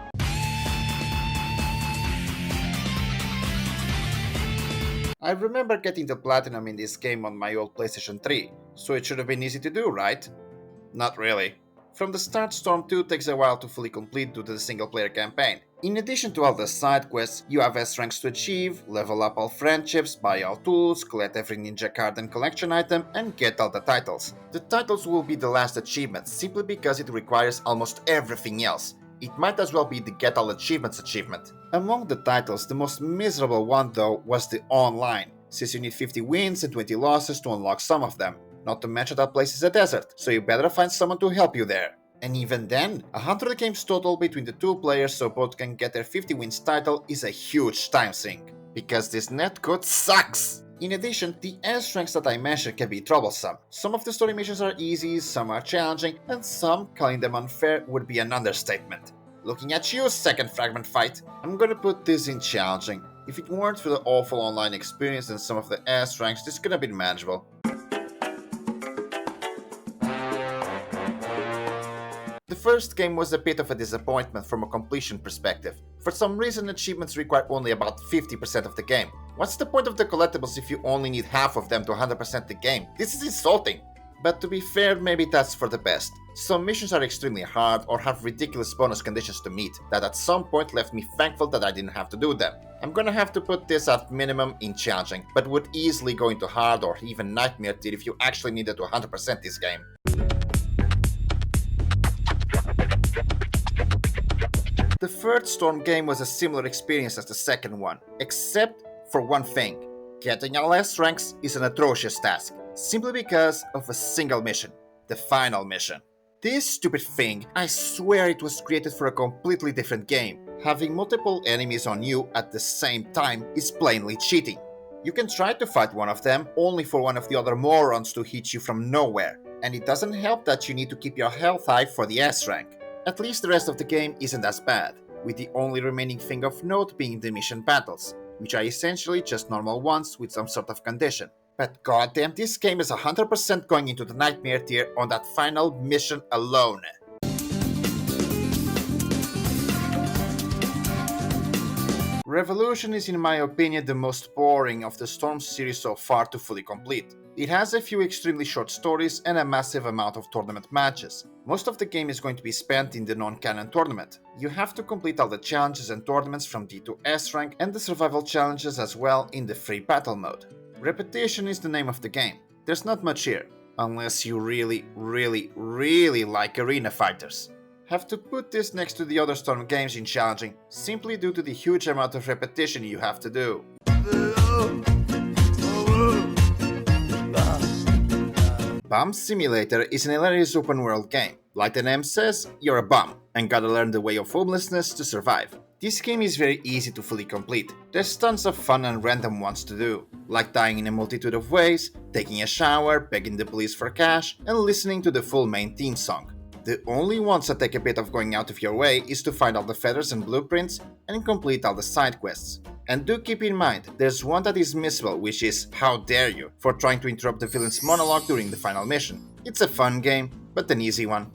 I remember getting the platinum in this game on my old PlayStation 3, so it should have been easy to do, right? Not really. From the start, Storm 2 takes a while to fully complete due to the single-player campaign. In addition to all the side quests, you have S ranks to achieve, level up all friendships, buy all tools, collect every ninja card and collection item, and get all the titles. The titles will be the last achievements, simply because it requires almost everything else. It might as well be the Get All Achievements achievement. Among the titles, the most miserable one though was the online, since you need 50 wins and 20 losses to unlock some of them. Not to mention that place is a desert, so you better find someone to help you there. And even then, 100 games total between the two players so both can get their 50 wins title is a huge time sink, because this netcode sucks! In addition, the S ranks that I mentioned can be troublesome. Some of the story missions are easy, some are challenging, and some, calling them unfair, would be an understatement. Looking at you, second fragment fight. I'm gonna put this in challenging. If it weren't for the awful online experience and some of the S ranks, this could have been manageable. The first game was a bit of a disappointment from a completion perspective. For some reason, achievements require only about 50% of the game. What's the point of the collectibles if you only need half of them to 100% the game? This is insulting! But to be fair, maybe that's for the best. Some missions are extremely hard or have ridiculous bonus conditions to meet that at some point left me thankful that I didn't have to do them. I'm gonna have to put this at minimum in challenging, but would easily go into hard or even nightmare tier if you actually needed to 100% this game. The third Storm game was a similar experience as the second one, except for one thing. Getting all S ranks is an atrocious task, simply because of a single mission, the final mission. This stupid thing, I swear it was created for a completely different game. Having multiple enemies on you at the same time is plainly cheating. You can try to fight one of them, only for one of the other morons to hit you from nowhere, and it doesn't help that you need to keep your health high for the S rank. At least the rest of the game isn't as bad, with the only remaining thing of note being the mission battles, which are essentially just normal ones with some sort of condition. But goddamn, this game is 100% going into the nightmare tier on that final mission alone. Revolution is in my opinion the most boring of the Storm series so far to fully complete. It has a few extremely short stories and a massive amount of tournament matches. Most of the game is going to be spent in the non-canon tournament. You have to complete all the challenges and tournaments from D to S rank and the survival challenges as well in the free battle mode. Repetition is the name of the game. There's not much here, unless you really like arena fighters. Have to put this next to the other Storm games in challenging, simply due to the huge amount of repetition you have to do. Bum Simulator is an hilarious open world game. Like the name says, you're a bum, and gotta learn the way of homelessness to survive. This game is very easy to fully complete. There's tons of fun and random ones to do, like dying in a multitude of ways, taking a shower, begging the police for cash, and listening to the full main theme song. The only ones that take a bit of going out of your way is to find all the feathers and blueprints and complete all the side quests. And do keep in mind, there's one that is missable, which is How Dare You, for trying to interrupt the villain's monologue during the final mission. It's a fun game, but an easy one.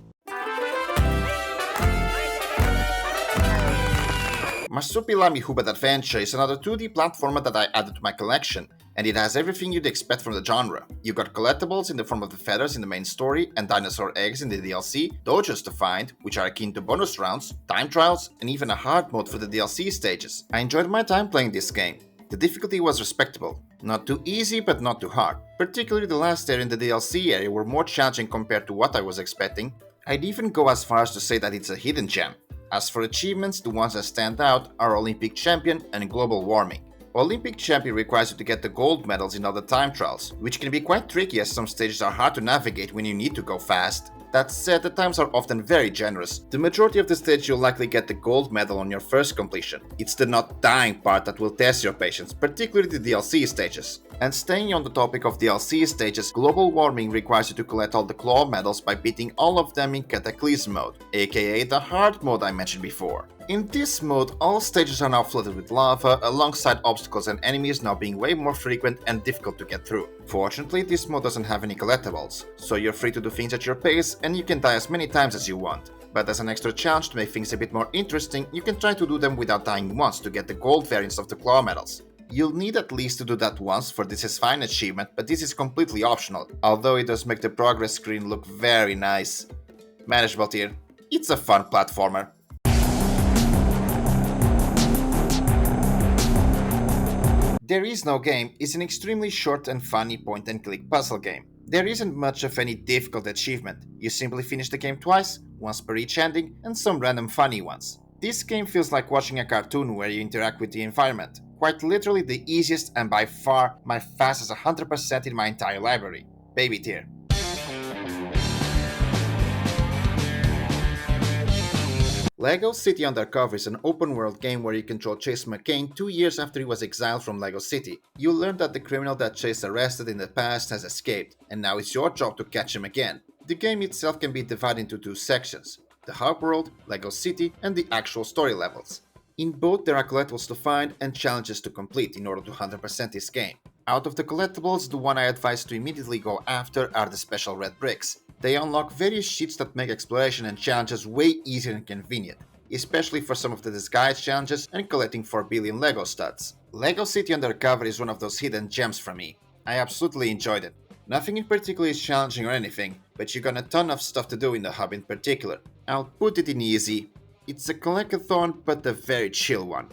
Marsupilami Hubat Adventure is another 2D platformer that I added to my collection, and it has everything you'd expect from the genre. You got collectibles in the form of the feathers in the main story and dinosaur eggs in the DLC, dojos to find, which are akin to bonus rounds, time trials, and even a hard mode for the DLC stages. I enjoyed my time playing this game. The difficulty was respectable. Not too easy, but not too hard. Particularly the last area in the DLC area were more challenging compared to what I was expecting. I'd even go as far as to say that it's a hidden gem. As for achievements, the ones that stand out are Olympic Champion and Global Warming. Olympic Champion requires you to get the gold medals in all the time trials, which can be quite tricky as some stages are hard to navigate when you need to go fast. That said, the times are often very generous. The majority of the stage you'll likely get the gold medal on your first completion. It's the not dying part that will test your patience, particularly the DLC stages. And staying on the topic of DLC stages, global warming requires you to collect all the claw medals by beating all of them in Cataclysm mode, aka the hard mode I mentioned before. In this mode, all stages are now flooded with lava, alongside obstacles and enemies now being way more frequent and difficult to get through. Fortunately, this mode doesn't have any collectibles, so you're free to do things at your pace and you can die as many times as you want. But as an extra challenge to make things a bit more interesting, you can try to do them without dying once to get the gold variants of the claw medals. You'll need at least to do that once for this is fine achievement, but this is completely optional, although it does make the progress screen look very nice. Manageable tier. It's a fun platformer. There Is No Game is an extremely short and funny point-and-click puzzle game. There isn't much of any difficult achievement. You simply finish the game twice, once per each ending, and some random funny ones. This game feels like watching a cartoon where you interact with the environment. Quite literally the easiest and by far my fastest 100% in my entire library. Baby tier. LEGO City Undercover is an open-world game where you control Chase McCain 2 years after he was exiled from LEGO City. You learn that the criminal that Chase arrested in the past has escaped, and now it's your job to catch him again. The game itself can be divided into 2 sections, the hub world, LEGO City, and the actual story levels. In both there are collectibles to find and challenges to complete in order to 100% this game. Out of the collectibles, the one I advise to immediately go after are the special red bricks. They unlock various cheats that make exploration and challenges way easier and convenient, especially for some of the disguise challenges and collecting 4 billion LEGO studs. LEGO City Undercover is one of those hidden gems for me. I absolutely enjoyed it. Nothing in particular is challenging or anything, but you got a ton of stuff to do in the hub in particular. I'll put it in easy. It's a collectathon, but a very chill one.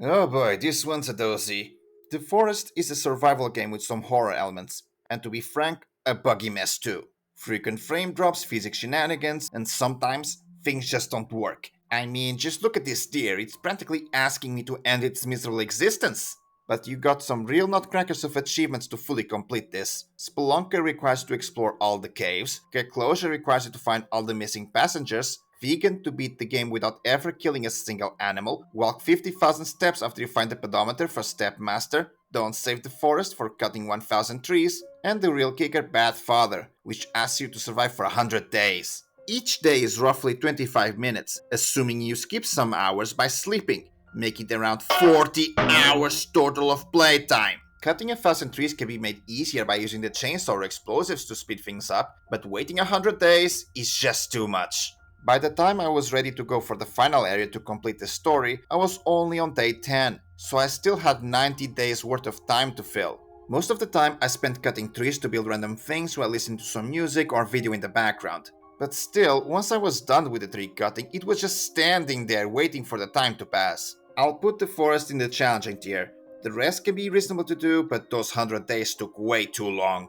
Oh boy, this one's a doozy. The Forest is a survival game with some horror elements, and to be frank, a buggy mess too. Frequent frame drops, physics shenanigans, and sometimes things just don't work. I mean, just look at this deer, it's practically asking me to end its miserable existence. But you got some real nutcrackers of achievements to fully complete this. Spelunker requires you to explore all the caves, Get Closure requires you to find all the missing passengers, Vegan to beat the game without ever killing a single animal, walk 50,000 steps after you find the pedometer for Step Master, Don't Save the Forest for cutting 1,000 trees, and the real kicker Bad Father, which asks you to survive for 100 days. Each day is roughly 25 minutes, assuming you skip some hours by sleeping, making it around 40 hours total of playtime. Cutting 1,000 trees can be made easier by using the chainsaw or explosives to speed things up, but waiting 100 days is just too much. By the time I was ready to go for the final area to complete the story, I was only on day 10, so I still had 90 days worth of time to fill. Most of the time I spent cutting trees to build random things while listening to some music or video in the background. But still, once I was done with the tree cutting, it was just standing there waiting for the time to pass. I'll put the forest in the challenging tier. The rest can be reasonable to do, but those 100 days took way too long.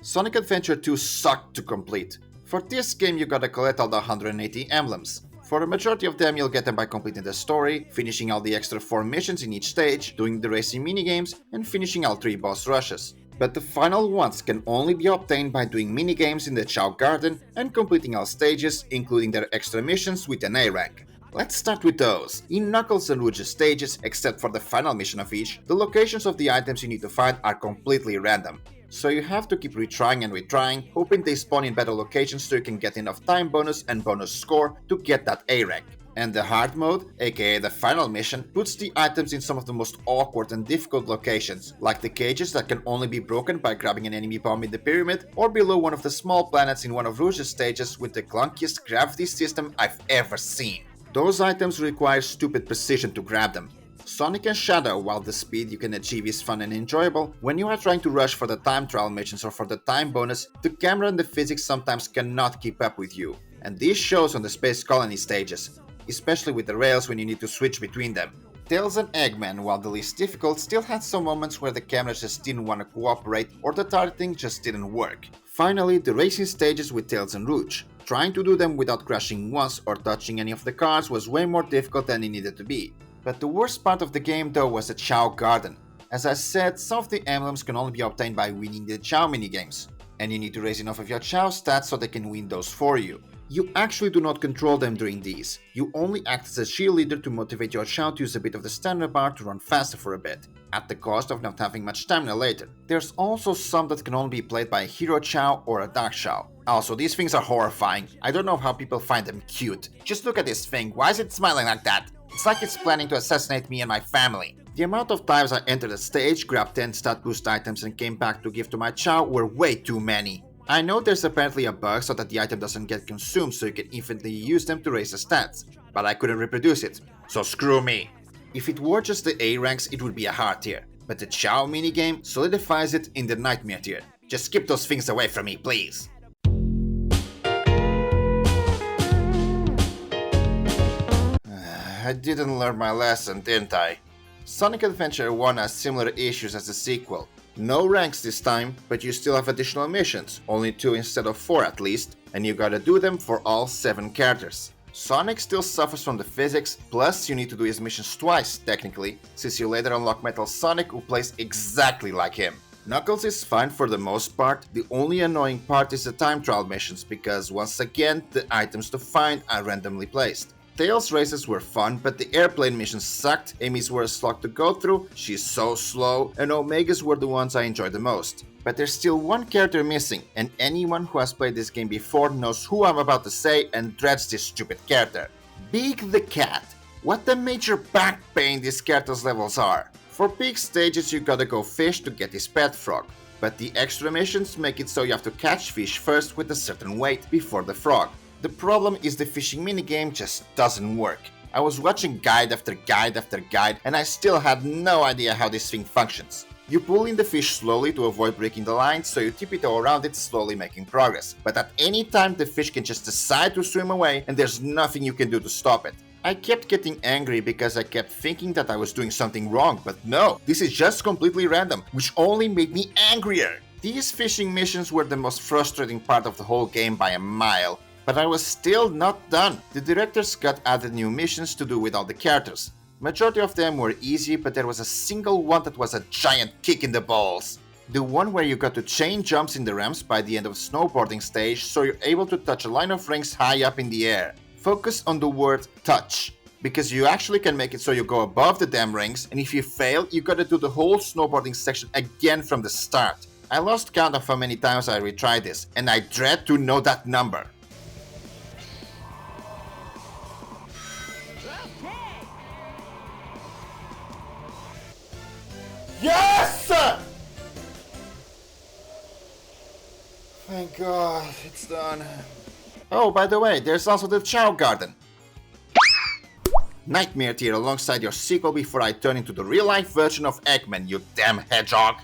Sonic Adventure 2 sucked to complete. For this game you gotta collect all the 180 emblems. For a majority of them you'll get them by completing the story, finishing all the extra 4 missions in each stage, doing the racing minigames, and finishing all 3 boss rushes. But the final ones can only be obtained by doing minigames in the Chow Garden and completing all stages, including their extra missions with an A rank. Let's start with those. In Knuckles and Rouge's stages, except for the final mission of each, the locations of the items you need to find are completely random. So you have to keep retrying and retrying, hoping they spawn in better locations so you can get enough time bonus and bonus score to get that A rank. And the hard mode, aka the final mission, puts the items in some of the most awkward and difficult locations, like the cages that can only be broken by grabbing an enemy bomb in the pyramid, or below one of the small planets in one of Rouge's stages with the clunkiest gravity system I've ever seen. Those items require stupid precision to grab them. Sonic and Shadow, while the speed you can achieve is fun and enjoyable, when you are trying to rush for the time trial missions or for the time bonus, the camera and the physics sometimes cannot keep up with you. And this shows on the Space Colony stages, especially with the rails when you need to switch between them. Tails and Eggman, while the least difficult, still had some moments where the camera just didn't want to cooperate or the targeting just didn't work. Finally, the racing stages with Tails and Rouge. Trying to do them without crashing once or touching any of the cars was way more difficult than it needed to be. But the worst part of the game though was the Chow Garden. As I said, some of the emblems can only be obtained by winning the Chow minigames, and you need to raise enough of your Chow stats so they can win those for you. You actually do not control them during these, you only act as a cheerleader to motivate your Chow to use a bit of the standard bar to run faster for a bit, at the cost of not having much stamina later. There's also some that can only be played by a Hero Chow or a Dark Chow. Also, these things are horrifying. I don't know how people find them cute. Just look at this thing, why is it smiling like that? It's like it's planning to assassinate me and my family. The amount of times I entered a stage, grabbed 10 stat boost items and came back to give to my Chow were way too many. I know there's apparently a bug so that the item doesn't get consumed so you can infinitely use them to raise the stats, but I couldn't reproduce it, so screw me. If it were just the A ranks it would be a hard tier, but the Chow minigame solidifies it in the nightmare tier. Just keep those things away from me, please. I didn't learn my lesson, didn't I? Sonic Adventure 1 has similar issues as the sequel. No ranks this time, but you still have additional missions, only 2 instead of 4 at least, and you gotta do them for all 7 characters. Sonic still suffers from the physics, plus you need to do his missions twice, technically, since you later unlock Metal Sonic who plays exactly like him. Knuckles is fine for the most part, the only annoying part is the time trial missions, because once again, the items to find are randomly placed. Tails races were fun, but the airplane missions sucked, Amy's were a slog to go through, she's so slow, and Omegas were the ones I enjoyed the most. But there's still one character missing, and anyone who has played this game before knows who I'm about to say and dreads this stupid character. Big the Cat. What a major back pain these characters' levels are. For big stages you gotta go fish to get his pet frog, but the extra missions make it so you have to catch fish first with a certain weight before the frog. The problem is the fishing minigame just doesn't work. I was watching guide after guide after guide and I still had no idea how this thing functions. You pull in the fish slowly to avoid breaking the line, so you tiptoe around it slowly making progress. But at any time the fish can just decide to swim away and there's nothing you can do to stop it. I kept getting angry because I kept thinking that I was doing something wrong, but no, this is just completely random, which only made me angrier. These fishing missions were the most frustrating part of the whole game by a mile. But I was still not done. The director's cut added new missions to do with all the characters. Majority of them were easy, but there was a single one that was a giant kick in the balls. The one where you got to chain jumps in the ramps by the end of the snowboarding stage so you're able to touch a line of rings high up in the air. Focus on the word touch, because you actually can make it so you go above the damn rings, and if you fail, you gotta do the whole snowboarding section again from the start. I lost count of how many times I retried this, and I dread to know that number. Yes! Thank God, it's done. Oh, by the way, there's also the Chow Garden. Nightmare tier alongside your sequel before I turn into the real-life version of Eggman, you damn hedgehog.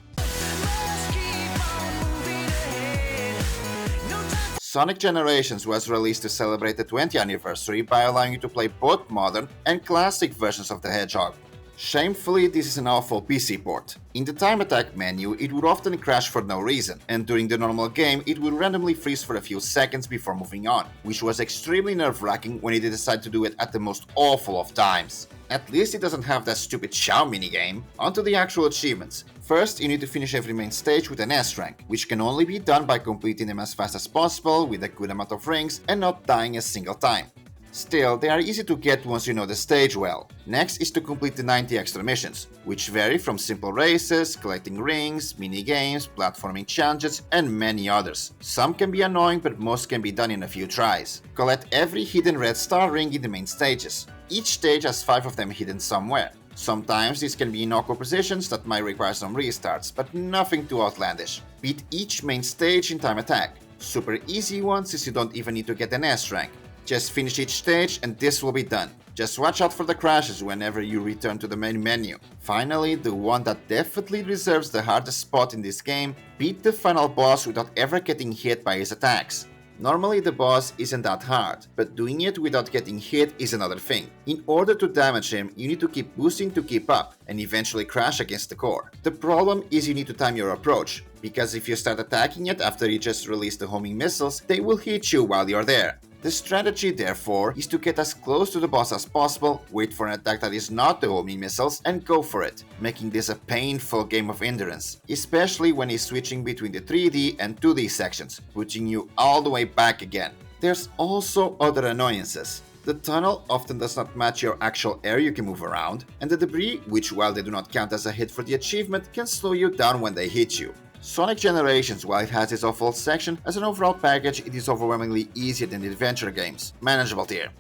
Sonic Generations was released to celebrate the 20th anniversary by allowing you to play both modern and classic versions of the Hedgehog. Shamefully, this is an awful PC port. In the time attack menu, it would often crash for no reason, and during the normal game, it would randomly freeze for a few seconds before moving on, which was extremely nerve-wracking when it decided to do it at the most awful of times. At least it doesn't have that stupid Chow minigame. Onto the actual achievements. First, you need to finish every main stage with an S rank, which can only be done by completing them as fast as possible with a good amount of rings and not dying a single time. Still, they are easy to get once you know the stage well. Next is to complete the 90 extra missions, which vary from simple races, collecting rings, mini-games, platforming challenges, and many others. Some can be annoying, but most can be done in a few tries. Collect every hidden red star ring in the main stages. Each stage has 5 of them hidden somewhere. Sometimes these can be in awkward positions that might require some restarts, but nothing too outlandish. Beat each main stage in time attack. Super easy one since you don't even need to get an S rank. Just finish each stage and this will be done. Just watch out for the crashes whenever you return to the main menu. Finally, the one that definitely reserves the hardest spot in this game, beat the final boss without ever getting hit by his attacks. Normally the boss isn't that hard, but doing it without getting hit is another thing. In order to damage him, you need to keep boosting to keep up, and eventually crash against the core. The problem is you need to time your approach, because if you start attacking it after you just release the homing missiles, they will hit you while you're there. The strategy, therefore, is to get as close to the boss as possible, wait for an attack that is not the homing missiles, and go for it, making this a painful game of endurance, especially when he's switching between the 3D and 2D sections, putting you all the way back again. There's also other annoyances. The tunnel often does not match your actual area you can move around, and the debris, which while they do not count as a hit for the achievement, can slow you down when they hit you. Sonic Generations, while it has its awful section, as an overall package it is overwhelmingly easier than the adventure games. Manageable tier.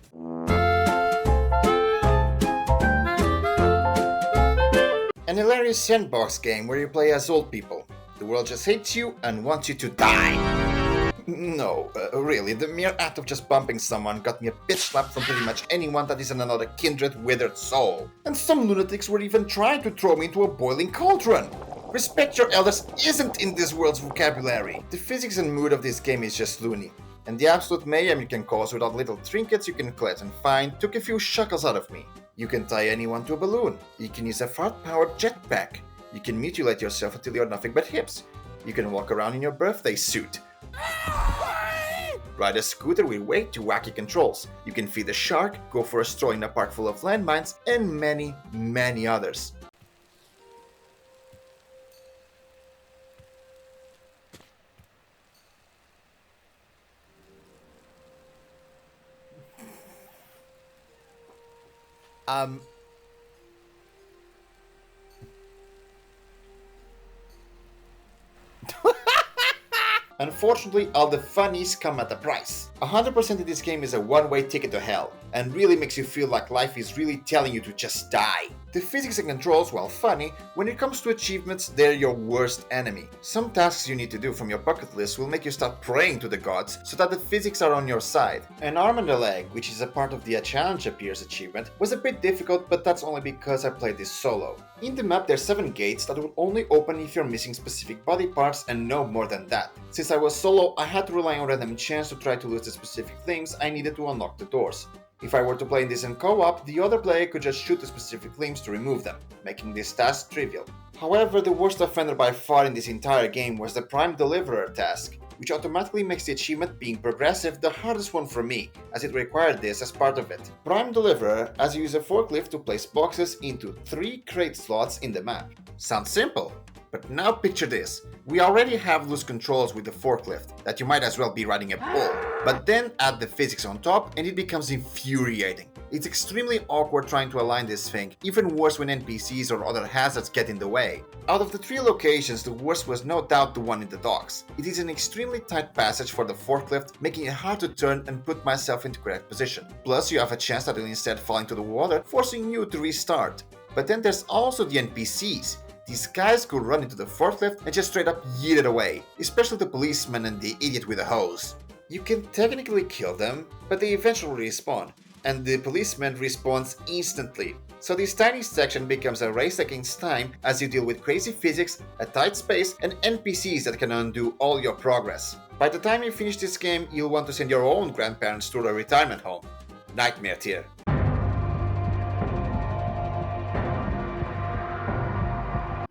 An hilarious sandbox game where you play as old people. The world just hates you and wants you to die. No, really, the mere act of just bumping someone got me a bitch slap from pretty much anyone that isn't another kindred withered soul. And some lunatics were even trying to throw me into a boiling cauldron. Respect your elders isn't in this world's vocabulary. The physics and mood of this game is just loony. And the absolute mayhem you can cause without little trinkets you can collect and find took a few shekels out of me. You can tie anyone to a balloon. You can use a fart-powered jetpack. You can mutilate yourself until you're nothing but hips. You can walk around in your birthday suit. Ride a scooter with way too wacky controls. You can feed a shark, go for a stroll in a park full of landmines, and many, many others. Unfortunately, all the funnies come at a price. 100% of this game is a one-way ticket to hell, and really makes you feel like life is really telling you to just die. The physics and controls, while funny, when it comes to achievements, they're your worst enemy. Some tasks you need to do from your bucket list will make you start praying to the gods so that the physics are on your side. An arm and a leg, which is a part of the Challenge Appears achievement, was a bit difficult, but that's only because I played this solo. In the map there's 7 gates that will only open if you're missing specific body parts and no more than that. Since I was solo, I had to rely on random chance to try to lose the specific things I needed to unlock the doors. If I were to play this in co-op, the other player could just shoot the specific limbs to remove them, making this task trivial. However, the worst offender by far in this entire game was the Prime Deliverer task, which automatically makes the achievement being progressive the hardest one for me, as it required this as part of it. Prime Deliverer has you use a forklift to place boxes into 3 crate slots in the map. Sounds simple, but now picture this. We already have loose controls with the forklift, that you might as well be riding a bull, but then add the physics on top and it becomes infuriating. It's extremely awkward trying to align this thing, even worse when NPCs or other hazards get in the way. Out of the 3 locations, the worst was no doubt the one in the docks. It is an extremely tight passage for the forklift, making it hard to turn and put myself into correct position. Plus, you have a chance that you'll instead fall into the water, forcing you to restart. But then there's also the NPCs. These guys could run into the forklift and just straight up yeet it away, especially the policeman and the idiot with a hose. You can technically kill them, but they eventually respawn, and the policeman respawns instantly. So this tiny section becomes a race against time as you deal with crazy physics, a tight space, and NPCs that can undo all your progress. By the time you finish this game, you'll want to send your own grandparents to a retirement home. Nightmare tier.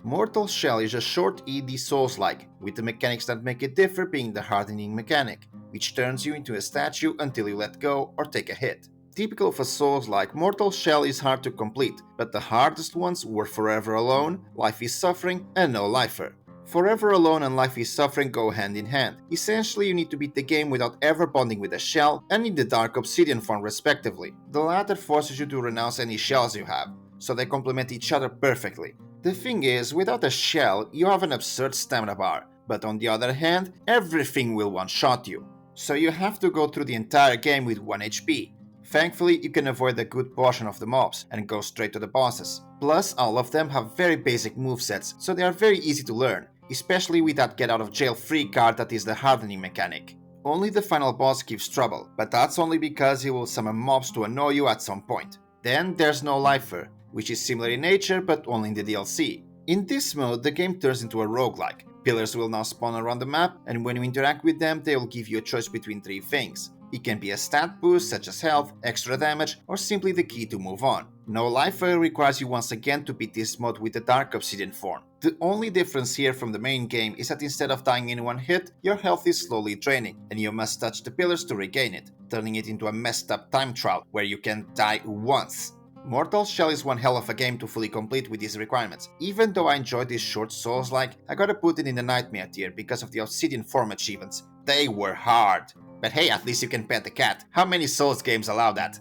Mortal Shell is a short ED Souls-like, with the mechanics that make it differ being the hardening mechanic, which turns you into a statue until you let go or take a hit. Typical of a Souls-like, Mortal Shell is hard to complete, but the hardest ones were Forever Alone, Life is Suffering, and No Lifer. Forever Alone and Life is Suffering go hand in hand. Essentially, you need to beat the game without ever bonding with a shell and in the Dark Obsidian form respectively. The latter forces you to renounce any shells you have, so they complement each other perfectly. The thing is, without a shell, you have an absurd stamina bar, but on the other hand, everything will one-shot you. So you have to go through the entire game with 1 HP. Thankfully, you can avoid a good portion of the mobs and go straight to the bosses. Plus, all of them have very basic movesets, so they are very easy to learn, especially with that get out of jail free card that is the hardening mechanic. Only the final boss gives trouble, but that's only because he will summon mobs to annoy you at some point. Then there's No Lifer, which is similar in nature but only in the DLC. In this mode, the game turns into a roguelike. Pillars will now spawn around the map, and when you interact with them, they will give you a choice between 3 things. It can be a stat boost such as health, extra damage, or simply the key to move on. No life fail requires you once again to beat this mode with the Dark Obsidian form. The only difference here from the main game is that instead of dying in one hit, your health is slowly draining, and you must touch the pillars to regain it, turning it into a messed up time trial where you can die once. Mortal Shell is one hell of a game to fully complete with these requirements. Even though I enjoyed these short Souls-like, I gotta put it in the Nightmare tier because of the Obsidian form achievements. They were hard. But hey, at least you can pet the cat. How many Souls games allow that?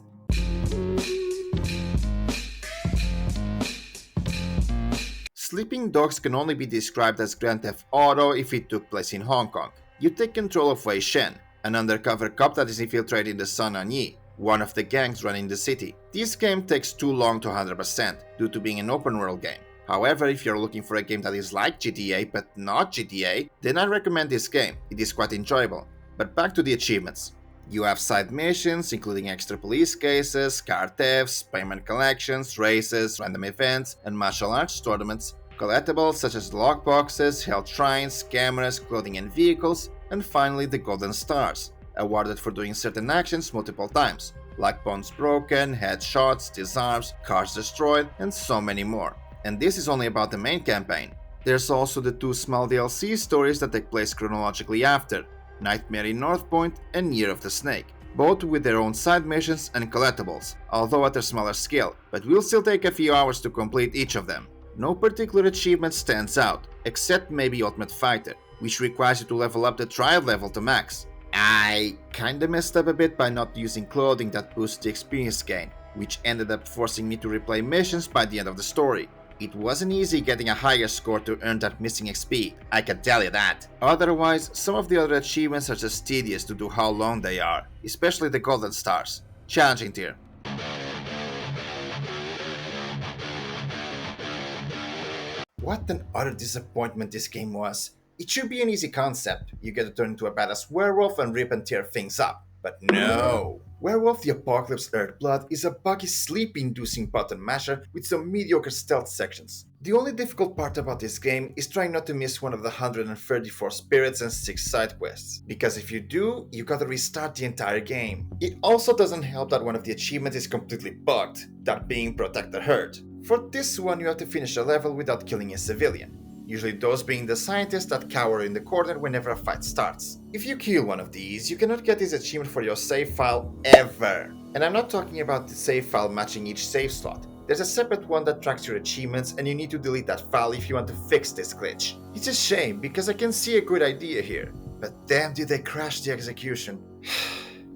Sleeping Dogs can only be described as Grand Theft Auto if it took place in Hong Kong. You take control of Wei Shen, an undercover cop that is infiltrated in the Sun On Yi, one of the gangs running the city. This game takes too long to 100% due to being an open world game. However, if you're looking for a game that is like GTA but not GTA, then I recommend this game. It is quite enjoyable. But back to the achievements. You have side missions, including extra police cases, car thefts, payment collections, races, random events, and martial arts tournaments, collectibles such as lockboxes, health shrines, cameras, clothing and vehicles, and finally the Golden Stars, awarded for doing certain actions multiple times, like bones broken, headshots, disarms, cars destroyed, and so many more. And this is only about the main campaign. There's also the two small DLC stories that take place chronologically after, Nightmare in North Point and Year of the Snake, both with their own side missions and collectibles, although at a smaller scale, but will still take a few hours to complete each of them. No particular achievement stands out, except maybe Ultimate Fighter, which requires you to level up the trial level to max. I kinda messed up a bit by not using clothing that boosts the experience gain, which ended up forcing me to replay missions by the end of the story. It wasn't easy getting a higher score to earn that missing XP, I can tell you that. Otherwise, some of the other achievements are just tedious due to how long they are, especially the Golden Stars. Challenging tier. What an utter disappointment this game was. It should be an easy concept. You get to turn into a badass werewolf and rip and tear things up. But no! Werewolf the Apocalypse Earthblood is a buggy sleep-inducing button masher with some mediocre stealth sections. The only difficult part about this game is trying not to miss one of the 134 spirits and 6 side quests, because if you do, you gotta restart the entire game. It also doesn't help that one of the achievements is completely bugged, that being Protect the Herd. For this one you have to finish a level without killing a civilian. Usually those being the scientists that cower in the corner whenever a fight starts. If you kill one of these, you cannot get this achievement for your save file ever. And I'm not talking about the save file matching each save slot. There's a separate one that tracks your achievements and you need to delete that file if you want to fix this glitch. It's a shame because I can see a good idea here, but damn did they crash the execution.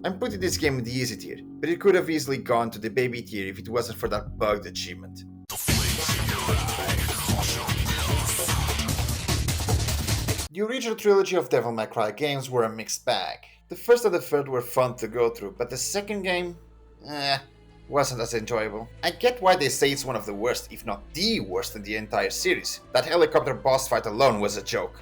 I'm putting this game in the easy tier, but it could have easily gone to the baby tier if it wasn't for that bugged achievement. The original trilogy of Devil May Cry games were a mixed bag. The first and the third were fun to go through, but the second game, wasn't as enjoyable. I get why they say it's one of the worst, if not the worst in the entire series. That helicopter boss fight alone was a joke.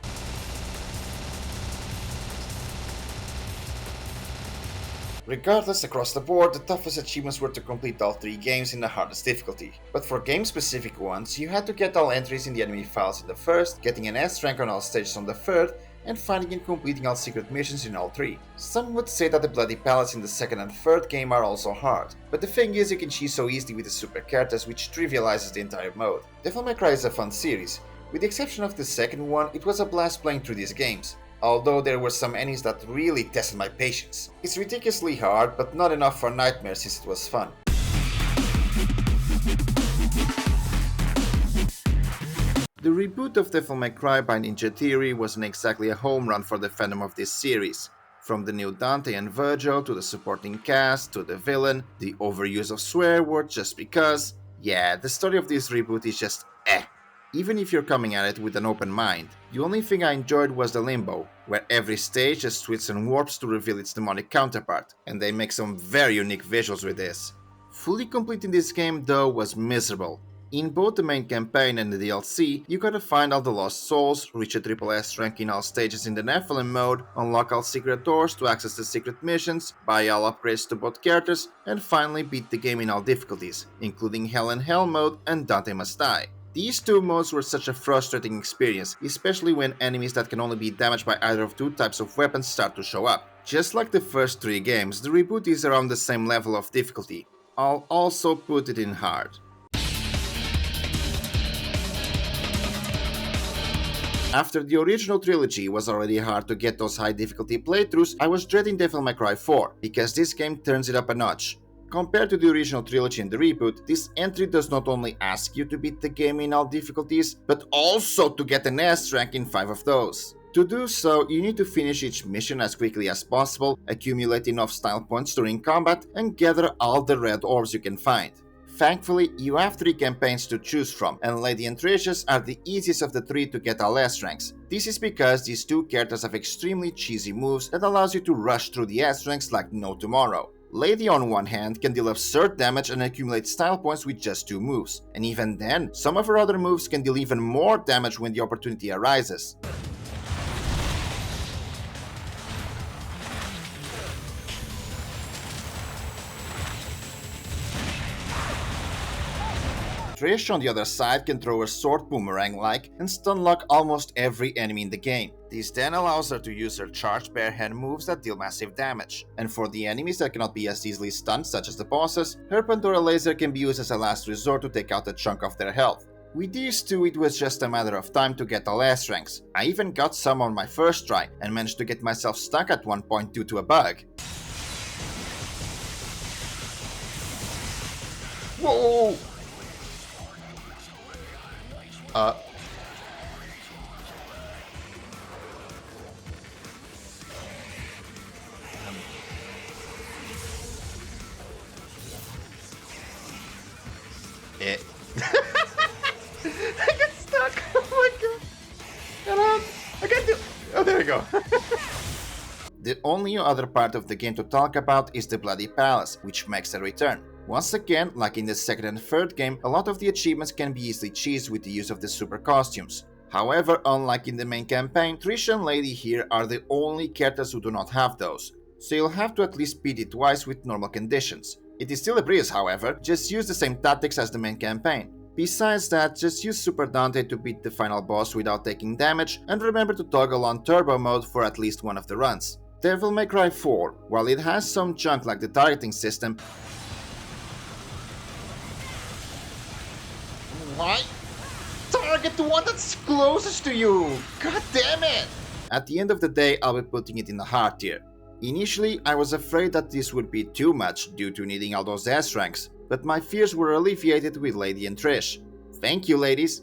Regardless, across the board, the toughest achievements were to complete all 3 games in the hardest difficulty. But for game-specific ones, you had to get all entries in the enemy files in the first, getting an S rank on all stages on the third, and finding and completing all secret missions in all 3. Some would say that the Bloody Palace in the second and third game are also hard, but the thing is you can cheat so easily with the super characters which trivializes the entire mode. Devil May Cry is a fun series. With the exception of the second one, it was a blast playing through these games. Although there were some enemies that really tested my patience. It's ridiculously hard, but not enough for Nightmare since it was fun. The reboot of Devil May Cry by Ninja Theory wasn't exactly a home run for the fandom of this series. From the new Dante and Virgil, to the supporting cast, to the villain, the overuse of swear words just because. Yeah, the story of this reboot is just even if you're coming at it with an open mind. The only thing I enjoyed was the limbo, where every stage has twists and warps to reveal its demonic counterpart, and they make some very unique visuals with this. Fully completing this game though was miserable. In both the main campaign and the DLC, you gotta find all the lost souls, reach a triple S rank in all stages in the Nephilim mode, unlock all secret doors to access the secret missions, buy all upgrades to both characters, and finally beat the game in all difficulties, including Hell and Hell mode and Dante Must Die. These 2 modes were such a frustrating experience, especially when enemies that can only be damaged by either of 2 types of weapons start to show up. Just like the first 3 games, the reboot is around the same level of difficulty. I'll also put it in hard. After the original trilogy was already hard to get those high difficulty playthroughs, I was dreading Devil May Cry 4, because this game turns it up a notch. Compared to the original trilogy and the reboot, this entry does not only ask you to beat the game in all difficulties, but also to get an S rank in 5 of those. To do so, you need to finish each mission as quickly as possible, accumulate enough style points during combat, and gather all the red orbs you can find. Thankfully, you have 3 campaigns to choose from, and Lady and Trish's are the easiest of the 3 to get all S ranks. This is because these 2 characters have extremely cheesy moves that allows you to rush through the S ranks like no tomorrow. Lady on one hand can deal absurd damage and accumulate style points with just 2 moves, and even then, some of her other moves can deal even more damage when the opportunity arises. Trish on the other side can throw her sword boomerang-like and stun-lock almost every enemy in the game. This then allows her to use her charged bare hand moves that deal massive damage. And for the enemies that cannot be as easily stunned, such as the bosses, her Pandora laser can be used as a last resort to take out a chunk of their health. With these 2, it was just a matter of time to get all S ranks. I even got some on my first try and managed to get myself stuck at one point due to a bug. Whoa! I got stuck! Oh my god! I can't do... Oh, there we go. The only other part of the game to talk about is the Bloody Palace, which makes a return. Once again, like in the second and third game, a lot of the achievements can be easily cheesed with the use of the super costumes. However, unlike in the main campaign, Trish and Lady here are the only characters who do not have those, so you'll have to at least beat it twice with normal conditions. It is still a breeze, however, just use the same tactics as the main campaign. Besides that, just use Super Dante to beat the final boss without taking damage, and remember to toggle on turbo mode for at least one of the runs. Devil May Cry 4, while it has some junk like the targeting system, why? Target the one that's closest to you! God damn it! At the end of the day, I'll be putting it in the hard tier. Initially, I was afraid that this would be too much due to needing all those S ranks, but my fears were alleviated with Lady and Trish. Thank you, ladies!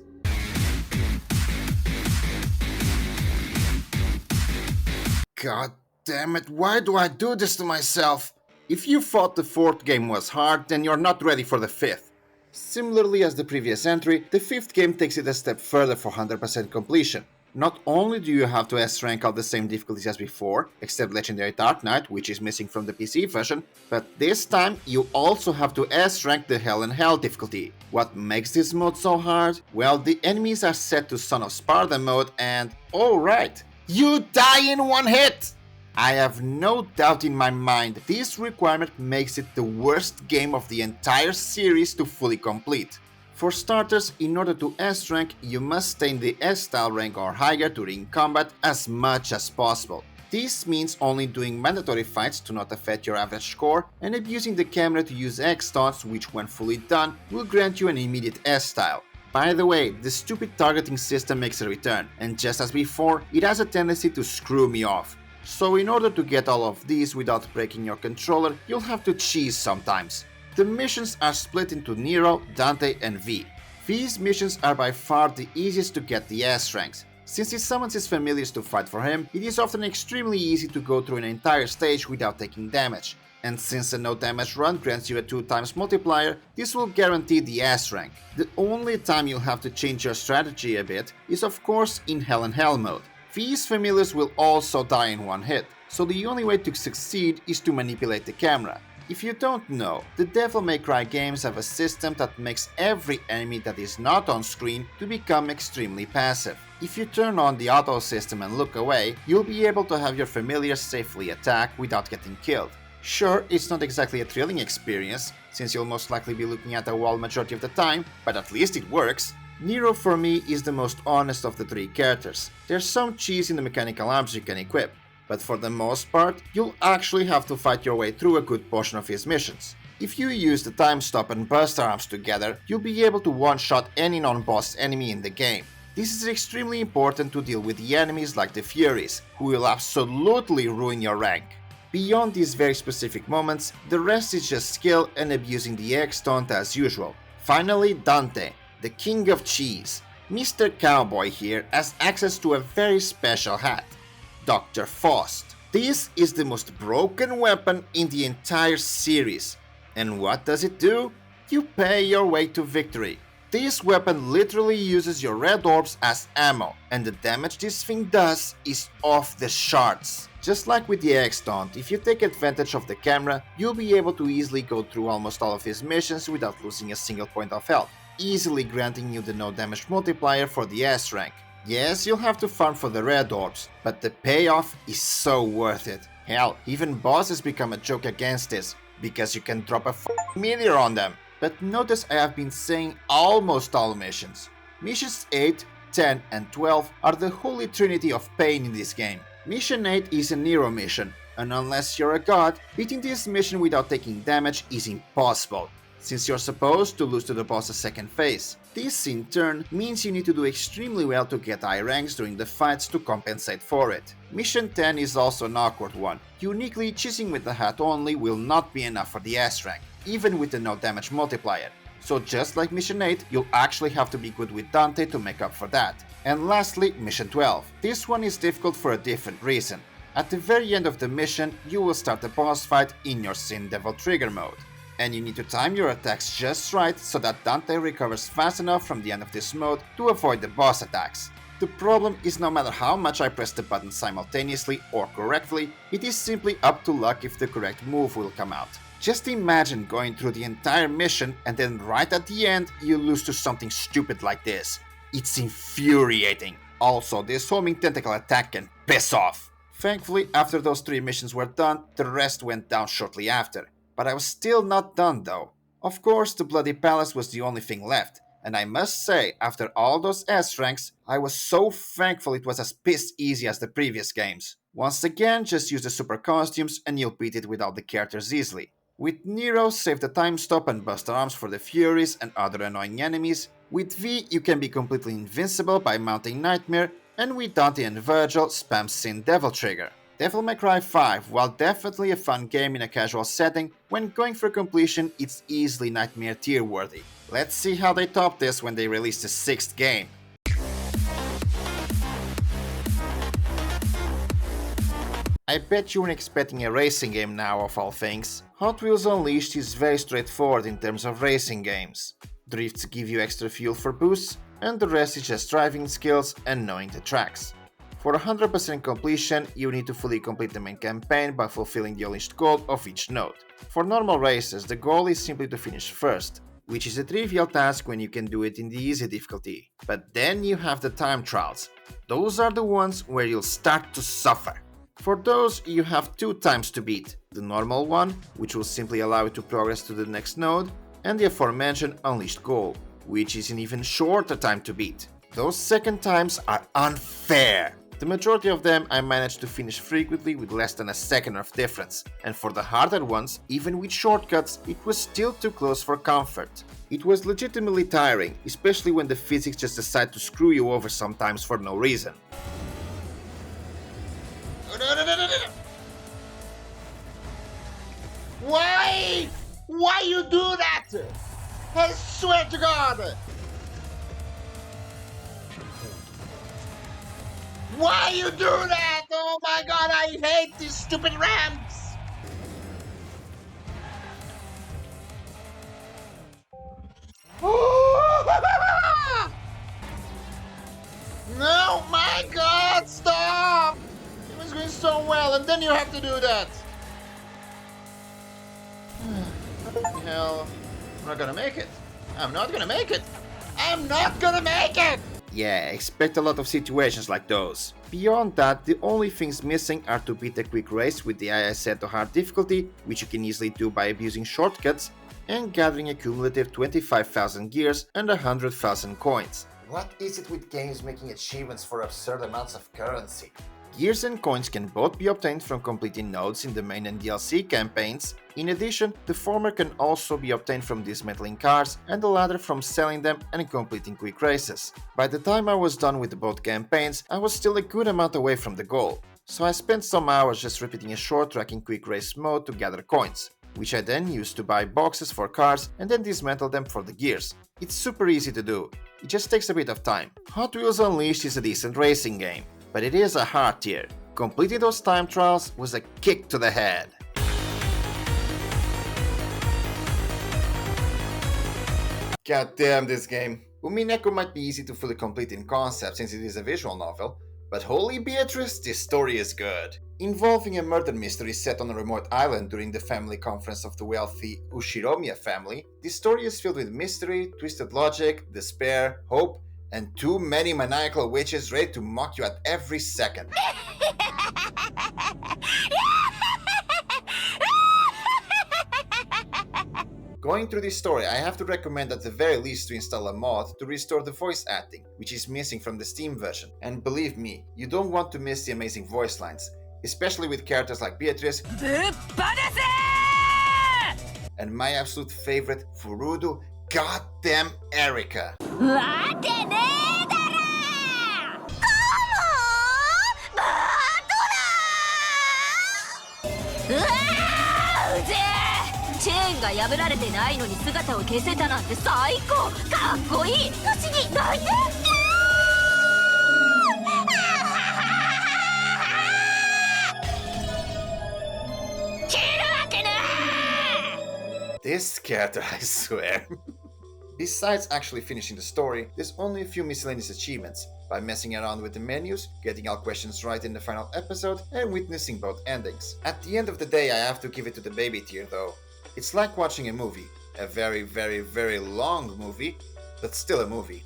God damn it, why do I do this to myself? If you thought the 4th game was hard, then you're not ready for the 5th. Similarly as the previous entry, the 5th game takes it a step further for 100% completion. Not only do you have to S-rank all the same difficulties as before, except Legendary Dark Knight, which is missing from the PC version, but this time you also have to S-rank the Hell and Hell difficulty. What makes this mode so hard? Well, the enemies are set to Son of Sparta mode and... oh right, you die in one hit! I have no doubt in my mind this requirement makes it the worst game of the entire series to fully complete. For starters, in order to S-rank, you must stay in the S-style rank or higher during combat as much as possible. This means only doing mandatory fights to not affect your average score and abusing the camera to use X-taunts, which when fully done will grant you an immediate S-style. By the way, the stupid targeting system makes a return, and just as before, it has a tendency to screw me off. So in order to get all of these without breaking your controller, you'll have to cheese sometimes. The missions are split into Nero, Dante and V. These missions are by far the easiest to get the S ranks. Since he summons his familiars to fight for him, it is often extremely easy to go through an entire stage without taking damage. And since a no damage run grants you a 2x multiplier, this will guarantee the S rank. The only time you'll have to change your strategy a bit is of course in Hell and Hell mode. These familiars will also die in one hit, so the only way to succeed is to manipulate the camera. If you don't know, the Devil May Cry games have a system that makes every enemy that is not on screen to become extremely passive. If you turn on the auto system and look away, you'll be able to have your familiars safely attack without getting killed. Sure, it's not exactly a thrilling experience, since you'll most likely be looking at a wall majority of the time, but at least it works. Nero for me is the most honest of the 3 characters. There's some cheese in the mechanical arms you can equip. but for the most part, you'll actually have to fight your way through a good portion of his missions. If you use the time stop and Buster Arms together, you'll be able to one-shot any non-boss enemy in the game. This is extremely important to deal with the enemies like the Furies, who will absolutely ruin your rank. Beyond these very specific moments, the rest is just skill and abusing the X taunt as usual. Finally, Dante, the king of cheese. Mr. Cowboy here has access to a very special hat, Dr. Faust. This is the most broken weapon in the entire series. And what does it do? You pay your way to victory. This weapon literally uses your red orbs as ammo, and the damage this thing does is off the charts. Just like with the X taunt, if you take advantage of the camera, you'll be able to easily go through almost all of his missions without losing a single point of health, easily granting you the no damage multiplier for the S rank. Yes, you'll have to farm for the red orbs, but the payoff is so worth it. Hell, even bosses become a joke against this, because you can drop a meteor on them. But notice I have been saying almost all missions. Missions 8, 10 and 12 are the holy trinity of pain in this game. Mission 8 is a Nero mission, and unless you're a god, beating this mission without taking damage is impossible, since you're supposed to lose to the boss a second phase. This in turn means you need to do extremely well to get high ranks during the fights to compensate for it. Mission 10 is also an awkward one. Uniquely, cheesing with the hat only will not be enough for the S rank, even with the no damage multiplier. So just like Mission 8, you'll actually have to be good with Dante to make up for that. And lastly, Mission 12. This one is difficult for a different reason. At the very end of the mission, you will start a boss fight in your Sin Devil trigger mode. And you need to time your attacks just right so that Dante recovers fast enough from the end of this mode to avoid the boss attacks. The problem is no matter how much I press the button simultaneously or correctly, it is simply up to luck if the correct move will come out. Just imagine going through the entire mission and then right at the end you lose to something stupid like this. It's infuriating. Also, this homing tentacle attack can piss off. Thankfully, after those 3 missions were done, the rest went down shortly after. But I was still not done though. Of course, the Bloody Palace was the only thing left, and I must say, after all those S ranks, I was so thankful it was as piss easy as the previous games. Once again, just use the super costumes and you'll beat it without the characters easily. With Nero, save the time stop and Buster Arms for the Furies and other annoying enemies. With V, you can be completely invincible by mounting Nightmare, and with Dante and Virgil, spam Sin Devil trigger. Devil May Cry 5, while definitely a fun game in a casual setting, when going for completion, it's easily Nightmare tier worthy. Let's see how they top this when they release the 6th game. I bet you weren't expecting a racing game now of all things. Hot Wheels Unleashed is very straightforward in terms of racing games. Drifts give you extra fuel for boosts, and the rest is just driving skills and knowing the tracks. For 100% completion, you need to fully complete the main campaign by fulfilling the unleashed goal of each node. For normal races, the goal is simply to finish first, which is a trivial task when you can do it in the easy difficulty. But then you have the time trials. Those are the ones where you'll start to suffer. For those, you have 2 times to beat, the normal one, which will simply allow you to progress to the next node, and the aforementioned unleashed goal, which is an even shorter time to beat. Those second times are unfair. The majority of them I managed to finish frequently with less than a second of difference, and for the harder ones, even with shortcuts, it was still too close for comfort. It was legitimately tiring, especially when the physics just decide to screw you over sometimes for no reason. Why? Why you do that? I swear to God! Why you do that? Oh my God, I hate these stupid ramps! No, my God, stop! It was going so well, and then you have to do that. Hell, I'm not gonna make it. I'm not gonna make it. I'm not gonna make it! Yeah, expect a lot of situations like those. Beyond that, the only things missing are to beat a quick race with the AI set to hard difficulty, which you can easily do by abusing shortcuts, and gathering a cumulative 25,000 gears and 100,000 coins. What is it with games making achievements for absurd amounts of currency? Gears and coins can both be obtained from completing nodes in the main and DLC campaigns. In addition, the former can also be obtained from dismantling cars, and the latter from selling them and completing quick races. By the time I was done with both campaigns, I was still a good amount away from the goal, so I spent some hours just repeating a short track in quick race mode to gather coins, which I then used to buy boxes for cars and then dismantle them for the gears. It's super easy to do, it just takes a bit of time. Hot Wheels Unleashed is a decent racing game, but it is a hard tier. Completing those time trials was a kick to the head. God damn this game. Umineko might be easy to fully complete in concept since it is a visual novel, but holy Beatrice, this story is good. Involving a murder mystery set on a remote island during the family conference of the wealthy Ushiromiya family, this story is filled with mystery, twisted logic, despair, hope, and too many maniacal witches ready to mock you at every second. Going through this story, I have to recommend at the very least to install a mod to restore the voice acting, which is missing from the Steam version. And believe me, you don't want to miss the amazing voice lines, especially with characters like Beatrice and my absolute favorite, Furudu goddamn Erika. This character, I swear. Besides actually finishing the story, there's only a few miscellaneous achievements, by messing around with the menus, getting all questions right in the final episode, and witnessing both endings. At the end of the day, I have to give it to the baby tier though. It's like watching a movie. A very, very, very long movie, but still a movie.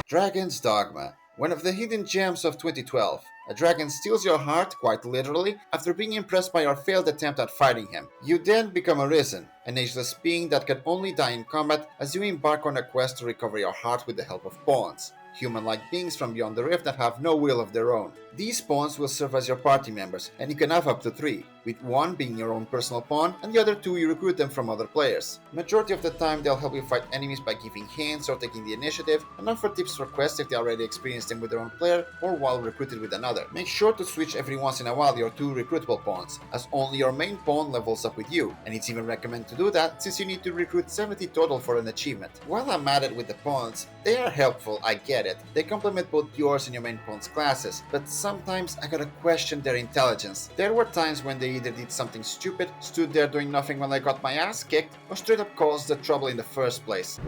Dragon's Dogma. One of the hidden gems of 2012. A dragon steals your heart, quite literally, after being impressed by your failed attempt at fighting him. You then become arisen, an ageless being that can only die in combat as you embark on a quest to recover your heart with the help of pawns. Human-like beings from beyond the rift that have no will of their own. These pawns will serve as your party members, and you can have up to 3, with one being your own personal pawn, and the other 2 you recruit them from other players. Majority of the time they'll help you fight enemies by giving hints or taking the initiative, and offer tips for quests if they already experienced them with their own player, or while recruited with another. Make sure to switch every once in a while your 2 recruitable pawns, as only your main pawn levels up with you, and it's even recommended to do that since you need to recruit 70 total for an achievement. While I'm at it with the pawns, they are helpful, I get it. They complement both yours and your main pawn's classes, but sometimes I gotta question their intelligence. There were times when they either did something stupid, stood there doing nothing while I got my ass kicked, or straight up caused the trouble in the first place.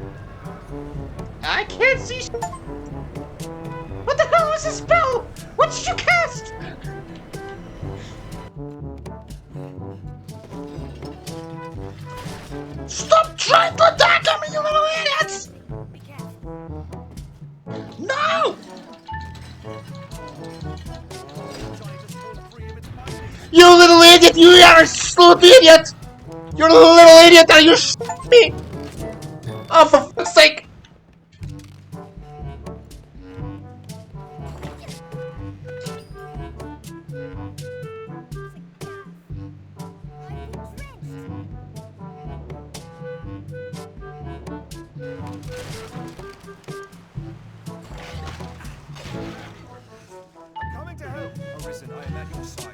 I can't see sh**. What the hell is this spell? What did you cast? Stop trying to attack me, you little idiots! No! You little idiot! You are a stupid idiot! You're a little idiot and you me! Oh, for fuck's sake! Coming to help. Arisen, I am at your side.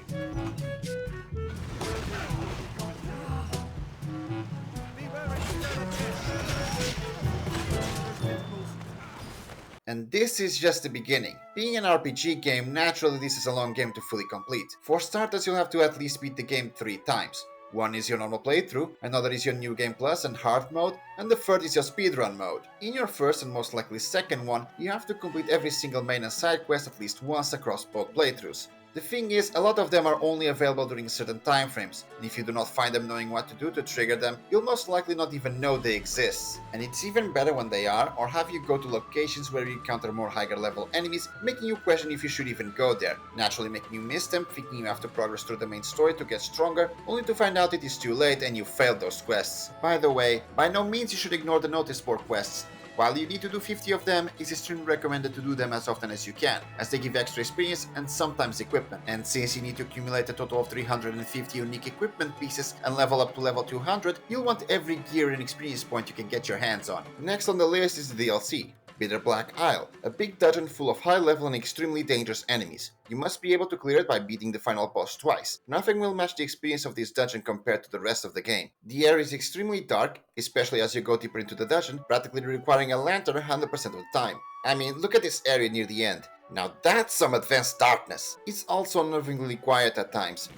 And this is just the beginning. Being an RPG game, naturally this is a long game to fully complete. For starters, you'll have to at least beat the game 3 times. One is your normal playthrough, another is your New Game Plus and Hard mode, and the third is your speedrun mode. In your first and most likely second one, you have to complete every single main and side quest at least once across both playthroughs. The thing is, a lot of them are only available during certain time frames, and if you do not find them knowing what to do to trigger them, you'll most likely not even know they exist. And it's even better when they are, or have you go to locations where you encounter more higher level enemies, making you question if you should even go there, naturally making you miss them, thinking you have to progress through the main story to get stronger, only to find out it is too late and you failed those quests. By the way, by no means you should ignore the notice board quests. While you need to do 50 of them, it's extremely recommended to do them as often as you can, as they give extra experience and sometimes equipment. And since you need to accumulate a total of 350 unique equipment pieces and level up to level 200, you'll want every gear and experience point you can get your hands on. Next on the list is the DLC. Bitter Black Isle, a big dungeon full of high level and extremely dangerous enemies. You must be able to clear it by beating the final boss twice. Nothing will match the experience of this dungeon compared to the rest of the game. The area is extremely dark, especially as you go deeper into the dungeon, practically requiring a lantern 100% of the time. I mean, look at this area near the end. Now that's some advanced darkness. It's also unnervingly quiet at times.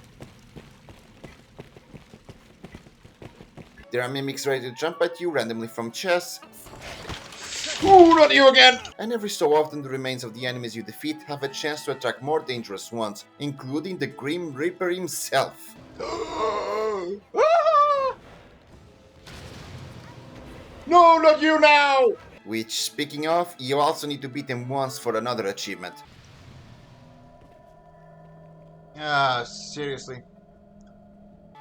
There are mimics ready to jump at you randomly from chests. Ooh, not you again! And every so often the remains of the enemies you defeat have a chance to attract more dangerous ones, including the Grim Reaper himself. No, not you now! Which, speaking of, you also need to beat him once for another achievement. Seriously.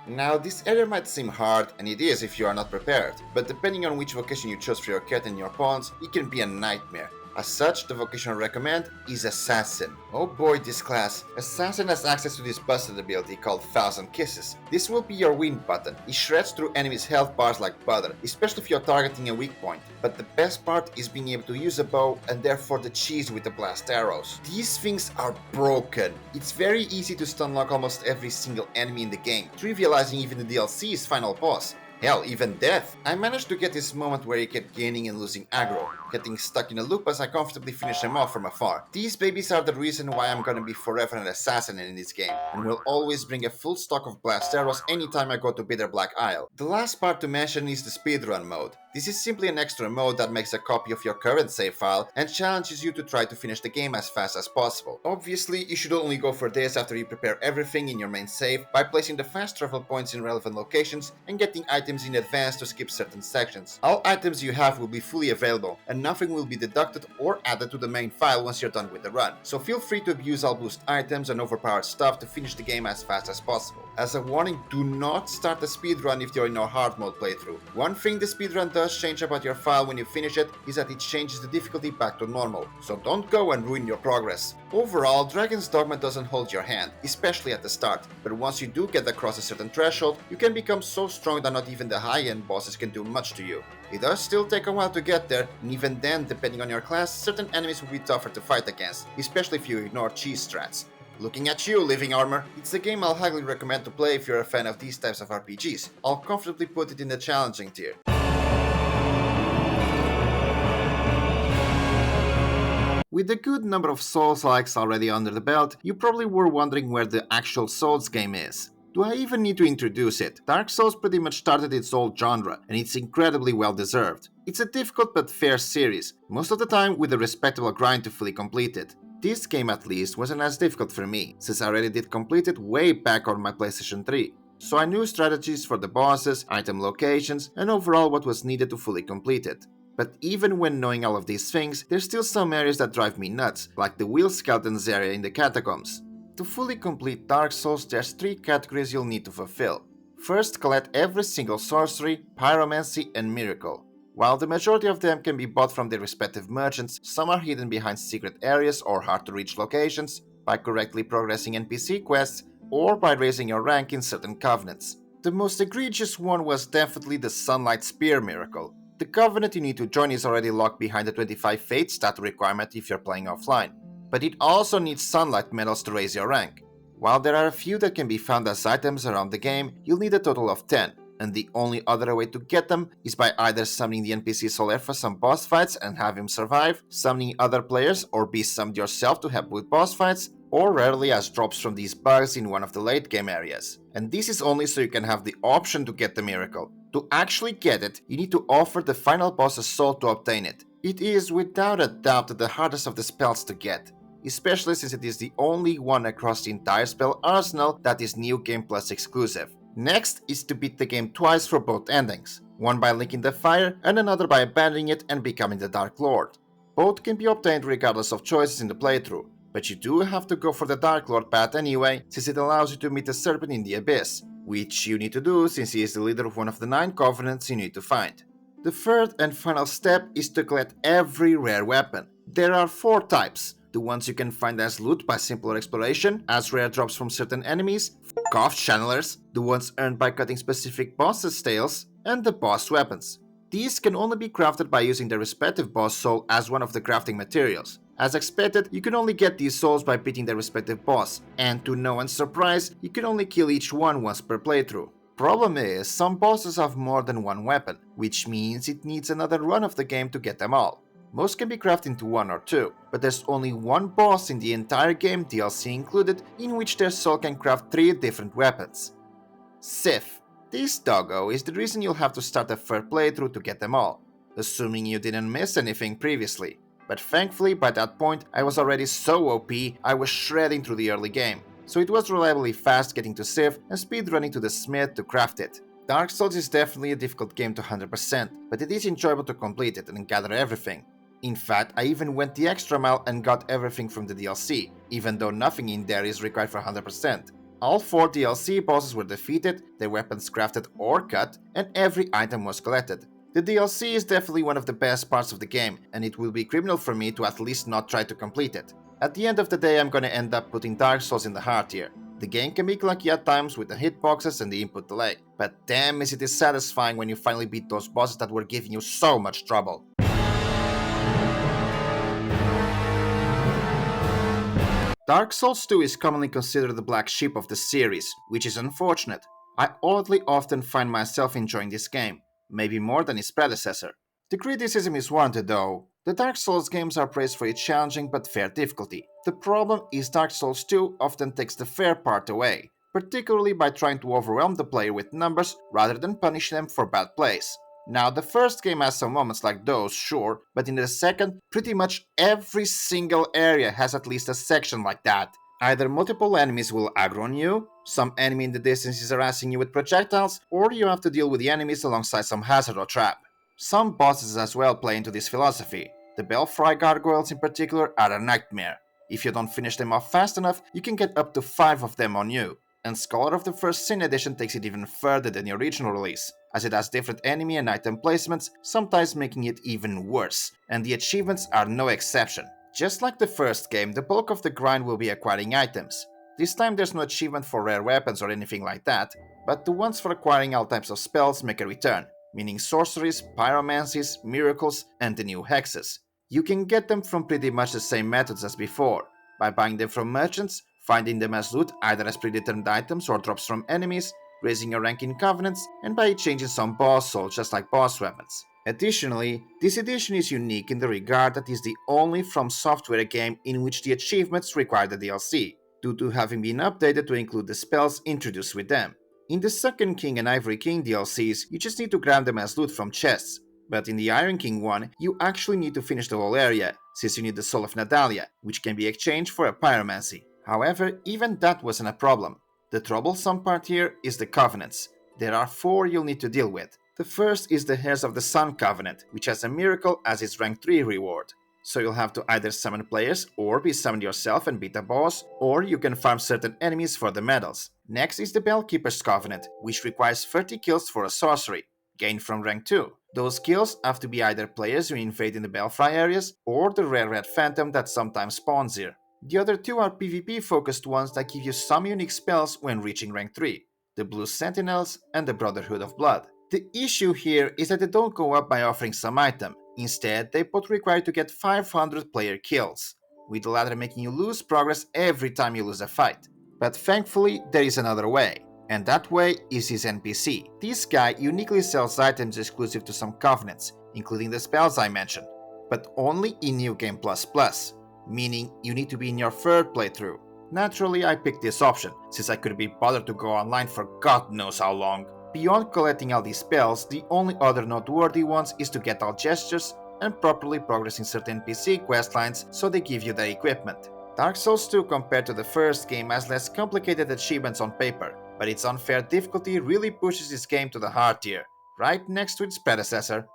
Now, this area might seem hard, and it is if you are not prepared, but depending on which vocation you choose for your cat and your pawns, it can be a nightmare. As such, the vocation I recommend is Assassin. Oh boy, this class. Assassin has access to this busted ability called 1000 Kisses. This will be your win button. It shreds through enemies' health bars like butter, especially if you're targeting a weak point. But the best part is being able to use a bow and therefore the cheese with the blast arrows. These things are broken. It's very easy to stunlock almost every single enemy in the game, trivializing even the DLC's final boss. Hell, even death. I managed to get this moment where he kept gaining and losing aggro, getting stuck in a loop as I comfortably finish him off from afar. These babies are the reason why I'm gonna be forever an assassin in this game, and will always bring a full stock of blast arrows anytime I go to Bitter Black Isle. The last part to mention is the speedrun mode. This is simply an extra mode that makes a copy of your current save file and challenges you to try to finish the game as fast as possible. Obviously, you should only go for this after you prepare everything in your main save by placing the fast travel points in relevant locations and getting items in advance to skip certain sections. All items you have will be fully available, and nothing will be deducted or added to the main file once you're done with the run, so feel free to abuse all boost items and overpowered stuff to finish the game as fast as possible. As a warning, do not start a speedrun if you're in a hard mode playthrough. One thing the speedrun does change about your file when you finish it is that it changes the difficulty back to normal, so don't go and ruin your progress. Overall, Dragon's Dogma doesn't hold your hand, especially at the start, but once you do get across a certain threshold, you can become so strong that not even the high-end bosses can do much to you. It does still take a while to get there, and even then, depending on your class, certain enemies will be tougher to fight against, especially if you ignore cheese strats. Looking at you, Living Armor. It's a game I'll highly recommend to play if you're a fan of these types of RPGs. I'll comfortably put it in the challenging tier. With a good number of Souls-likes already under the belt, you probably were wondering where the actual Souls game is. Do I even need to introduce it? Dark Souls pretty much started its old genre, and it's incredibly well deserved. It's a difficult but fair series, most of the time with a respectable grind to fully complete it. This game at least wasn't as difficult for me, since I already did complete it way back on my PlayStation 3. So I knew strategies for the bosses, item locations, and overall what was needed to fully complete it. But even when knowing all of these things, there's still some areas that drive me nuts, like the Wheel Skeletons area in the Catacombs. To fully complete Dark Souls, there's 3 categories you'll need to fulfill. First, collect every single sorcery, pyromancy, and miracle. While the majority of them can be bought from their respective merchants, some are hidden behind secret areas or hard-to-reach locations, by correctly progressing NPC quests, or by raising your rank in certain covenants. The most egregious one was definitely the Sunlight Spear miracle. The covenant you need to join is already locked behind the 25 Fate stat requirement if you're playing offline, but it also needs sunlight medals to raise your rank. While there are a few that can be found as items around the game, you'll need a total of 10, and the only other way to get them is by either summoning the NPC Solaire for some boss fights and have him survive, summoning other players or be summoned yourself to help with boss fights, or rarely as drops from these bugs in one of the late game areas. And this is only so you can have the option to get the miracle. To actually get it, you need to offer the final boss a soul to obtain it. It is without a doubt the hardest of the spells to get, especially since it is the only one across the entire spell arsenal that is New Game Plus exclusive. Next is to beat the game twice for both endings, one by linking the fire and another by abandoning it and becoming the Dark Lord. Both can be obtained regardless of choices in the playthrough, but you do have to go for the Dark Lord path anyway, since it allows you to meet the Serpent in the Abyss, which you need to do since he is the leader of one of the 9 covenants you need to find. The third and final step is to collect every rare weapon. There are 4 types. The ones you can find as loot by simpler exploration, as rare drops from certain enemies, off channelers, the ones earned by cutting specific bosses' tails, and the boss weapons. These can only be crafted by using their respective boss soul as one of the crafting materials. As expected, you can only get these souls by beating their respective boss, and to no one's surprise, you can only kill each one once per playthrough. Problem is, some bosses have more than one weapon, which means it needs another run of the game to get them all. Most can be crafted into 1 or 2, but there's only one boss in the entire game, DLC included, in which their soul can craft 3 different weapons. Sif. This doggo is the reason you'll have to start a third playthrough to get them all, assuming you didn't miss anything previously. But thankfully, by that point, I was already so OP, I was shredding through the early game, so it was reliably fast getting to Sif and speedrunning to the smith to craft it. Dark Souls is definitely a difficult game to 100%, but it is enjoyable to complete it and gather everything. In fact, I even went the extra mile and got everything from the DLC, even though nothing in there is required for 100%. All 4 DLC bosses were defeated, their weapons crafted or cut, and every item was collected. The DLC is definitely one of the best parts of the game, and it will be criminal for me to at least not try to complete it. At the end of the day, I'm gonna end up putting Dark Souls in the hard tier. The game can be clunky at times with the hitboxes and the input delay, but damn is it is satisfying when you finally beat those bosses that were giving you so much trouble. Dark Souls 2 is commonly considered the black sheep of the series, which is unfortunate. I oddly often find myself enjoying this game, maybe more than its predecessor. The criticism is warranted though. The Dark Souls games are praised for its challenging but fair difficulty. The problem is Dark Souls 2 often takes the fair part away, particularly by trying to overwhelm the player with numbers rather than punish them for bad plays. Now, the first game has some moments like those, sure, but in the second, pretty much every single area has at least a section like that. Either multiple enemies will aggro on you, some enemy in the distance is harassing you with projectiles, or you have to deal with the enemies alongside some hazard or trap. Some bosses as well play into this philosophy. The Belfry gargoyles in particular are a nightmare. If you don't finish them off fast enough, you can get up to 5 of them on you. And Scholar of the First Sin edition takes it even further than the original release, as it has different enemy and item placements, sometimes making it even worse, and the achievements are no exception. Just like the first game, the bulk of the grind will be acquiring items. This time there's no achievement for rare weapons or anything like that, but the ones for acquiring all types of spells make a return, meaning sorceries, pyromancies, miracles, and the new hexes. You can get them from pretty much the same methods as before, by buying them from merchants, finding them as loot either as predetermined items or drops from enemies, raising your rank in covenants, and by changing some boss souls just like boss weapons. Additionally, this edition is unique in the regard that it is the only From Software game in which the achievements require the DLC, due to having been updated to include the spells introduced with them. In the Second King and Ivory King DLCs, you just need to grab them as loot from chests, but in the Iron King one, you actually need to finish the whole area, since you need the Soul of Nadalia, which can be exchanged for a pyromancy. However, even that wasn't a problem. The troublesome part here is the Covenants. There are 4 you'll need to deal with. The first is the Heirs of the Sun Covenant, which has a miracle as its rank 3 reward. So you'll have to either summon players or be summoned yourself and beat a boss, or you can farm certain enemies for the medals. Next is the Bellkeeper's Covenant, which requires 30 kills for a sorcery, gained from rank 2. Those kills have to be either players who invade in the Belfry areas, or the rare red phantom that sometimes spawns here. The other 2 are PvP focused ones that give you some unique spells when reaching rank 3, the Blue Sentinels and the Brotherhood of Blood. The issue here is that they don't go up by offering some item. Instead, they both require to get 500 player kills, with the latter making you lose progress every time you lose a fight. But thankfully, there is another way, and that way is his NPC. This guy uniquely sells items exclusive to some covenants, including the spells I mentioned, but only in New Game++, meaning you need to be in your 3rd playthrough. Naturally, I picked this option, since I couldn't be bothered to go online for God knows how long. Beyond collecting all these spells, the only other noteworthy ones is to get all gestures and properly progressing certain NPC questlines so they give you the equipment. Dark Souls 2 compared to the first game has less complicated achievements on paper, but its unfair difficulty really pushes this game to the hard tier, right next to its predecessor.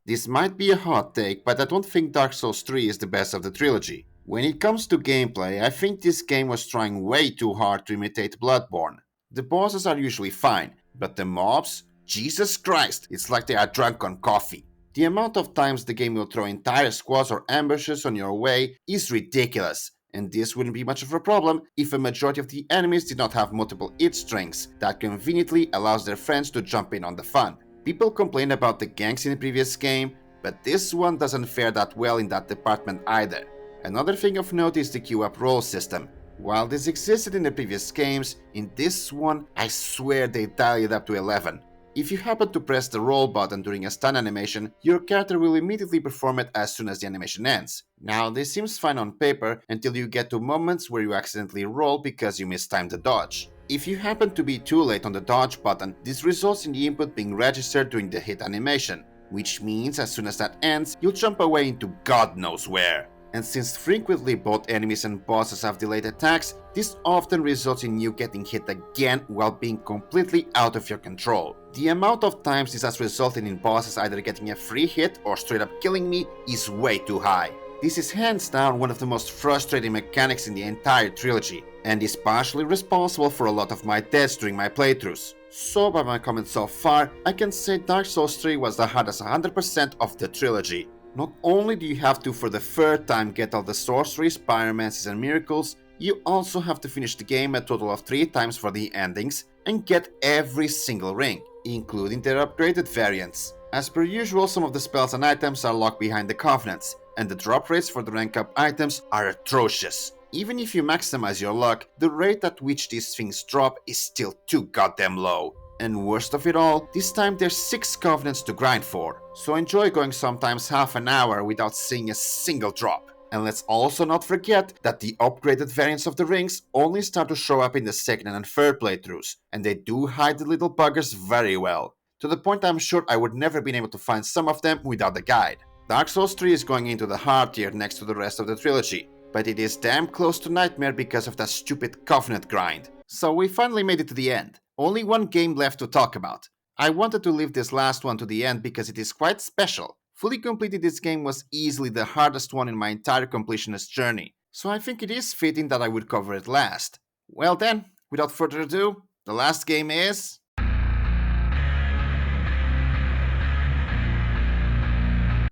This might be a hot take, but I don't think Dark Souls 3 is the best of the trilogy. When it comes to gameplay, I think this game was trying way too hard to imitate Bloodborne. The bosses are usually fine, but the mobs? Jesus Christ, it's like they are drunk on coffee. The amount of times the game will throw entire squads or ambushes on your way is ridiculous, and this wouldn't be much of a problem if a majority of the enemies did not have multiple hit strings that conveniently allows their friends to jump in on the fun. People complained about the ganks in the previous game, but this one doesn't fare that well in that department either. Another thing of note is the queue-up roll system. While this existed in the previous games, in this one I swear they dialed it up to 11. If you happen to press the roll button during a stun animation, your character will immediately perform it as soon as the animation ends. Now, this seems fine on paper until you get to moments where you accidentally roll because you mistimed the dodge. If you happen to be too late on the dodge button, this results in the input being registered during the hit animation, which means as soon as that ends, you'll jump away into God knows where. And since frequently both enemies and bosses have delayed attacks, this often results in you getting hit again while being completely out of your control. The amount of times this has resulted in bosses either getting a free hit or straight up killing me is way too high. This is hands down one of the most frustrating mechanics in the entire trilogy, and is partially responsible for a lot of my deaths during my playthroughs. So by my comments so far, I can say Dark Souls 3 was the hardest 100% of the trilogy. Not only do you have to for the third time get all the sorceries, pyromancies and miracles, you also have to finish the game a total of 3 times for the endings and get every single ring, including their upgraded variants. As per usual, some of the spells and items are locked behind the covenants, and the drop rates for the rank up items are atrocious. Even if you maximize your luck, the rate at which these things drop is still too goddamn low. And worst of it all, this time there's 6 covenants to grind for, so enjoy going sometimes half an hour without seeing a single drop. And let's also not forget that the upgraded variants of the rings only start to show up in the second and third playthroughs, and they do hide the little buggers very well, to the point I'm sure I would never been able to find some of them without the guide. Dark Souls 3 is going into the hard tier next to the rest of the trilogy, but it is damn close to Nightmare because of that stupid covenant grind. So we finally made it to the end. Only one game left to talk about. I wanted to leave this last one to the end because it is quite special. Fully completing this game was easily the hardest one in my entire completionist journey, so I think it is fitting that I would cover it last. Well then, without further ado, the last game is...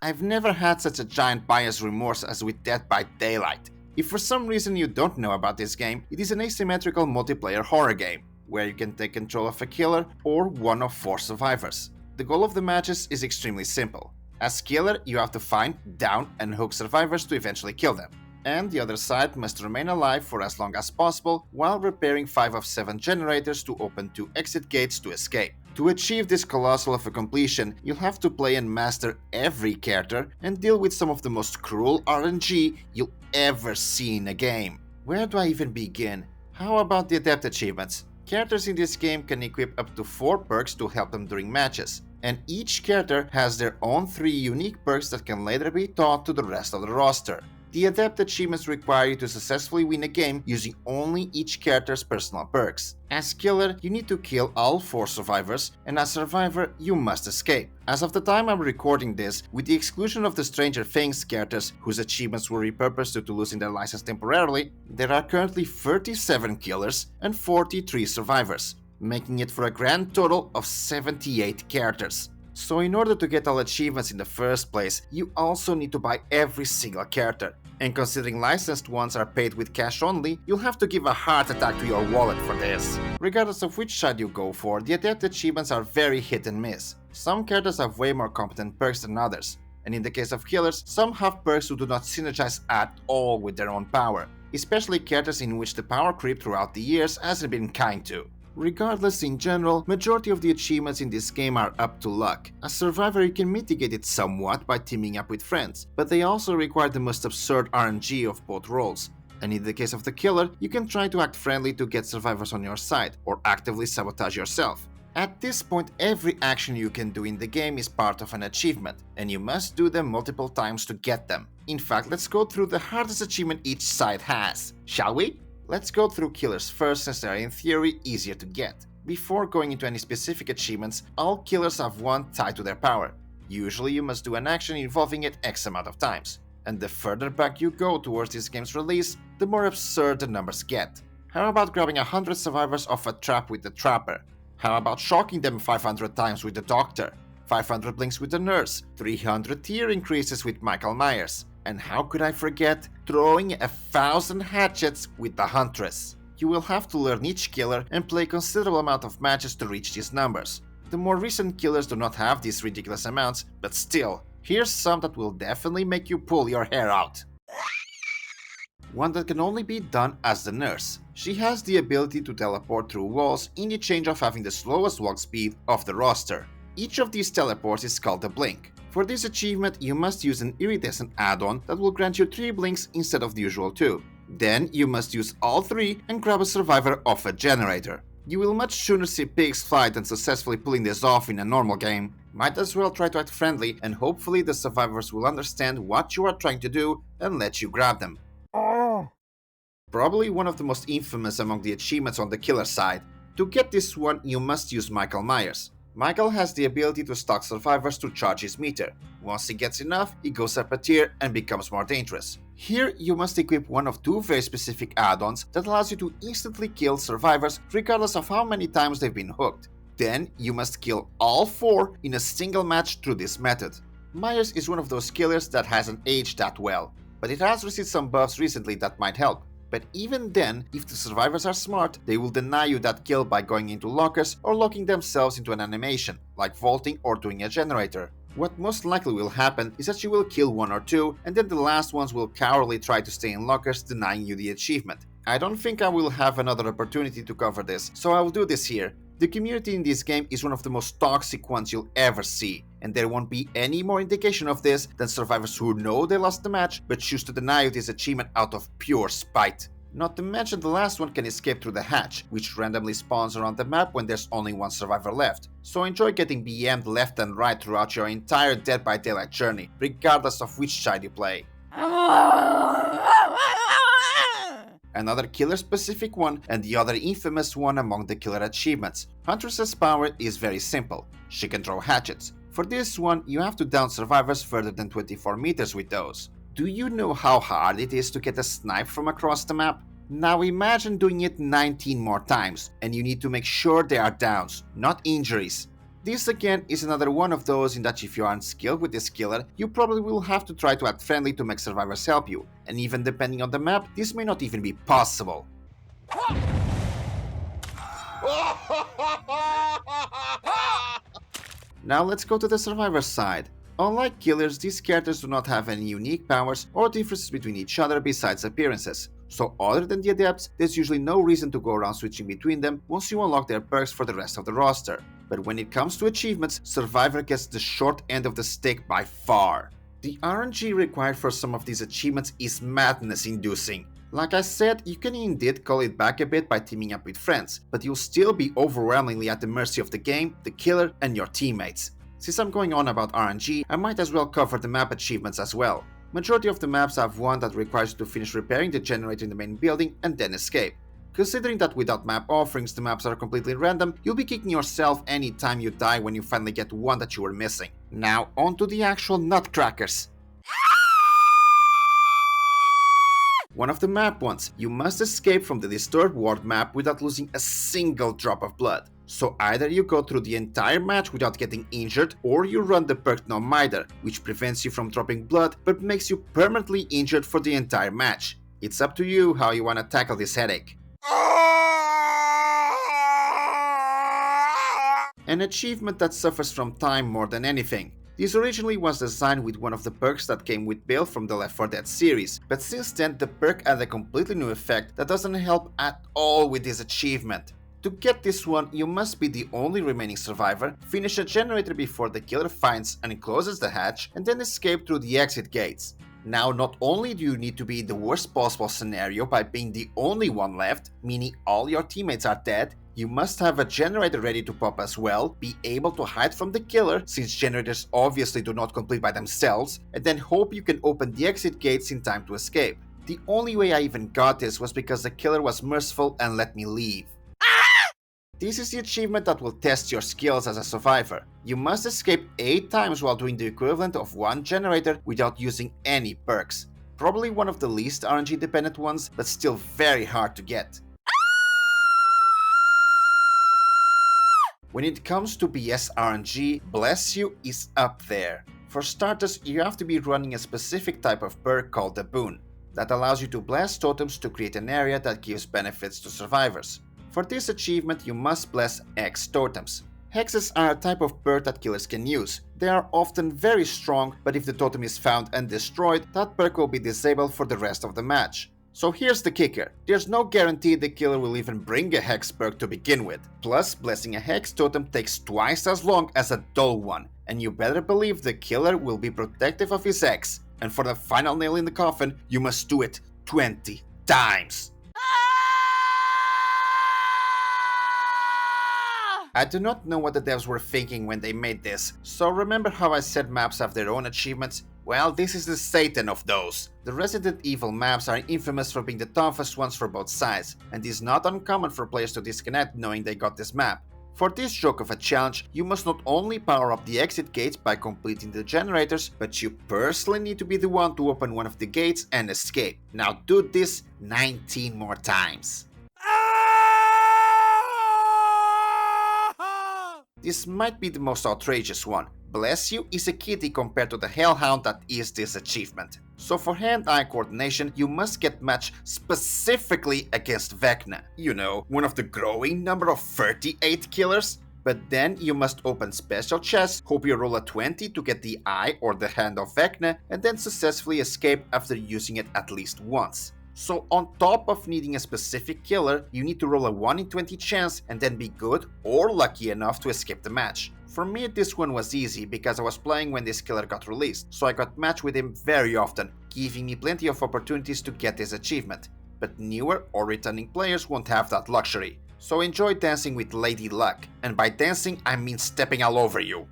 I've never had such a giant buyer's remorse as with Dead by Daylight. If for some reason you don't know about this game, it is an asymmetrical multiplayer horror game, where you can take control of a killer or one of 4 survivors. The goal of the matches is extremely simple. As killer, you have to find, down and hook survivors to eventually kill them. And the other side must remain alive for as long as possible while repairing 5 of 7 generators to open 2 exit gates to escape. To achieve this colossal of a completion, you'll have to play and master every character and deal with some of the most cruel RNG you'll ever see in a game. Where do I even begin? How about the adept achievements? Characters in this game can equip up to 4 perks to help them during matches, and each character has their own 3 unique perks that can later be taught to the rest of the roster. The adept achievements require you to successfully win a game using only each character's personal perks. As killer, you need to kill all 4 survivors, and as survivor, you must escape. As of the time I'm recording this, with the exclusion of the Stranger Things characters whose achievements were repurposed due to losing their license temporarily, there are currently 37 killers and 43 survivors, making it for a grand total of 78 characters. So in order to get all achievements in the first place, you also need to buy every single character. And considering licensed ones are paid with cash only, you'll have to give a heart attack to your wallet for this. Regardless of which side you go for, the adept achievements are very hit and miss. Some characters have way more competent perks than others, and in the case of killers, some have perks who do not synergize at all with their own power, especially characters in which the power creep throughout the years hasn't been kind to. Regardless, in general, majority of the achievements in this game are up to luck. As survivor, you can mitigate it somewhat by teaming up with friends, but they also require the most absurd RNG of both roles. And in the case of the killer, you can try to act friendly to get survivors on your side, or actively sabotage yourself. At this point, every action you can do in the game is part of an achievement, and you must do them multiple times to get them. In fact, let's go through the hardest achievement each side has, shall we? Let's go through killers first, since they are in theory easier to get. Before going into any specific achievements, all killers have one tied to their power. Usually you must do an action involving it X amount of times, and the further back you go towards this game's release, the more absurd the numbers get. How about grabbing 100 survivors off a trap with the Trapper? How about shocking them 500 times with the Doctor? 500 blinks with the Nurse, 300 tier increases with Michael Myers, and how could I forget throwing 1,000 hatchets with the Huntress? You will have to learn each killer and play a considerable amount of matches to reach these numbers. The more recent killers do not have these ridiculous amounts, but still, here's some that will definitely make you pull your hair out. One that can only be done as the Nurse. She has the ability to teleport through walls in exchange of having the slowest walk speed of the roster. Each of these teleports is called a blink. For this achievement, you must use an iridescent add-on that will grant you 3 blinks instead of the usual 2. Then you must use all 3 and grab a survivor off a generator. You will much sooner see pigs fly than successfully pulling this off in a normal game. Might as well try to act friendly, and hopefully the survivors will understand what you are trying to do and let you grab them. Probably one of the most infamous among the achievements on the killer side. To get this one, you must use Michael Myers. Michael has the ability to stalk survivors to charge his meter. Once he gets enough, he goes up a tier and becomes more dangerous. Here, you must equip one of 2 very specific add-ons that allows you to instantly kill survivors regardless of how many times they've been hooked. Then, you must kill all 4 in a single match through this method. Myers is one of those killers that hasn't aged that well, but it has received some buffs recently that might help. But even then, if the survivors are smart, they will deny you that kill by going into lockers or locking themselves into an animation, like vaulting or doing a generator. What most likely will happen is that you will kill 1 or 2, and then the last ones will cowardly try to stay in lockers, denying you the achievement. I don't think I will have another opportunity to cover this, so I will do this here. The community in this game is one of the most toxic ones you'll ever see, and there won't be any more indication of this than survivors who know they lost the match but choose to deny you this achievement out of pure spite. Not to mention the last one can escape through the hatch, which randomly spawns around the map when there's only 1 survivor left. So enjoy getting BM'd left and right throughout your entire Dead by Daylight journey, regardless of which side you play. Another killer-specific one, and the other infamous one among the killer achievements. Huntress's power is very simple. She can throw hatchets. For this one, you have to down survivors further than 24 meters with those. Do you know how hard it is to get a snipe from across the map? Now imagine doing it 19 more times, and you need to make sure they are downs, not injuries. This again is another one of those in that if you aren't skilled with this killer, you probably will have to try to act friendly to make survivors help you, and even depending on the map, this may not even be possible. Now let's go to the survivor side. Unlike killers, these characters do not have any unique powers or differences between each other besides appearances. So other than the adepts, there's usually no reason to go around switching between them once you unlock their perks for the rest of the roster. But when it comes to achievements, Survivor gets the short end of the stick by far. The RNG required for some of these achievements is madness-inducing. Like I said, you can indeed call it back a bit by teaming up with friends, but you'll still be overwhelmingly at the mercy of the game, the killer, and your teammates. Since I'm going on about RNG, I might as well cover the map achievements as well. Majority of the maps have one that requires you to finish repairing the generator in the main building and then escape. Considering that without map offerings the maps are completely random, you'll be kicking yourself any time you die when you finally get one that you were missing. Now on to the actual nutcrackers. One of the map ones, you must escape from the disturbed ward map without losing a single drop of blood. So either you go through the entire match without getting injured, or you run the perk No Mither, which prevents you from dropping blood but makes you permanently injured for the entire match. It's up to you how you want to tackle this headache. An achievement that suffers from time more than anything. This originally was designed with one of the perks that came with Bill from the Left 4 Dead series, but since then the perk had a completely new effect that doesn't help at all with this achievement. To get this one, you must be the only remaining survivor, finish a generator before the killer finds and closes the hatch, and then escape through the exit gates. Now, not only do you need to be in the worst possible scenario by being the only one left, meaning all your teammates are dead, you must have a generator ready to pop as well, be able to hide from the killer, since generators obviously do not complete by themselves, and then hope you can open the exit gates in time to escape. The only way I even got this was because the killer was merciful and let me leave. This is the achievement that will test your skills as a survivor. You must escape 8 times while doing the equivalent of 1 generator without using any perks. Probably one of the least RNG dependent ones, but still very hard to get. When it comes to BS RNG, Bless You is up there. For starters, you have to be running a specific type of perk called the Boon, that allows you to bless totems to create an area that gives benefits to survivors. For this achievement, you must bless Hex totems. Hexes are a type of perk that killers can use. They are often very strong, but if the totem is found and destroyed, that perk will be disabled for the rest of the match. So here's the kicker, there's no guarantee the killer will even bring a Hex perk to begin with. Plus, blessing a Hex totem takes twice as long as a dull one, and you better believe the killer will be protective of his Hex. And for the final nail in the coffin, you must do it 20 times. I do not know what the devs were thinking when they made this, so remember how I said maps have their own achievements? Well, this is the Satan of those. The Resident Evil maps are infamous for being the toughest ones for both sides, and it is not uncommon for players to disconnect knowing they got this map. For this joke of a challenge, you must not only power up the exit gates by completing the generators, but you personally need to be the one to open one of the gates and escape. Now do this 19 more times. This might be the most outrageous one. Bless You is a kitty compared to the hellhound that is this achievement. So for hand-eye coordination, you must get matched specifically against Vecna. You know, one of the growing number of 38 killers. But then you must open special chests, hope you roll a 20 to get the eye or the hand of Vecna, and then successfully escape after using it at least once. So on top of needing a specific killer, you need to roll a 1 in 20 chance and then be good or lucky enough to escape the match. For me, this one was easy because I was playing when this killer got released, so I got matched with him very often, giving me plenty of opportunities to get this achievement. But newer or returning players won't have that luxury. So enjoy dancing with Lady Luck, and by dancing I mean stepping all over you.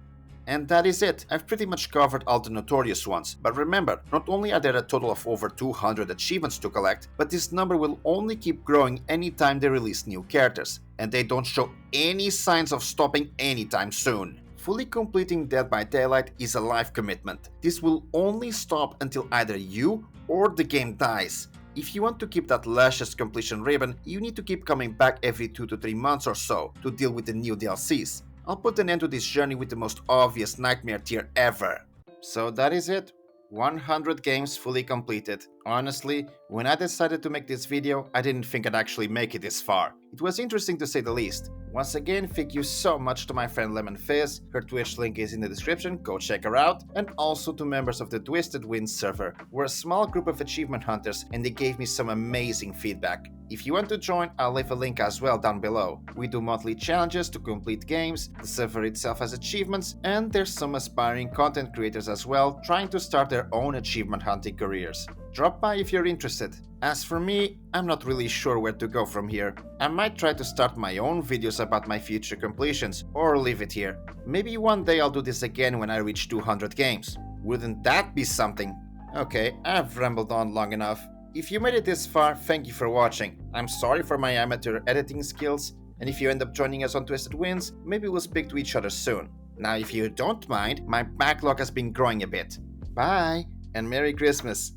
And that is it. I've pretty much covered all the notorious ones, but remember, not only are there a total of over 200 achievements to collect, but this number will only keep growing anytime they release new characters, and they don't show any signs of stopping anytime soon. Fully completing Dead by Daylight is a life commitment. This will only stop until either you or the game dies. If you want to keep that luscious completion ribbon, you need to keep coming back every 2 to 3 months or so to deal with the new DLCs. I'll put an end to this journey with the most obvious nightmare tier ever. So that is it. 100 games fully completed. Honestly, when I decided to make this video, I didn't think I'd actually make it this far. It was interesting to say the least. Once again, thank you so much to my friend Lemon Fizz, her Twitch link is in the description, go check her out, and also to members of the Twisted Winds server. We're a small group of achievement hunters and they gave me some amazing feedback. If you want to join, I'll leave a link as well down below. We do monthly challenges to complete games, the server itself has achievements, and there's some aspiring content creators as well trying to start their own achievement hunting careers. Drop by if you're interested. As for me, I'm not really sure where to go from here. I might try to start my own videos about my future completions, or leave it here. Maybe one day I'll do this again when I reach 200 games. Wouldn't that be something? Okay, I've rambled on long enough. If you made it this far, thank you for watching. I'm sorry for my amateur editing skills, and if you end up joining us on Twisted Winds, maybe we'll speak to each other soon. Now if you don't mind, my backlog has been growing a bit. Bye, and Merry Christmas!